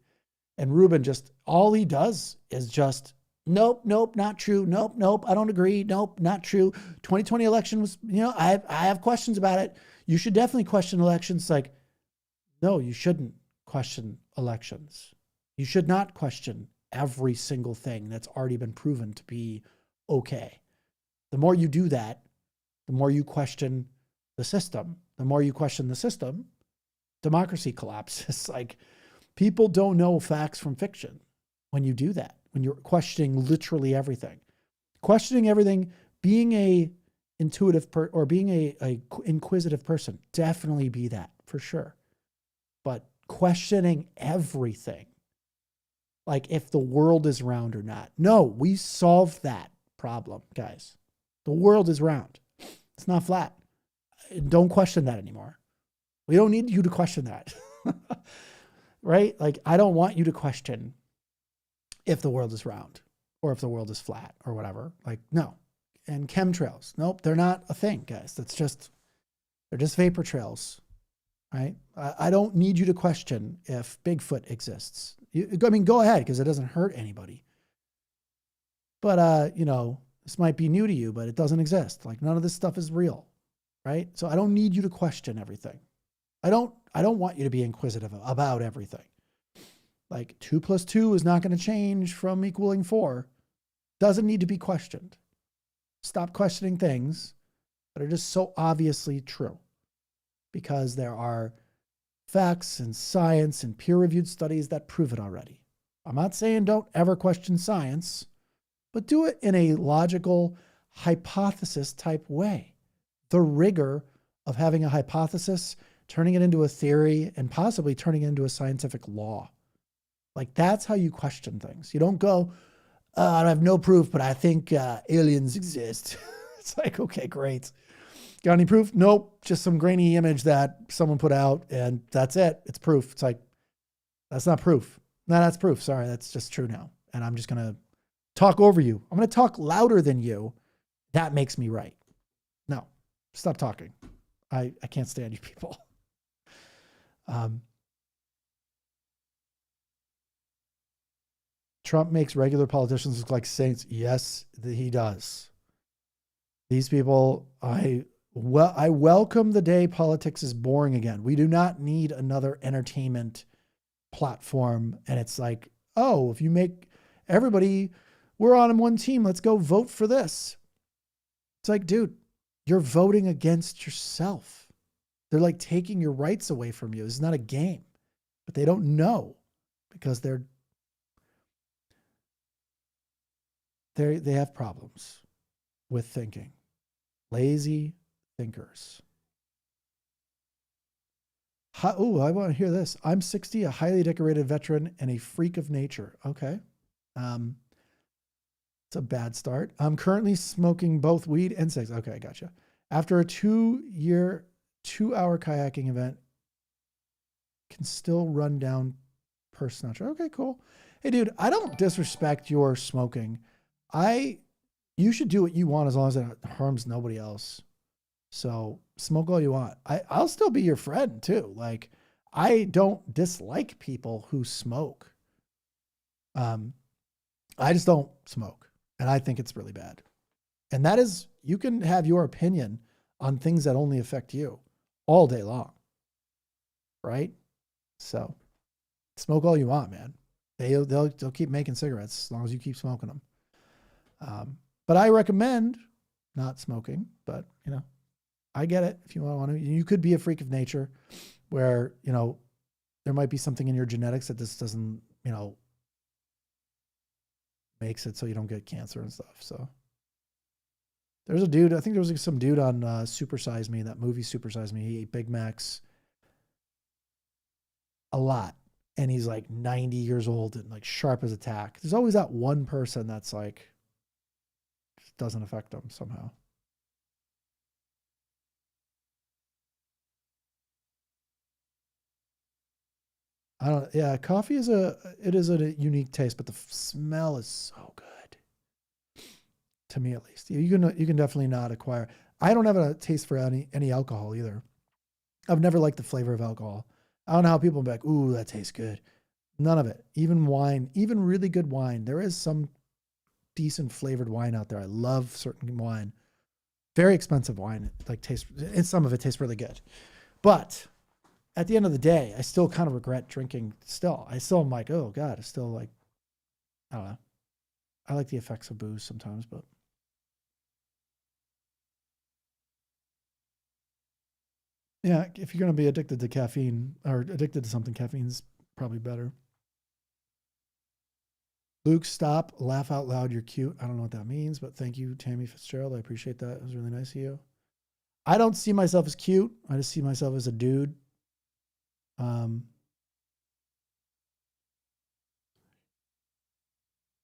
and Rubin just, all he does is just, nope, not true. Nope, I don't agree. Nope, not true. 2020 election was, I have questions about it. You should definitely question elections. Like, no, you shouldn't question elections. You should not question every single thing that's already been proven to be okay. The more you do that, the more you question the system. The more you question the system, democracy collapses. Like, people don't know facts from fiction when you do that, when you're questioning literally everything. Questioning everything, being a intuitive or being a inquisitive person, definitely be that for sure. But questioning everything, like if the world is round or not. No, we solved that problem, guys. The world is round. It's not flat. Don't question that anymore. We don't need you to question that. Right? Like, I don't want you to question if the world is round or if the world is flat or whatever. Like, no. And chemtrails, nope, they're not a thing, guys. They're just vapor trails, right? I don't need you to question if Bigfoot exists. Go ahead, because it doesn't hurt anybody. But, this might be new to you, but it doesn't exist. Like, none of this stuff is real, right? So I don't need you to question everything. I don't want you to be inquisitive about everything. Like, 2 + 2 is not going to change from equaling 4. Doesn't need to be questioned. Stop questioning things that are just so obviously true, because there are facts and science and peer-reviewed studies that prove it already. I'm not saying don't ever question science, but do it in a logical hypothesis type way. The rigor of having a hypothesis, turning it into a theory, and possibly turning it into a scientific law. Like, that's how you question things. You don't go, I have no proof, but I think aliens exist. It's like, okay, great. Got any proof? Nope. Just some grainy image that someone put out, and that's it. It's proof. It's like, that's not proof. No, that's proof. Sorry, that's just true now. And I'm just going to talk over you. I'm going to talk louder than you. That makes me right. No, stop talking. I can't stand you people. Trump makes regular politicians look like saints. Yes, he does. These people, I welcome the day politics is boring again. We do not need another entertainment platform. And it's like, oh, if you make everybody, we're on one team, let's go vote for this. It's like, dude, you're voting against yourself. They're like taking your rights away from you. It's not a game, but they don't know because they have problems with thinking. Lazy thinkers. Oh, I want to hear this. I'm 60, a highly decorated veteran and a freak of nature. Okay. It's a bad start. I'm currently smoking both weed and sex. Okay, I gotcha. After a 2-hour kayaking event, can still run down personal. Okay, cool. Hey, dude, I don't disrespect your smoking. You should do what you want as long as it harms nobody else. So smoke all you want. I'll still be your friend too. Like, I don't dislike people who smoke. I just don't smoke, and I think it's really bad. And that is, you can have your opinion on things that only affect you. all day long, right? So smoke all you want, man. They'll keep making cigarettes as long as you keep smoking them. But I recommend not smoking. But I get it. If you want to, you could be a freak of nature, where there might be something in your genetics that this doesn't makes it so you don't get cancer and stuff. So there's a dude. I think there was some dude on Super Size Me, that movie Super Size Me. He ate Big Macs a lot. And he's like 90 years old and like sharp as a tack. There's always that one person that's like, doesn't affect them somehow. Coffee is a unique taste, but the smell is so good. To me, at least. You can definitely not acquire. I don't have a taste for any alcohol either. I've never liked the flavor of alcohol. I don't know how people be like, ooh, that tastes good. None of it. Even wine, even really good wine. There is some decent flavored wine out there. I love certain wine. Very expensive wine. And some of it tastes really good. But at the end of the day, I still kind of regret drinking still. I still am like, oh God, I still like, I don't know. I like the effects of booze sometimes, but. Yeah, if you're going to be addicted to caffeine or addicted to something, caffeine's probably better. Luke, stop, laugh out loud. You're cute. I don't know what that means, but thank you, Tammy Fitzgerald. I appreciate that. It was really nice of you. I don't see myself as cute. I just see myself as a dude.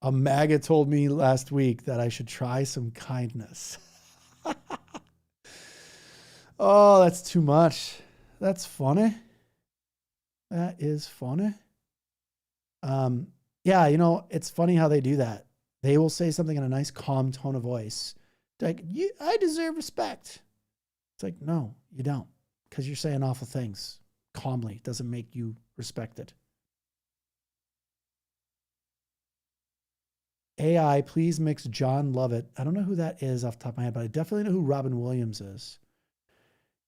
A maggot told me last week that I should try some kindness. Oh, that's too much. That's funny. That is funny. Yeah, it's funny how they do that. They will say something in a nice, calm tone of voice. Like, I deserve respect. It's like, no, you don't. Because you're saying awful things calmly. It doesn't make you respected. AI, please mix John Lovett. I don't know who that is off the top of my head, but I definitely know who Robin Williams is.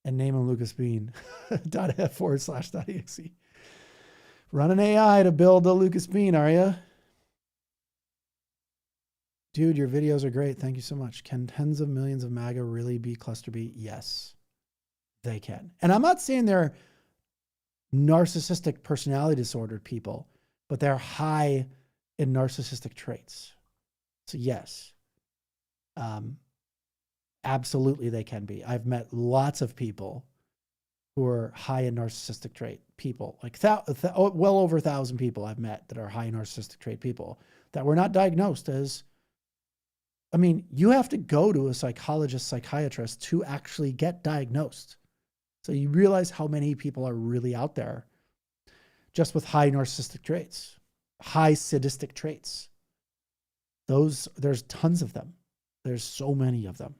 And name him Lucas Bean. .f/.exe. Run an AI to build a Lucas Bean, are you? Dude, your videos are great. Thank you so much. Can tens of millions of MAGA really be cluster B? Yes, they can. And I'm not saying they're narcissistic personality disordered people, but they're high in narcissistic traits. So yes, absolutely they can be. I've met lots of people who are high in narcissistic trait people, like well over 1,000 people I've met that are high in narcissistic trait people that were not diagnosed as. I mean, you have to go to a psychologist, psychiatrist to actually get diagnosed. So you realize how many people are really out there just with high narcissistic traits, high sadistic traits. There's tons of them. There's so many of them.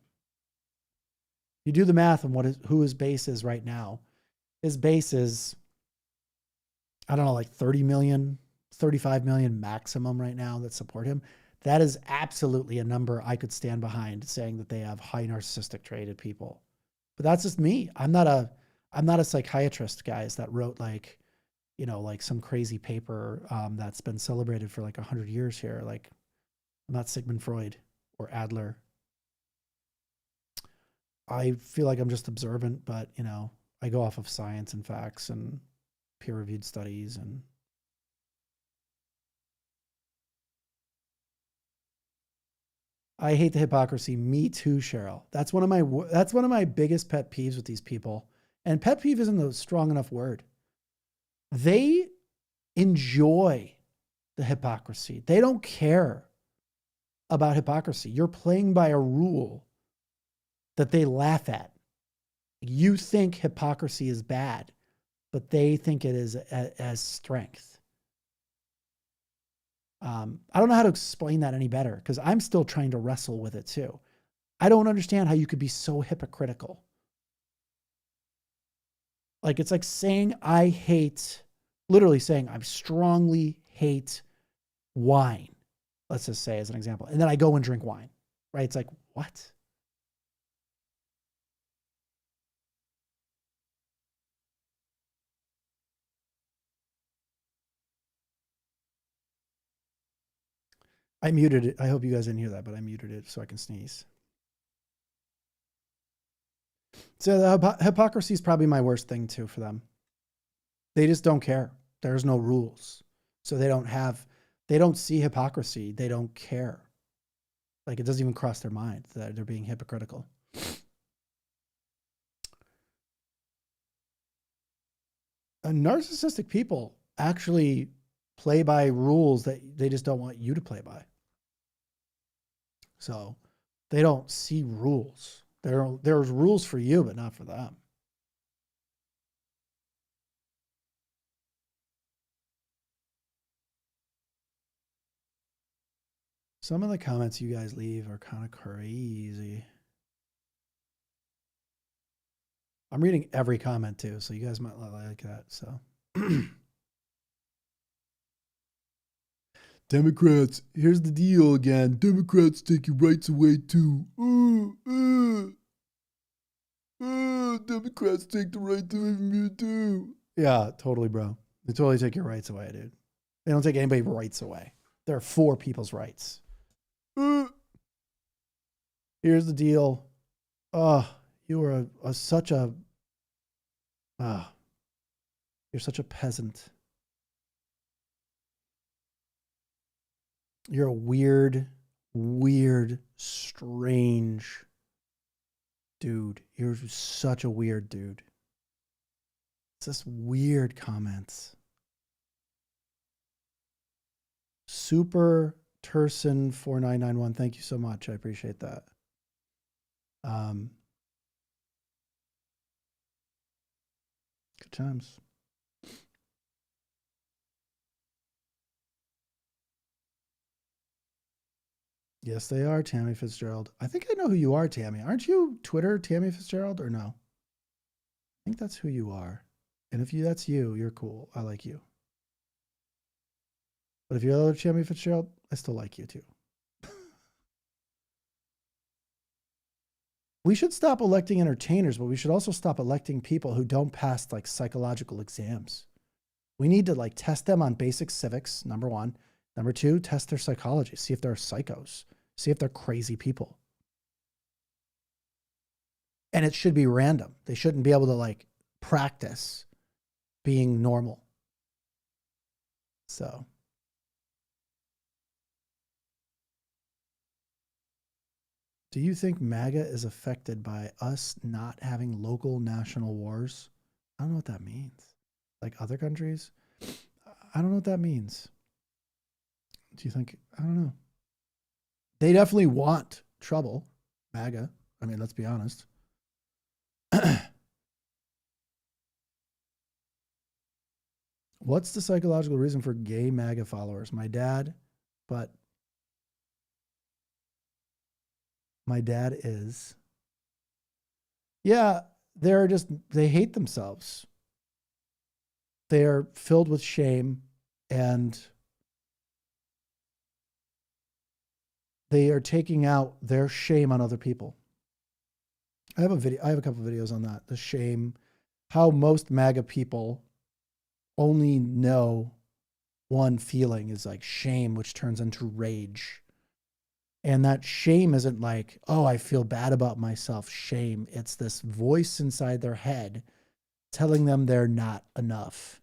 You do the math on who his base is right now. His base is, I don't know, like 30 million, 35 million maximum right now that support him. That is absolutely a number I could stand behind, saying that they have high narcissistic traded people. But that's just me. I'm not a psychiatrist, guys, that wrote like some crazy paper that's been celebrated for like 100 years here. Like, I'm not Sigmund Freud or Adler. I feel like I'm just observant, but I go off of science and facts and peer-reviewed studies. And I hate the hypocrisy. Me too, Cheryl. That's one of my biggest pet peeves with these people. And pet peeve isn't a strong enough word. They enjoy the hypocrisy. They don't care about hypocrisy. You're playing by a rule that they laugh at. You think hypocrisy is bad, but they think it is as strength. I don't know how to explain that any better because I'm still trying to wrestle with it too. I don't understand how you could be so hypocritical. Like, it's like saying literally saying I strongly hate wine. Let's just say as an example. And then I go and drink wine, right? It's like, what? I muted it. I hope you guys didn't hear that, but I muted it so I can sneeze. So the hypocrisy is probably my worst thing too for them. They just don't care. There's no rules. So they don't see hypocrisy. They don't care. Like it doesn't even cross their mind that they're being hypocritical. Narcissistic people actually play by rules that they just don't want you to play by. So they don't see rules. There's rules for you, but not for them. Some of the comments you guys leave are kind of crazy. I'm reading every comment too, so you guys might like that. So, Democrats, here's the deal again. Democrats take your rights away too. Democrats take the rights away from you too. Yeah, totally, bro. They totally take your rights away, dude. They don't take anybody's rights away. They're for people's rights. Here's the deal. You are such a you're such a peasant. You're a weird, strange dude. You're such a weird dude. It's just weird comments. Super Turson 4991. Thank you so much. I appreciate that. Good times. Yes, they are, Tammy Fitzgerald. I think I know who you are, Tammy. Aren't you Twitter Tammy Fitzgerald or no? I think that's who you are. And if that's you, you're cool. I like you. But if you're the other Tammy Fitzgerald, I still like you too. We should stop electing entertainers, but we should also stop electing people who don't pass like psychological exams. We need to like test them on basic civics, number one. Number two, test their psychology. See if they're psychos. See if they're crazy people. And it should be random. They shouldn't be able to like practice being normal. So. Do you think MAGA is affected by us not having local national wars? I don't know what that means. Like other countries? I don't know what that means. Do you think? I don't know. They definitely want trouble, MAGA. I mean, let's be honest. What's the psychological reason for gay MAGA followers? My dad is. Yeah, they hate themselves. They are filled with shame and they are taking out their shame on other people. I have a couple of videos on that. The shame, how most MAGA people only know one feeling is like shame, which turns into rage. And that shame isn't like, oh, I feel bad about myself. Shame. It's this voice inside their head telling them they're not enough.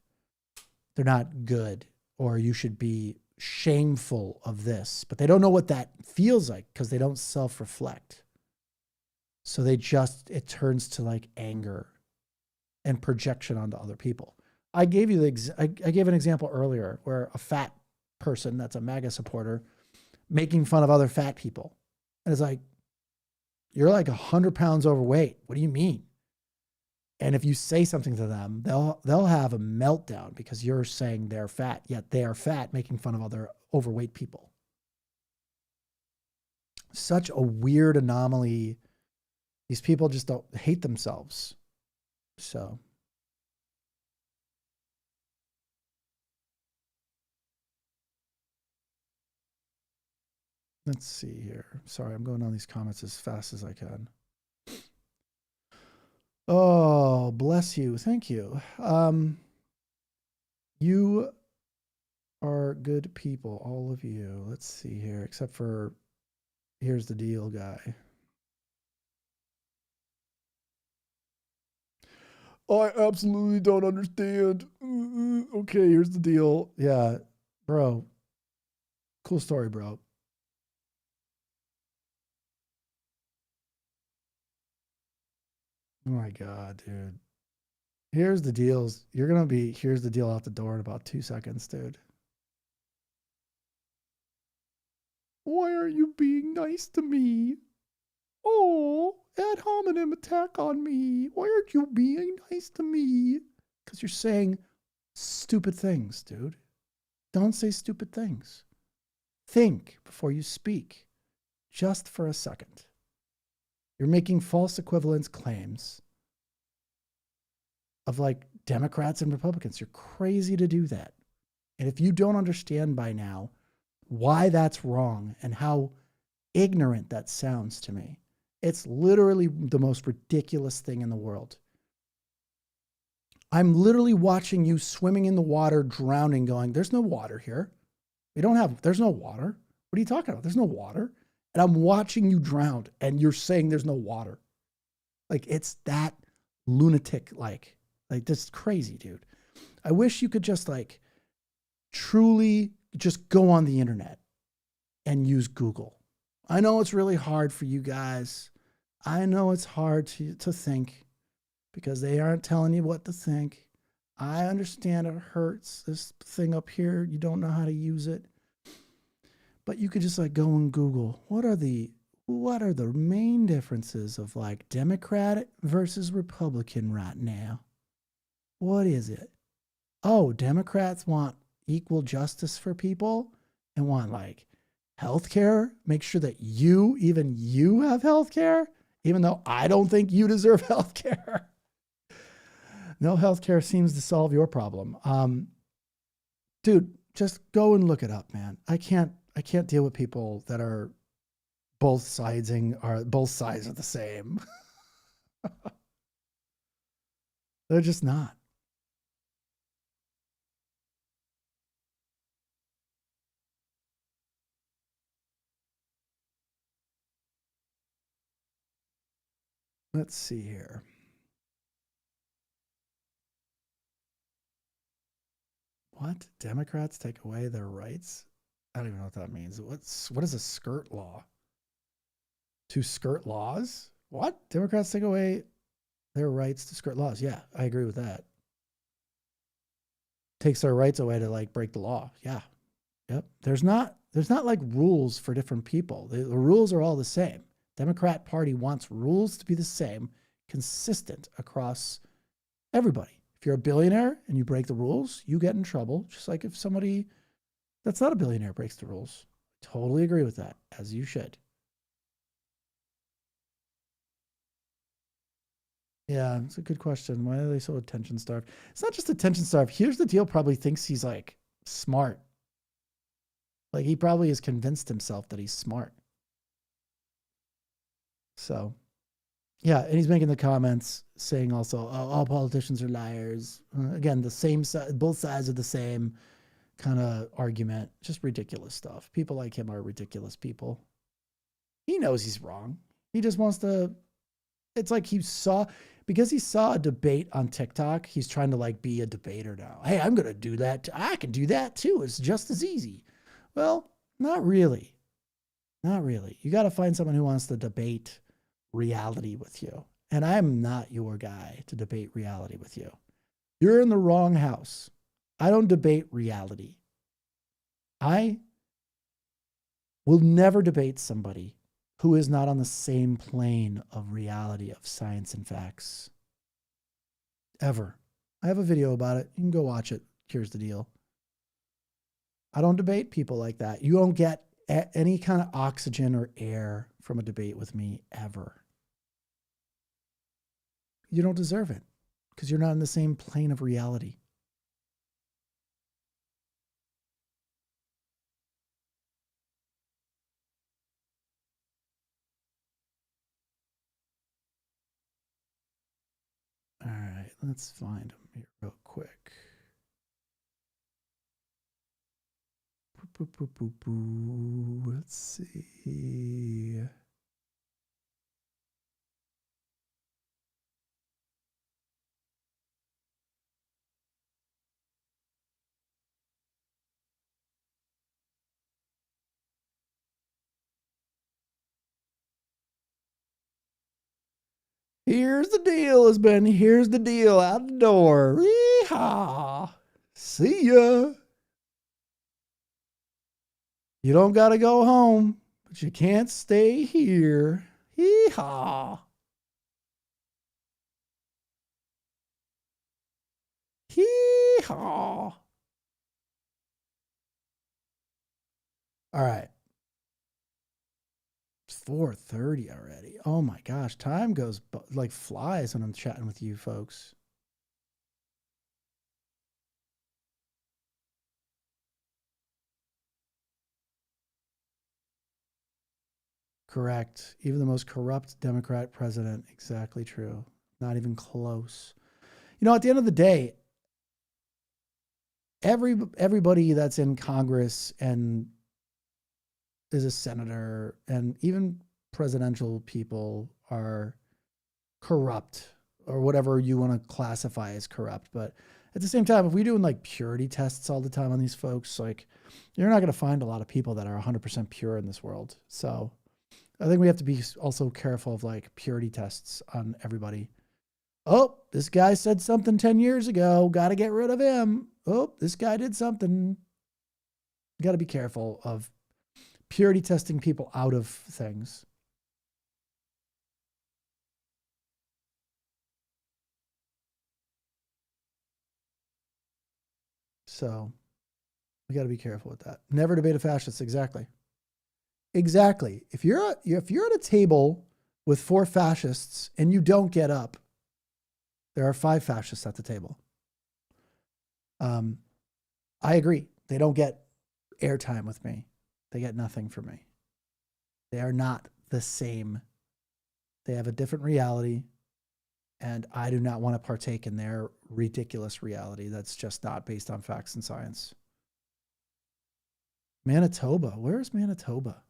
They're not good, or you should be shameful of this. But they don't know what that feels like because they don't self-reflect. So it turns to like anger and projection onto other people. I gave an example earlier where a fat person that's a MAGA supporter making fun of other fat people. And it's like, you're like 100 pounds overweight. What do you mean? And if you say something to them, they'll have a meltdown because you're saying they're fat, yet they are fat, making fun of other overweight people. Such a weird anomaly. These people just don't hate themselves. So. Let's see here. Sorry, I'm going down these comments as fast as I can. Oh, bless you. Thank you. You are good people, all of you. Let's see here, except for here's the deal guy. I absolutely don't understand. Okay, here's the deal. Yeah, bro. Cool story, bro. Oh my God, dude. Here's the deals. You're going to be, here's the deal out the door in about 2 seconds, dude. Why aren't you being nice to me? Oh, ad hominem attack on me. Why aren't you being nice to me? Because you're saying stupid things, dude. Don't say stupid things. Think before you speak, just for a second. You're making false equivalence claims of like Democrats and Republicans. You're crazy to do that. And if you don't understand by now why that's wrong and how ignorant that sounds to me, it's literally the most ridiculous thing in the world. I'm literally watching you swimming in the water, drowning, going, there's no water here. There's no water. What are you talking about? There's no water. And I'm watching you drown and you're saying there's no water. Like, it's that lunatic, like this is crazy, dude. I wish you could just like truly just go on the internet and use Google. I know it's really hard for you guys. I know it's hard to think because they aren't telling you what to think. I understand it hurts. This thing up here, you don't know how to use it. But you could just like go and Google what are the main differences of like Democrat versus Republican right now? What is it? Oh, Democrats want equal justice for people and want like healthcare, make sure that even you have healthcare, even though I don't think you deserve healthcare. No healthcare seems to solve your problem. Dude, just go and look it up, man. I can't deal with people that are both sides are the same. They're just not. Let's see here. What? Democrats take away their rights? I don't even know what that means. What is a skirt law? To skirt laws? What? Democrats take away their rights to skirt laws. Yeah, I agree with that. Takes their rights away to like break the law. Yeah. Yep. There's not like rules for different people. The rules are all the same. Democrat Party wants rules to be the same, consistent across everybody. If you're a billionaire and you break the rules, you get in trouble. Just like if somebody that's not a billionaire breaks the rules. Totally agree with that, as you should. Yeah, it's a good question. Why are they so attention starved? It's not just attention starved. Here's the deal, probably thinks he's like smart. Like he probably has convinced himself that he's smart. So, yeah, and he's making the comments saying also, oh, all politicians are liars. Again, the same side, both sides of the same kind of argument. Just ridiculous stuff. People like him are ridiculous people. He knows he's wrong. He just wants to. It's like because he saw a debate on TikTok, he's trying to like be a debater now. Hey, I'm going to do that. I can do that too. It's just as easy. Well, not really. Not really. You got to find someone who wants to debate reality with you. And I'm not your guy to debate reality with you. You're in the wrong house. I don't debate reality. I will never debate somebody who is not on the same plane of reality of science and facts. Ever. I have a video about it. You can go watch it. Here's the deal. I don't debate people like that. You don't get any kind of oxygen or air from a debate with me ever. You don't deserve it because you're not in the same plane of reality. All right, let's find them here real quick. Let's see. Here's the deal, has been. Here's the deal out the door. Yeehaw. See ya. You don't got to go home, but you can't stay here. Yeehaw. Yeehaw. All right. It's 4:30 already. Oh my gosh, time goes like flies when I'm chatting with you folks. Correct. Even the most corrupt Democrat president. Exactly true. Not even close. You know, at the end of the day, everybody that's in Congress and is a senator and even presidential people are corrupt or whatever you want to classify as corrupt. But at the same time, if we're doing like purity tests all the time on these folks, like you're not going to find a lot of people that are 100% pure in this world. So I think we have to be also careful of like purity tests on everybody. Oh, this guy said something 10 years ago. Got to get rid of him. Oh, this guy did something. Got to be careful of purity testing people out of things. So we got to be careful with that. Never debate a fascist. Exactly. Exactly. If you're at a table with 4 fascists and you don't get up, there are 5 fascists at the table. I agree. They don't get airtime with me. They get nothing from me. They are not the same. They have a different reality, and I do not want to partake in their ridiculous reality that's just not based on facts and science. Manitoba. Where is Manitoba?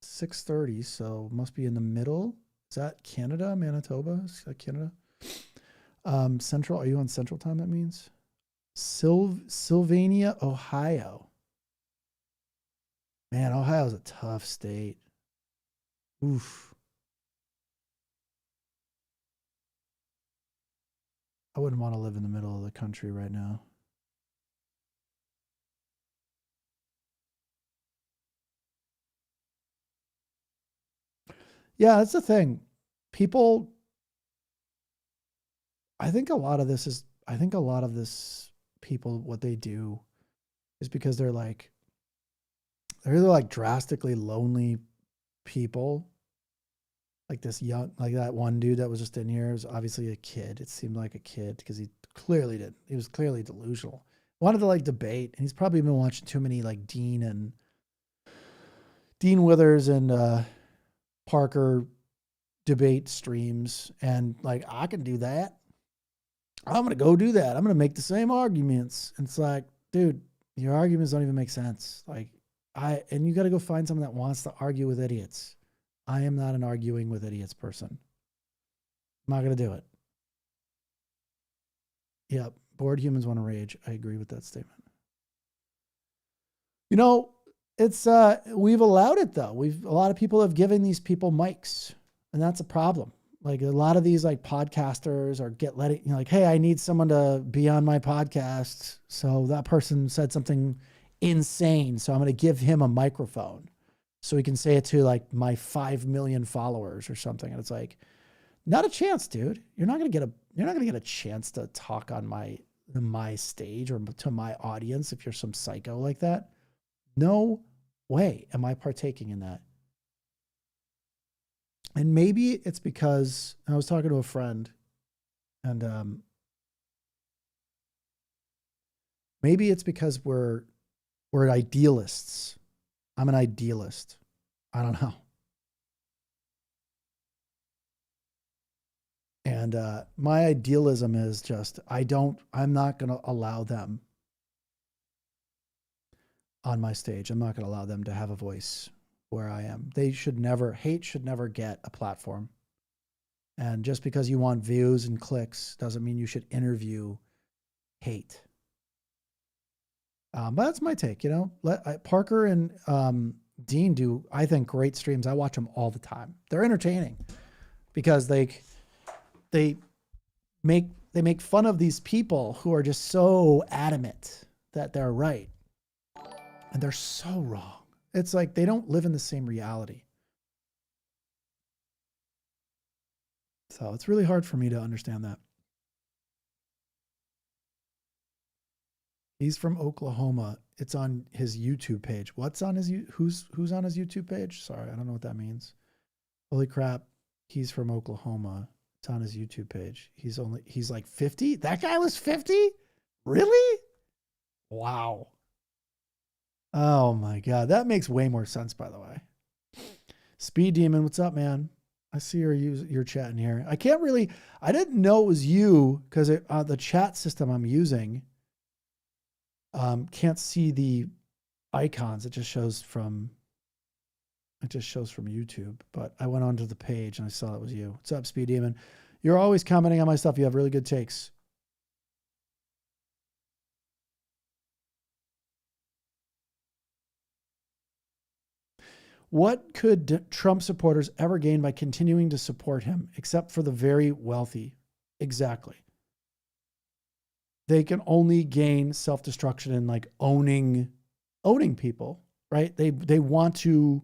6:30, so must be in the middle. Is that Canada? Manitoba? Is that Canada? Central. Are you on Central Time? That means Sylvania, Ohio. Man, Ohio's a tough state. Oof. I wouldn't want to live in the middle of the country right now. Yeah, that's the thing. People, I think a lot of this, people, what they do is because they're either like drastically lonely people. Like this young, like that one dude that was just in here was obviously a kid. It seemed like a kid because he was clearly delusional. Wanted to like debate, and he's probably been watching too many like Dean Withers and Parker debate streams, and like I can do that. I'm gonna go do that. I'm gonna make the same arguments. And it's like, dude, your arguments don't even make sense. Like and you got to go find someone that wants to argue with idiots. I am not an arguing with idiots person. I'm not gonna do it. Yep, bored humans want to rage. I agree with that statement. You know, it's we've allowed it though. A lot of people have given these people mics, and that's a problem. Like a lot of these like podcasters are like, hey, I need someone to be on my podcast. So that person said something insane. So I'm going to give him a microphone so he can say it to like my 5 million followers or something. And it's like, not a chance, dude. You're not going to get a chance to talk on my stage or to my audience if you're some psycho like that. No way am I partaking in that. And maybe it's because I was talking to a friend, and maybe it's because we're idealists. I'm an idealist. I don't know. And my idealism is just I'm not going to allow them on my stage. I'm not going to allow them to have a voice where I am. Hate should never get a platform. And just because you want views and clicks doesn't mean you should interview hate. But that's my take, you know. Parker and Dean do, I think, great streams. I watch them all the time. They're entertaining because they make fun of these people who are just so adamant that they're right. And they're so wrong. It's like they don't live in the same reality. So it's really hard for me to understand that. He's from Oklahoma. It's on his YouTube page. What's on his who's on his YouTube page? Sorry, I don't know what that means. Holy crap. He's from Oklahoma. It's on his YouTube page. He's like 50? That guy was 50? Really? Wow. Oh my God. That makes way more sense, by the way. Speed Demon, what's up, man? I see you're chatting here. I didn't know it was you because the chat system I'm using can't see the icons. It just shows from YouTube. But I went onto the page and I saw it was you. What's up, Speed Demon? You're always commenting on my stuff. You have really good takes. What could Trump supporters ever gain by continuing to support him, except for the very wealthy? Exactly. They can only gain self-destruction and like owning people, right? They want to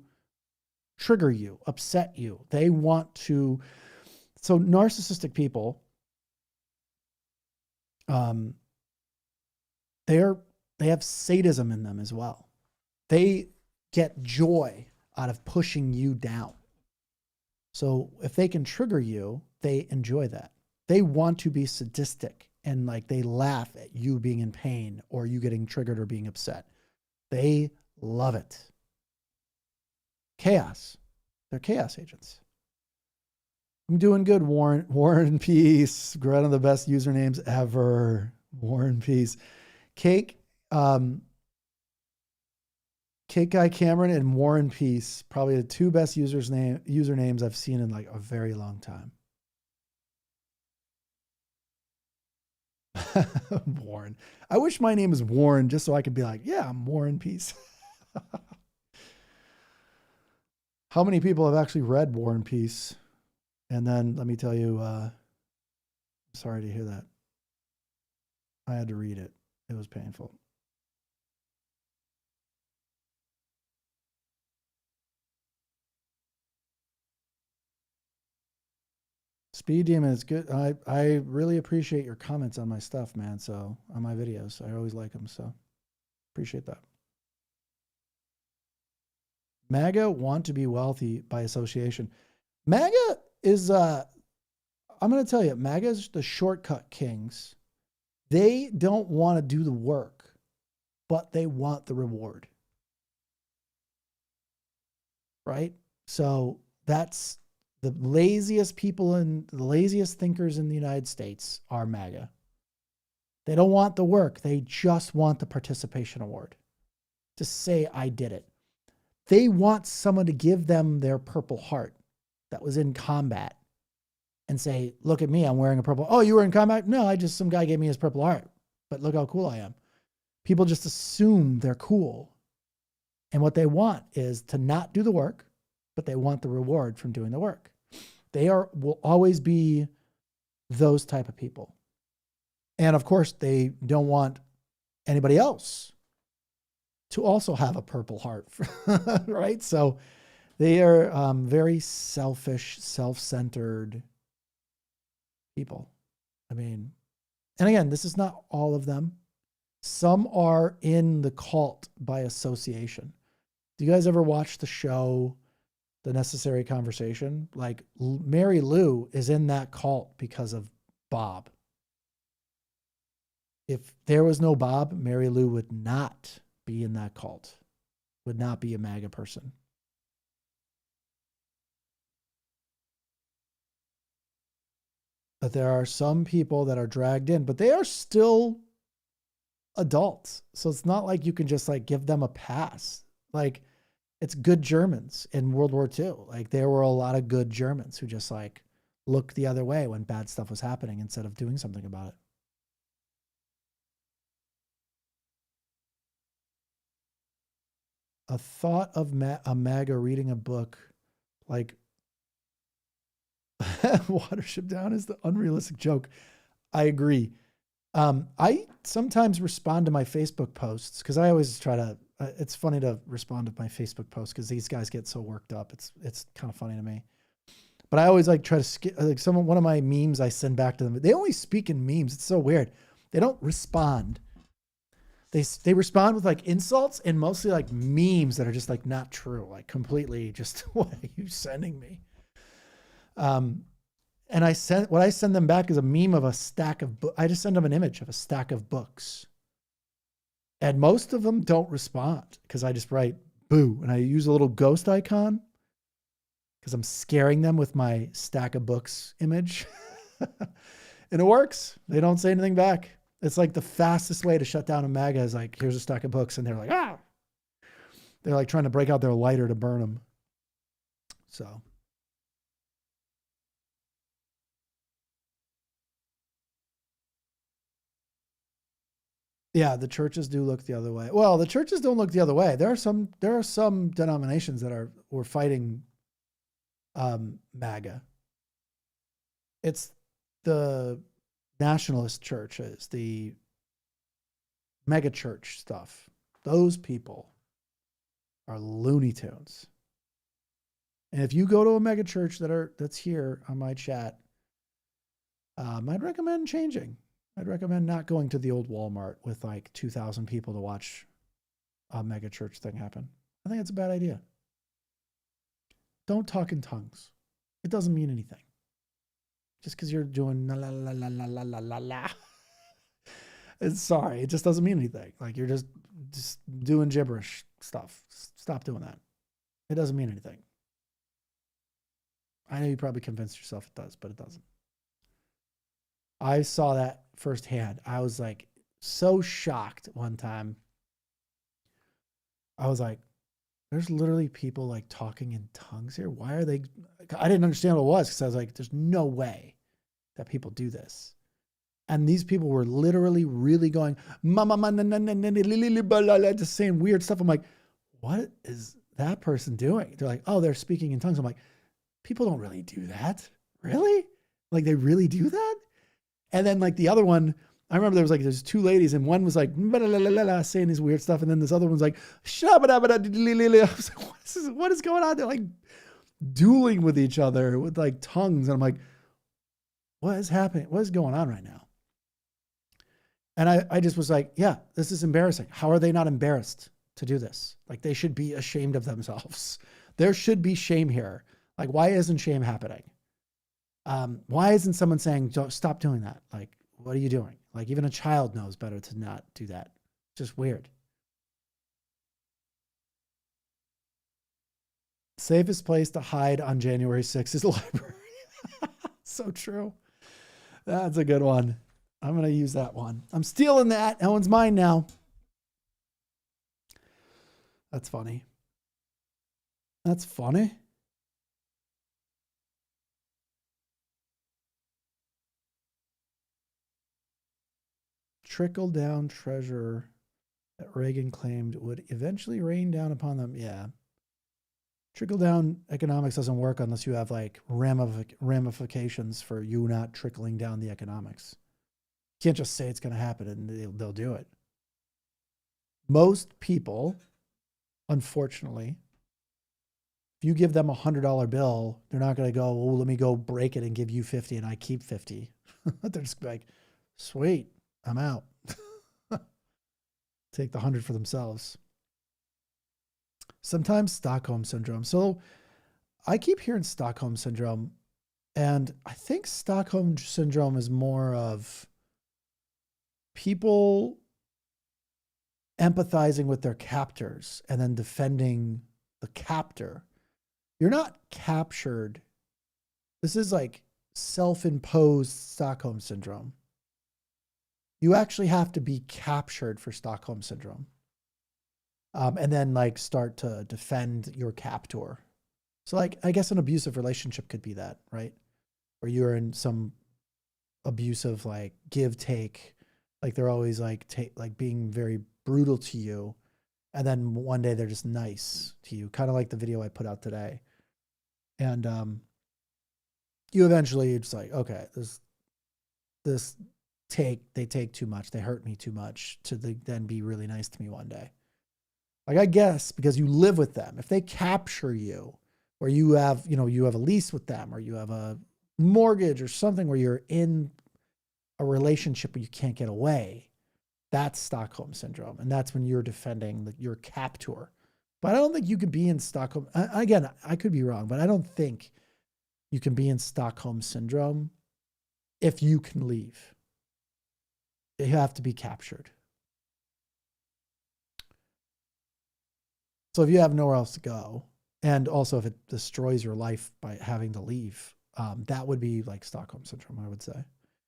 trigger you, upset you. They want to. So narcissistic people, they have sadism in them as well. They get joy out of pushing you down. So if they can trigger you, they enjoy that. They want to be sadistic and like they laugh at you being in pain or you getting triggered or being upset. They love it. Chaos. They're chaos agents. I'm doing good, Warren. Warren Peace. One of the best usernames ever. Warren Peace. Cake. Cake Guy Cameron and Warren Peace, probably the two best usernames I've seen in like a very long time. Warren. I wish my name was Warren just so I could be like, yeah, I'm Warren Peace. How many people have actually read War and Peace? And then let me tell you, sorry to hear that. I had to read it. It was painful. Speed Demon is good. I really appreciate your comments on my stuff, man. So on my videos, I always like them. So appreciate that. MAGA want to be wealthy by association. MAGA is, I'm going to tell you, MAGA is the shortcut kings. They don't want to do the work, but they want the reward. Right? So that's the laziest people and the laziest thinkers in the United States are MAGA. They don't want the work. They just want the participation award to say, I did it. They want someone to give them their Purple Heart that was in combat and say, look at me, I'm wearing a purple. Oh, you were in combat? No, some guy gave me his Purple Heart, but look how cool I am. People just assume they're cool. And what they want is to not do the work, but they want the reward from doing the work. Will always be those type of people. And of course, they don't want anybody else to also have a Purple Heart, right? So they are very selfish, self-centered people. I mean, and again, this is not all of them. Some are in the cult by association. Do you guys ever watch the show, The Necessary Conversation? Like Mary Lou is in that cult because of Bob. If there was no Bob, Mary Lou would not be in that cult, would not be a MAGA person. But there are some people that are dragged in, but they are still adults. So it's not like you can just like give them a pass. Like it's good Germans in World War II. Like there were a lot of good Germans who just like looked the other way when bad stuff was happening instead of doing something about it. A thought of a MAGA reading a book like Watership Down is the unrealistic joke. I agree. I sometimes respond to my Facebook posts because I always try to, it's funny to respond to my Facebook posts because these guys get so worked up. It's kind of funny to me. But I always like try to skip, like one of my memes I send back to them. They only speak in memes. It's so weird. They don't respond. They respond with like insults and mostly like memes that are just like not true, like completely just what are you sending me? And I send them back is a meme of a stack of books. I just send them an image of a stack of books. And most of them don't respond because I just write boo and I use a little ghost icon because I'm scaring them with my stack of books image. And it works. They don't say anything back. It's like the fastest way to shut down a MAGA is like, here's a stack of books. And they're like, ah. They're like trying to break out their lighter to burn them. So. Yeah, the churches do look the other way. Well, the churches don't look the other way. There are some denominations that were fighting MAGA. It's the nationalist churches, the mega church stuff. Those people are Looney Tunes. And if you go to a mega church that's here on my chat, I'd recommend changing. I'd recommend not going to the old Walmart with like 2,000 people to watch a mega church thing happen. I think it's a bad idea. Don't talk in tongues. It doesn't mean anything. Just because you're doing la la la la la la la la la. It's sorry, it just doesn't mean anything. Like you're just doing gibberish stuff. Stop doing that. It doesn't mean anything. I know you probably convinced yourself it does, but it doesn't. I saw that firsthand. I was like so shocked one time. I was like, there's literally people like talking in tongues here. Why are they? I didn't understand what it was because I was like, there's no way that people do this. And these people were literally really going, just saying weird stuff. I'm like, what is that person doing? They're like, oh, they're speaking in tongues. I'm like, people don't really do that. Really? Like they really do that? And then like the other one, I remember there's two ladies and one was like saying this weird stuff. And then this other one's like, I was like, what is going on? They're like dueling with each other with like tongues. And I'm like, what is happening? What is going on right now? And I just was like, yeah, this is embarrassing. How are they not embarrassed to do this? Like they should be ashamed of themselves. There should be shame here. Like, why isn't shame happening? Why isn't someone saying, don't stop doing that? Like, what are you doing? Like even a child knows better to not do that. Just weird. Safest place to hide on January 6th is the library. So true. That's a good one. I'm going to use that one. I'm stealing that. That one's mine now. That's funny. That's funny. Trickle down treasure that Reagan claimed would eventually rain down upon them. Yeah. Trickle down economics doesn't work unless you have like ramifications for you not trickling down the economics. You can't just say it's going to happen and they'll do it. Most people, unfortunately, if you give them $100 bill, they're not going to go, oh, let me go break it and give you 50 and I keep 50. They're just like, sweet, I'm out. Take the 100 for themselves. Sometimes Stockholm syndrome. So I keep hearing Stockholm syndrome, and I think Stockholm syndrome is more of people empathizing with their captors and then defending the captor. You're not captured. This is like self-imposed Stockholm syndrome. you actually have to be captured for Stockholm Syndrome. And then like start to defend your captor. So like, I guess an abusive relationship could be that, right? Or you're in some abusive, like give take, like they're always like, like being very brutal to you. And then one day they're just nice to you. Kind of like the video I put out today. And, you eventually it's like, okay, they take too much. They hurt me too much to then be really nice to me one day. Like, I guess because you live with them, if they capture you or you have a lease with them or you have a mortgage or something where you're in a relationship where you can't get away, that's Stockholm Syndrome. And that's when you're defending your captor. But I don't think you could be in Stockholm. Again, I could be wrong, but I don't think you can be in Stockholm Syndrome if you can leave. You have to be captured. So if you have nowhere else to go, and also if it destroys your life by having to leave, that would be like Stockholm Syndrome, I would say.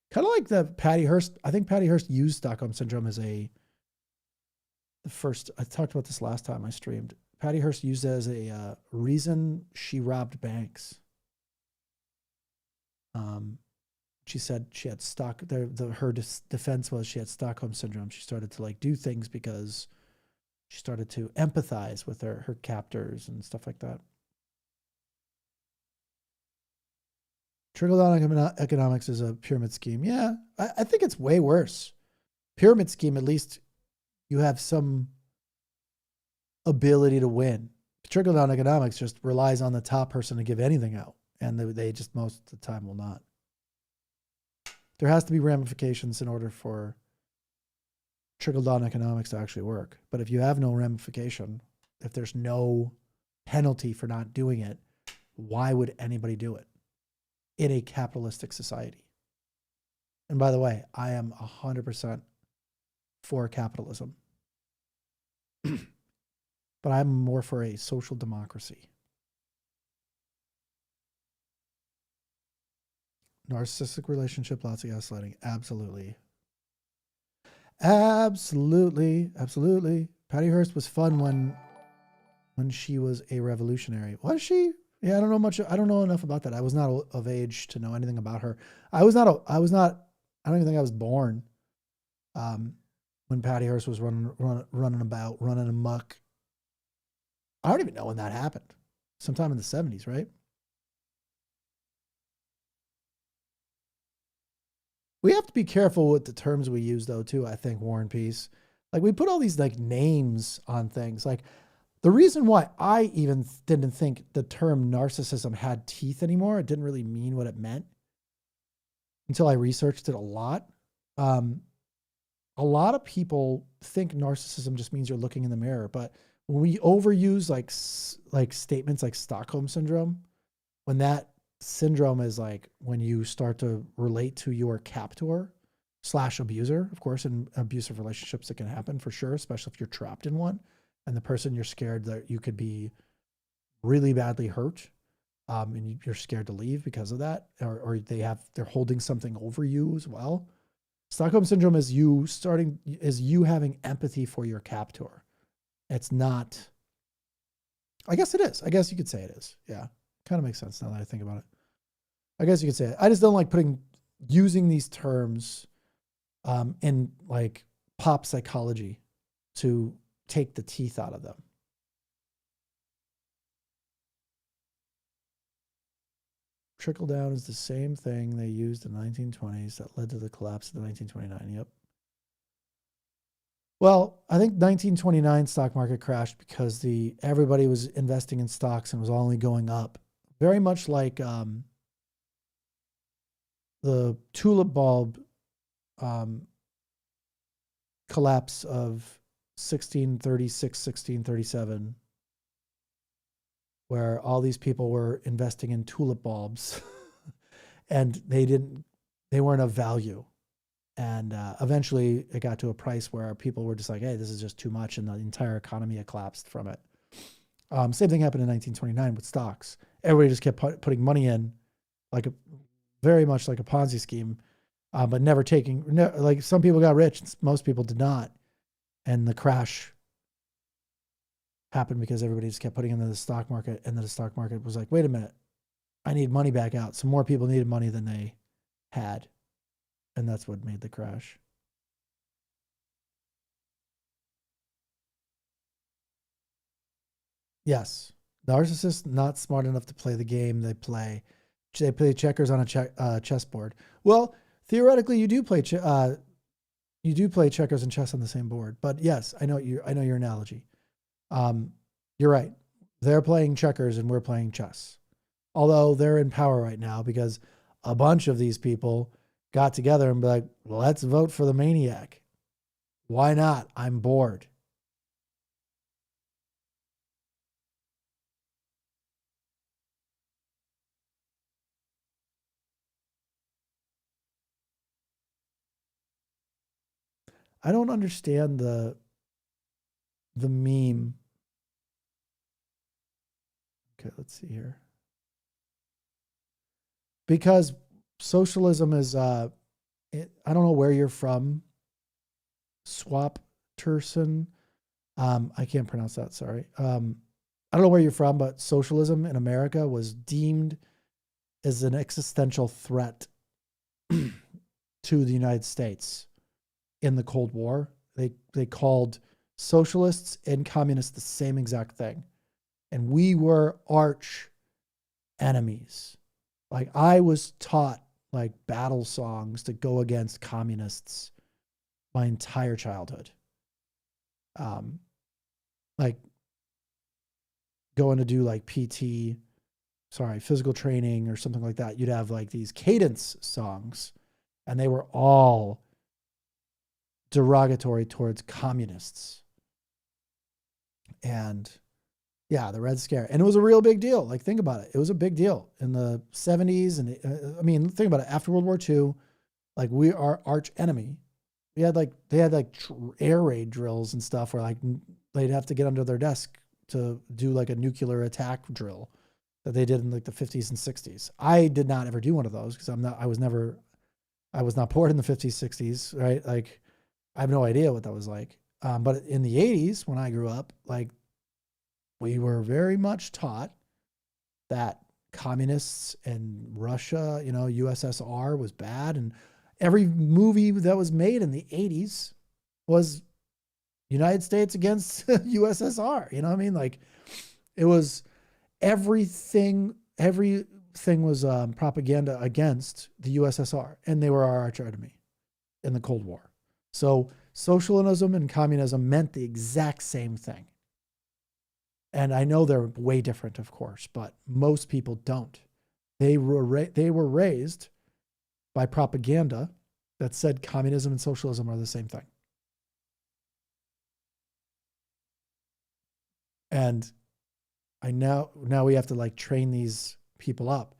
Kind of like the Patty Hearst. I think Patty Hearst used Stockholm Syndrome as the first, I talked about this last time I streamed. Patty Hearst used it as a reason she robbed banks. She said she had her defense was she had Stockholm Syndrome. She started to like do things because she started to empathize with her captors and stuff like that. Trickle-down economics is a pyramid scheme. Yeah, I think it's way worse. Pyramid scheme, at least you have some ability to win. Trickle-down economics just relies on the top person to give anything out, and they just most of the time will not. There has to be ramifications in order for trickle-down economics to actually work. But if you have no ramification, if there's no penalty for not doing it, why would anybody do it in a capitalistic society? And by the way, I am 100% for capitalism. But I'm more for a social democracy. Narcissistic relationship, lots of gaslighting. Absolutely. Absolutely. Absolutely. Patty Hearst was fun when she was a revolutionary. Was she? Yeah, I don't know much. I don't know enough about that. I was not of age to know anything about her. I don't even think I was born when Patty Hearst was running amok. I don't even know when that happened. Sometime in the 70s, right? We have to be careful with the terms we use, though, too, I think, War and Peace. Like, we put all these, like, names on things. Like, the reason why I even didn't think the term narcissism had teeth anymore, it didn't really mean what it meant until I researched it a lot. A lot of people think narcissism just means you're looking in the mirror. But when we overuse, like statements like Stockholm Syndrome, when that syndrome is like when you start to relate to your captor / abuser, of course, in abusive relationships it can happen for sure, especially if you're trapped in one and the person you're scared that you could be really badly hurt, and you're scared to leave because of that, or they're holding something over you as well. Stockholm Syndrome is you having empathy for your captor. It's not, I guess it is. I guess you could say it is. Yeah. Kind of makes sense now that I think about it. I guess you could say it. I just don't like using these terms in like pop psychology to take the teeth out of them. Trickle down is the same thing they used in the 1920s that led to the collapse of the 1929. Yep. Well, I think 1929 stock market crashed because everybody was investing in stocks and was only going up. Very much like the tulip bulb collapse of 1636, 1637, where all these people were investing in tulip bulbs and they weren't of value. And eventually it got to a price where people were just like, hey, this is just too much. And the entire economy had collapsed from it. Same thing happened in 1929 with stocks. Everybody just kept putting money in, very much like a Ponzi scheme. but never taking, like some people got rich, most people did not. And the crash happened because everybody just kept putting into the stock market, and then the stock market was like, wait a minute, I need money back out. So more people needed money than they had. And that's what made the crash. Yes. Narcissists not smart enough to play the game they play. They play checkers on a chessboard. Well, theoretically, you do play checkers and chess on the same board. But yes, I know your analogy. You're right. They're playing checkers and we're playing chess. Although they're in power right now because a bunch of these people got together and be like, let's vote for the maniac. Why not? I'm bored. I don't understand the meme. Okay, let's see here. Because socialism is, I don't know where you're from. Swap Turson. I can't pronounce that, sorry. I don't know where you're from, but socialism in America was deemed as an existential threat to the United States in the Cold War. They called socialists and communists the same exact thing. And we were arch enemies. Like I was taught like battle songs to go against communists my entire childhood. Like going to do like physical training or something like that. You'd have like these cadence songs and they were all derogatory towards communists. And yeah, the Red Scare. And it was a real big deal. Like, think about it. It was a big deal in the 70s. And I mean, think about it. After World War II, like we are arch enemy. They had air raid drills and stuff where like they'd have to get under their desk to do like a nuclear attack drill that they did in like the 50s and 60s. I did not ever do one of those because I was not born in the 50s, 60s, right? Like I have no idea what that was like. But in the 80s, when I grew up, like we were very much taught that communists and Russia, USSR was bad. And every movie that was made in the 80s was United States against USSR. You know what I mean? Like it was everything was propaganda against the USSR, and they were our arch enemy in the Cold War. So socialism and communism meant the exact same thing. And I know they're way different, of course, but most people don't. They were raised by propaganda that said communism and socialism are the same thing. And now we have to like train these people up.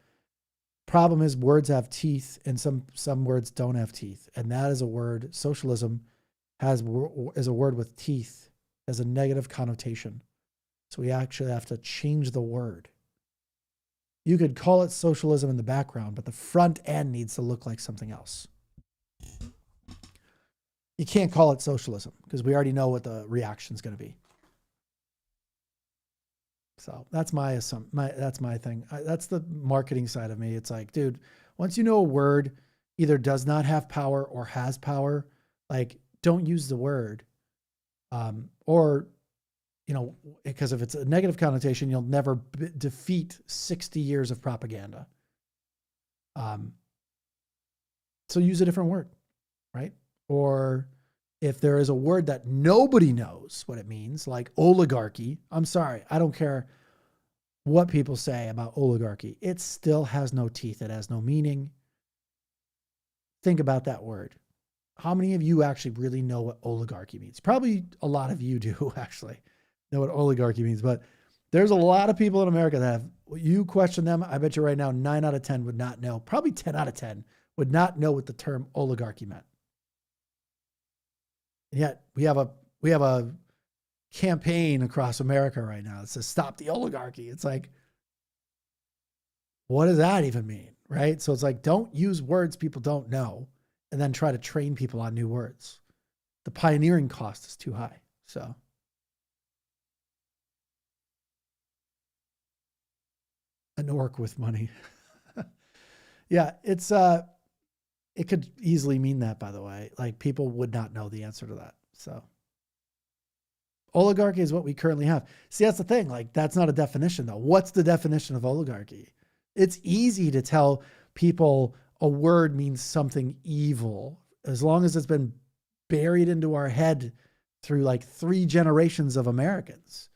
Problem is words have teeth and some words don't have teeth. And that is a word. Socialism is a word with teeth, has a negative connotation. So we actually have to change the word. You could call it socialism in the background, but the front end needs to look like something else. You can't call it socialism because we already know what the reaction is going to be. So that's that's my thing. That's the marketing side of me. It's like, dude, once you know a word either does not have power or has power, like don't use the word. Because if it's a negative connotation, you'll never defeat 60 years of propaganda. So use a different word, right? Or if there is a word that nobody knows what it means, like oligarchy, I'm sorry, I don't care what people say about oligarchy. It still has no teeth. It has no meaning. Think about that word. How many of you actually really know what oligarchy means? Probably a lot of you do actually know what oligarchy means, but there's a lot of people in America that you question them. I bet you right now, 9 out of 10 would not know. Probably 10 out of 10 would not know what the term oligarchy meant. And yet we have a campaign across America right now that says stop the oligarchy. It's like, what does that even mean? Right? So it's like, don't use words people don't know and then try to train people on new words. The pioneering cost is too high. So an orc with money. Yeah, it's it could easily mean that, by the way. Like, people would not know the answer to that. So oligarchy is what we currently have. See, that's the thing. Like, that's not a definition, though. What's the definition of oligarchy? It's easy to tell people a word means something evil as long as it's been buried into our head through like 3 generations of Americans.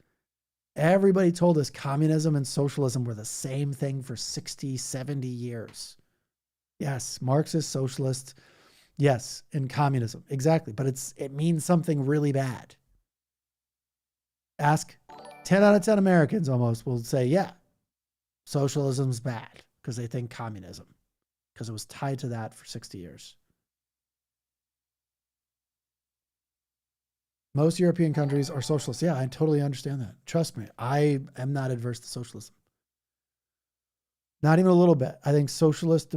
Everybody told us communism and socialism were the same thing for 60, 70 years. Yes, Marxist, socialist, yes, and communism, exactly. But it means something really bad. Ask 10 out of 10 Americans almost will say, yeah, socialism's bad because they think communism, because it was tied to that for 60 years. Most European countries are socialist. Yeah, I totally understand that. Trust me, I am not adverse to socialism. Not even a little bit. I think socialist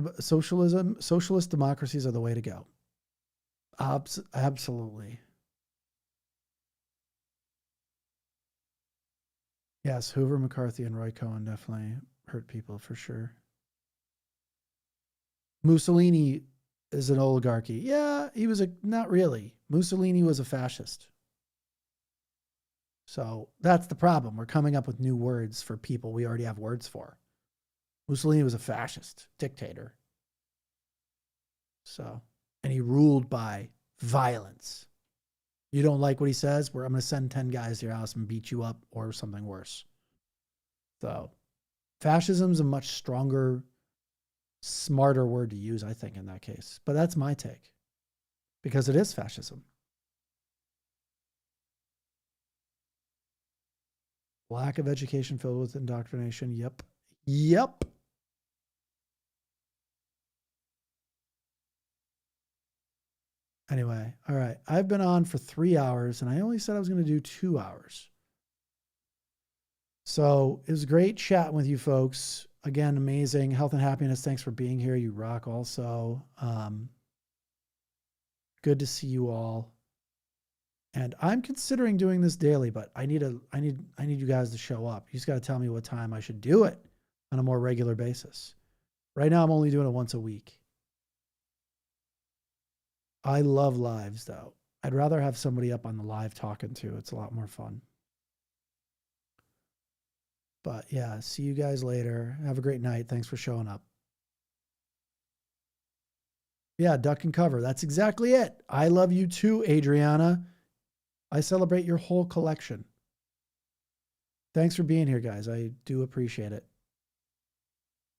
democracies are the way to go. Absolutely. Yes, Hoover, McCarthy, and Roy Cohn definitely hurt people for sure. Mussolini is an oligarchy. Yeah, he was not really. Mussolini was a fascist. So that's the problem. We're coming up with new words for people we already have words for. Mussolini was a fascist dictator. So, and he ruled by violence. You don't like what he says? I'm going to send 10 guys to your house and beat you up or something worse. So, fascism is a much stronger, smarter word to use, I think, in that case. But that's my take, because it is fascism. Lack of education filled with indoctrination. Yep. Yep. Anyway, all right. I've been on for 3 hours, and I only said I was going to do 2 hours. So it was great chatting with you folks. Again, amazing. Health and happiness. Thanks for being here. You rock also. Good to see you all. And I'm considering doing this daily, but I need you guys to show up. You just got to tell me what time I should do it on a more regular basis. Right now, I'm only doing it once a week. I love lives, though. I'd rather have somebody up on the live talking to. It's a lot more fun. But yeah, see you guys later. Have a great night. Thanks for showing up. Yeah, duck and cover. That's exactly it. I love you too, Adriana. I celebrate your whole collection. Thanks for being here, guys. I do appreciate it.